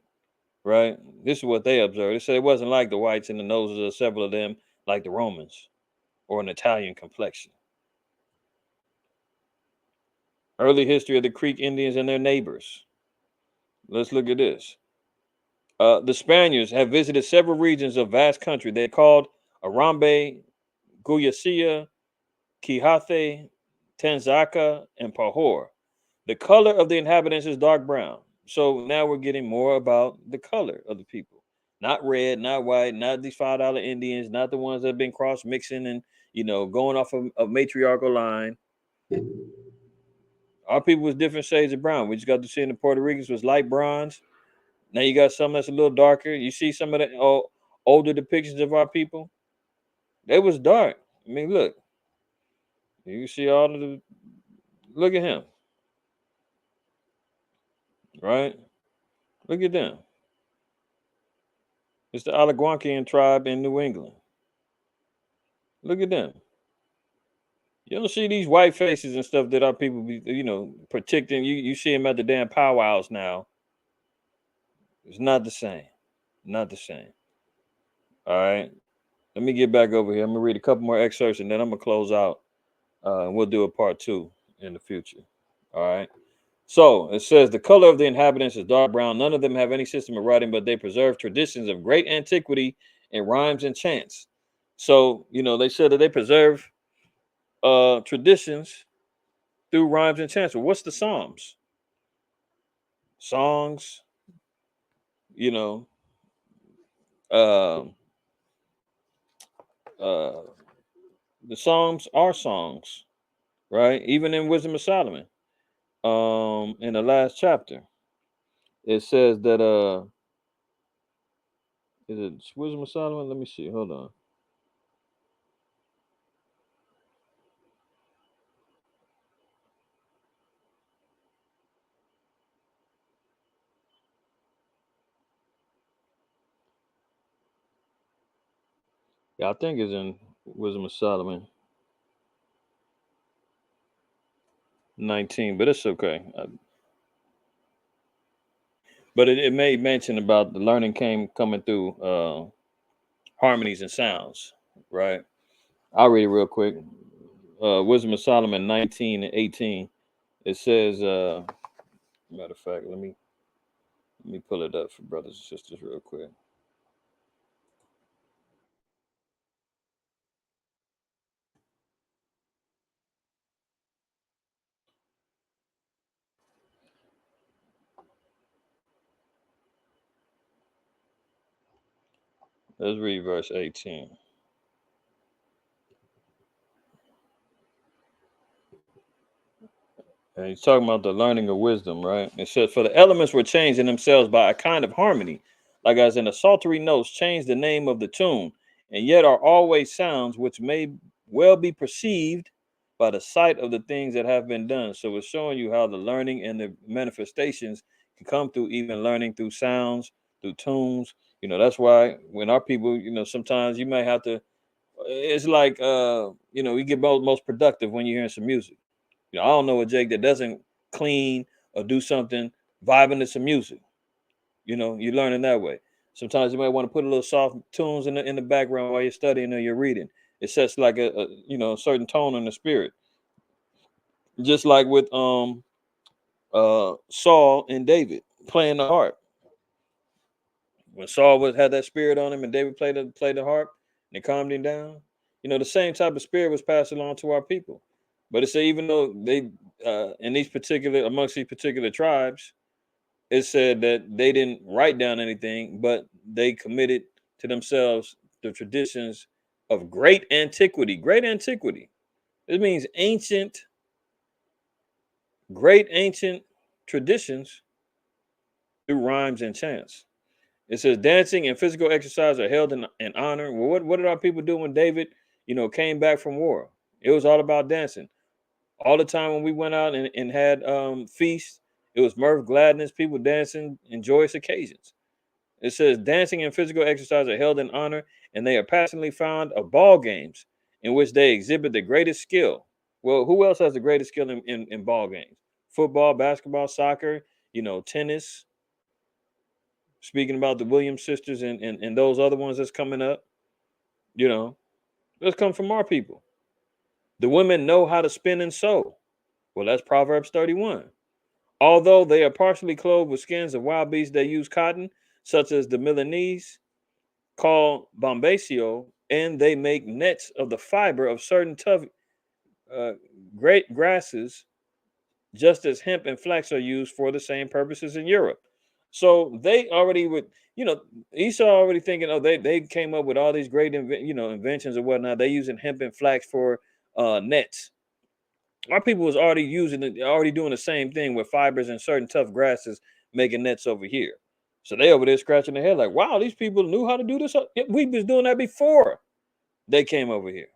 right? This is what they observed. They said it wasn't like the whites in the noses of several of them, like the Romans or an Italian complexion. Early history of the Creek Indians and their neighbors. Let's look at this. The Spaniards have visited several regions of vast country. They called Arambe, Guyacia, Quijate, Tanzaka, and Pahor. The color of the inhabitants is dark brown. So now we're getting more about the color of the people. Not red, not white, not these $5 Indians, not the ones that have been cross mixing and going off of a matriarchal line. Our people was different shades of brown. We just got to see in the Puerto Ricans was light bronze. Now you got some that's a little darker. You see some of the older depictions of our people. They was dark. I mean, look, you see all of the. Look at him, right? Look at them. It's the Algonquian tribe in New England. Look at them. You don't see these white faces and stuff that our people be, protecting. You see them at the damn powwows now. It's not the same. Not the same. All right. Let me get back over here. I'm gonna read a couple more excerpts and then I'm gonna close out. And we'll do a part 2 in the future. All right. So it says the color of the inhabitants is dark brown. None of them have any system of writing, but they preserve traditions of great antiquity in rhymes and chants. So they said that they preserve traditions through rhymes and chants. Well, what's the Psalms? Songs, you know, uh, uh, the Psalms are songs, right? Even in Wisdom of Solomon, in the last chapter, it says that is it Wisdom of Solomon? Let me see. Hold on. Yeah, I think it's in Wisdom of Solomon 19, but it's okay. But it made mention about the learning coming through harmonies and sounds, right? I'll read it real quick. Wisdom of Solomon 19 and 18. It says, matter of fact, let me pull it up for brothers and sisters real quick. Let's read verse 18. And he's talking about the learning of wisdom, right? It says, for the elements were changed in themselves by a kind of harmony, like as in the psaltery notes change the name of the tune, and yet are always sounds which may well be perceived by the sight of the things that have been done. So it's showing you how the learning and the manifestations can come through even learning through sounds, through tunes. That's why when our people, sometimes you may have to, it's like, you get most productive when you're hearing some music. I don't know a Jake that doesn't clean or do something vibing to some music. You're learning that way. Sometimes you might want to put a little soft tunes in the background while you're studying or you're reading. It sets like a certain tone in the spirit. Just like with Saul and David playing the harp. When Saul had that spirit on him and David played the harp and it calmed him down. The same type of spirit was passed along to our people. But it said even though they amongst these particular tribes, it said that they didn't write down anything, but they committed to themselves the traditions of great antiquity. Great antiquity. It means great ancient traditions through rhymes and chants. It says dancing and physical exercise are held in honor. Well, what did our people do when David, came back from war? It was all about dancing. All the time when we went out and had feasts, it was mirth, gladness, people dancing in joyous occasions. It says dancing and physical exercise are held in honor, and they are passionately fond of ball games in which they exhibit the greatest skill. Well, who else has the greatest skill in ball games? Football, basketball, soccer, tennis. Speaking about the Williams sisters and those other ones that's coming up, you know, let's come from our people. The women know how to spin and sew. Well, that's Proverbs 31. Although they are partially clothed with skins of wild beasts, they use cotton, such as the Milanese, called bombasio, and they make nets of the fiber of certain tough. Uh, great grasses, just as hemp and flax are used for the same purposes in Europe. So they already would, Esau already thinking, oh, they came up with all these great, inventions and whatnot. They using hemp and flax for nets. Our people was already using it, already doing the same thing with fibers and certain tough grasses, making nets over here. So they over there scratching their head like, wow, these people knew how to do this. We was doing that before they came over here.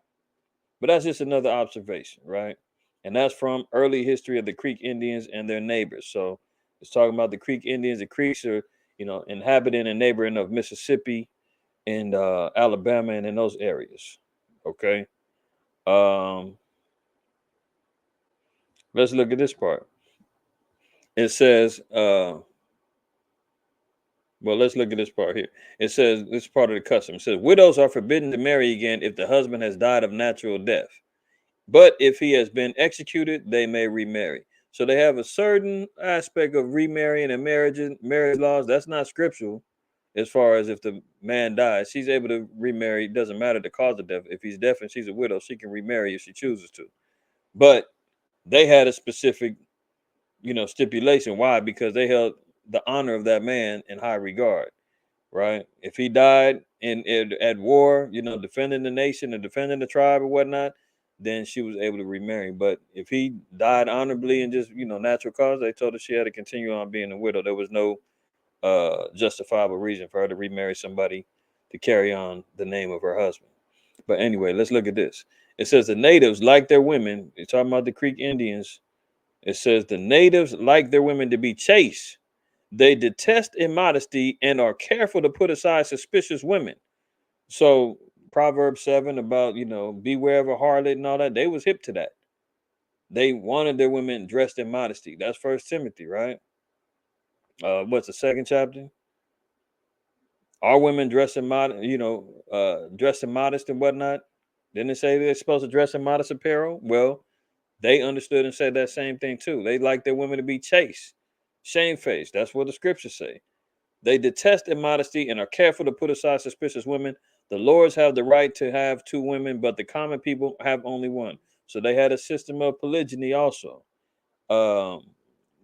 But that's just another observation, right? And that's from early history of the Creek Indians and their neighbors. So it's talking about the Creek Indians. The Creeks are, inhabiting and neighboring of Mississippi and Alabama and in those areas. Okay. Um, let's look at this part. It says, well, let's look at this part here. It says this is part of the custom. It says widows are forbidden to marry again if the husband has died of natural death. But if he has been executed, they may remarry. So they have a certain aspect of remarrying and marriage laws. That's not scriptural as far as if the man dies. She's able to remarry. It doesn't matter the cause of death. If he's deaf and she's a widow, she can remarry if she chooses to. But they had a specific, stipulation. Why? Because they held the honor of that man in high regard, right? If he died at war, defending the nation and defending the tribe or whatnot, then she was able to remarry. But if he died honorably and just natural cause, they told her she had to continue on being a widow. There was no justifiable reason for her to remarry somebody to carry on the name of her husband. But anyway, let's look at this. It says the natives like their women. It's talking about the Creek Indians. It says the natives like their women to be chaste. They detest immodesty and are careful to put aside suspicious women. So Proverbs 7 about, beware of a harlot and all that, they was hip to that. They wanted their women dressed in modesty. That's First Timothy, right? What's the second chapter? Are women dressed in dressed in modest and whatnot? Didn't it say they're supposed to dress in modest apparel? Well, they understood and said that same thing too. They like their women to be chaste, shamefaced. That's what the scriptures say. They detest immodesty and are careful to put aside suspicious women. The lords have the right to have two women, but the common people have only one. So they had a system of polygyny also. Um,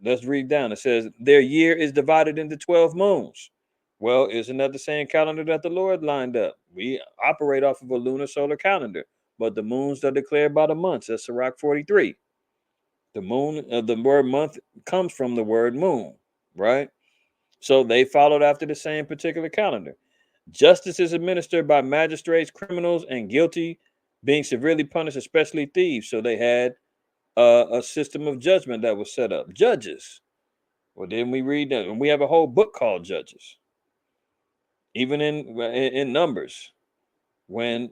let's read down. It says, their year is divided into 12 moons. Well, isn't that the same calendar that the Lord lined up? We operate off of a lunar solar calendar, but the moons are declared by the months. That's Sirach 43. The moon, the word month comes from the word moon, right? So they followed after the same particular calendar. Justice is administered by magistrates, criminals, and guilty being severely punished, especially thieves. So they had a system of judgment that was set up. Judges. Well, then we read that, and we have a whole book called Judges. Even in Numbers, when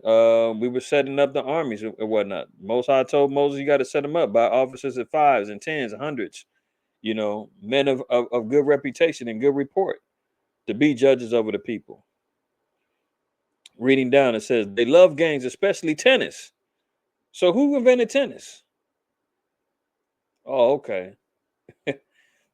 we were setting up the armies and whatnot, Most High told Moses, you got to set them up by officers of fives and tens and hundreds. Men of good reputation and good report to be judges over the people. Reading down, it says they love games, especially tennis. So who invented tennis? Oh, okay.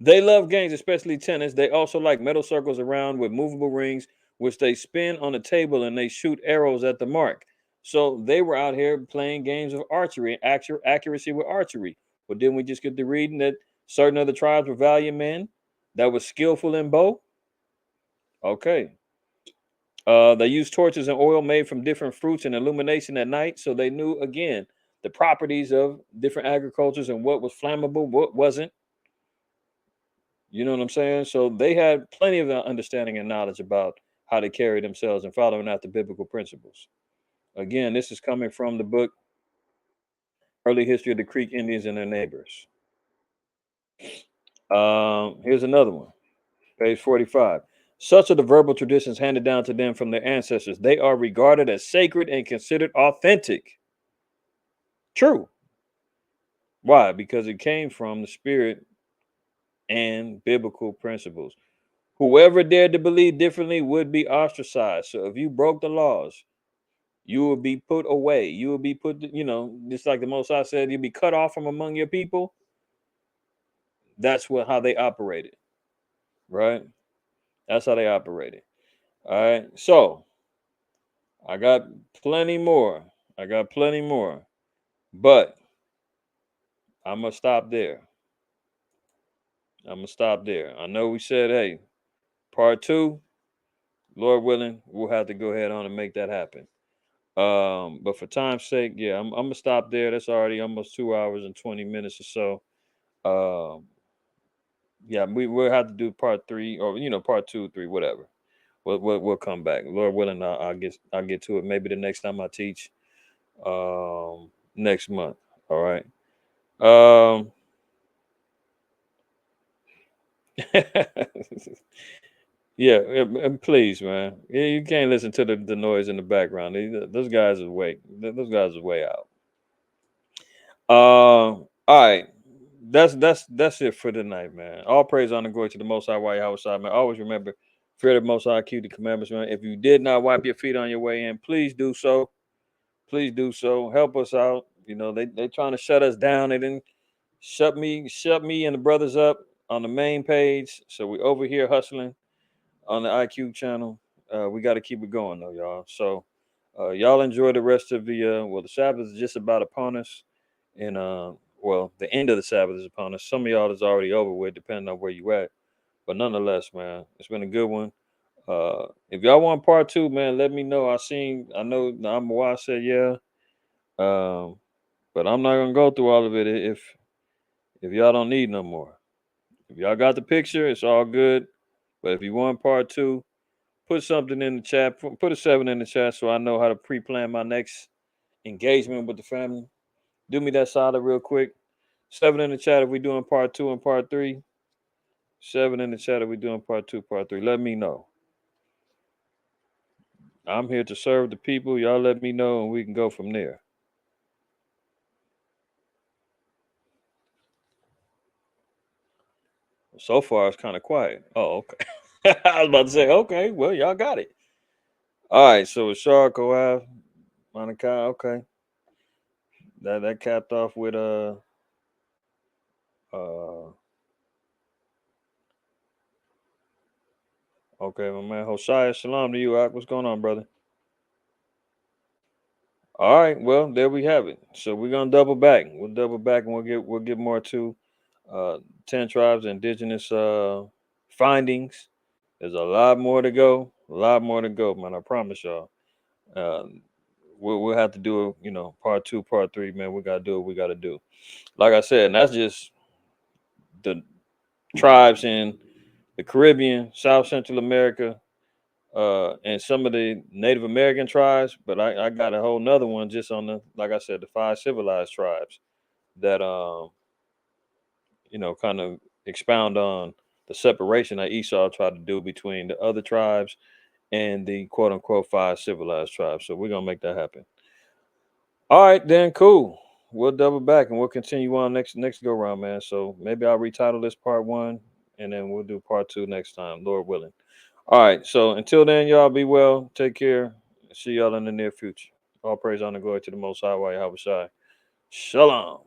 They love games, especially tennis. They also like metal circles around with movable rings, which they spin on a table and they shoot arrows at the mark. So they were out here playing games of archery, accuracy with archery. But didn't we just get to reading that certain other tribes were valiant men that was skillful in bow? Okay. They used torches and oil made from different fruits and illumination at night. So they knew, again, the properties of different agricultures and what was flammable, what wasn't. You know what I'm saying? So they had plenty of understanding and knowledge about how to carry themselves and following out the biblical principles. Again, this is coming from the book Early History of the Creek Indians and Their Neighbors. Here's another one, page 45. Such are the verbal traditions handed down to them from their ancestors. They are regarded as sacred and considered authentic. True. Why? Because it came from the spirit and biblical principles. Whoever dared to believe differently would be ostracized. So if you broke the laws, you will be put away. You will be put, just like the Most High said, you'll be cut off from among your people. That's how they operated, right? That's how they operated. All right. So I got plenty more. But I'm gonna stop there. I know we said, hey, part two, Lord willing, we'll have to go ahead on and make that happen. But for time's sake, yeah, I'm gonna stop there. That's already almost 2 hours and 20 minutes or so. Yeah, we'll have to do part three, or part two, three, whatever. We'll come back. Lord willing, I'll get to it maybe the next time I teach. Next month. All right. Um. Yeah, and please, man. Yeah, you can't listen to the noise in the background. Those guys are way. Those guys are way out. All right. That's it for tonight, man. All praise, honor, glory to the Most High, White House, man. Always remember, fear the Most High, keep the commandments, man. If you did not wipe your feet on your way in, please do so. Please do so. Help us out. They trying to shut us down. They didn't shut me and the brothers up on the main page. So we over here hustling on the IQ channel. We got to keep it going though, y'all. So y'all enjoy the rest of the Sabbath is just about upon us, and the end of the Sabbath is upon us. Some of y'all is already over with, depending on where you at. But nonetheless, man, it's been a good one. If y'all want part two, man, let me know. I know I'm said yeah. Um, but I'm not gonna go through all of it if y'all don't need no more. If y'all got the picture, it's all good. But if you want part two, put something in the chat. Put a 7 in the chat so I know how to pre-plan my next engagement with the family. Do me that solid real quick. 7 in the chat if we doing part two and part three. 7 in the chat if we doing part two, part three. Let me know. I'm here to serve the people. Y'all let me know and we can go from there. So far it's kind of quiet. Oh, okay. I was about to say, okay, well, y'all got it. All right, so it's Shark, Koaf, Monica, okay. That capped off with uh okay, my man Hosea, shalom to you, Ak. What's going on, brother? All right, well, there we have it. So we're gonna double back. We'll double back and we'll get more to 10 tribes indigenous findings. There's a lot more to go. A lot more to go, man. I promise y'all. Uh, we'll have to do part two, part three, man. We gotta do what we gotta do. Like I said, and that's just the tribes in the Caribbean, South Central America, and some of the Native American tribes. But I got a whole nother one just on like I said, the 5 civilized tribes that kind of expound on the separation that Esau tried to do between the other tribes and the quote unquote 5 civilized tribes. So we're gonna make that happen. All right, then cool. We'll double back and we'll continue on next go round, man. So maybe I'll retitle this part one and then we'll do part two next time, Lord willing. All right. So until then, y'all be well. Take care. See y'all in the near future. All praise, honor, glory to the Most High, Yahweh Shai. Shalom.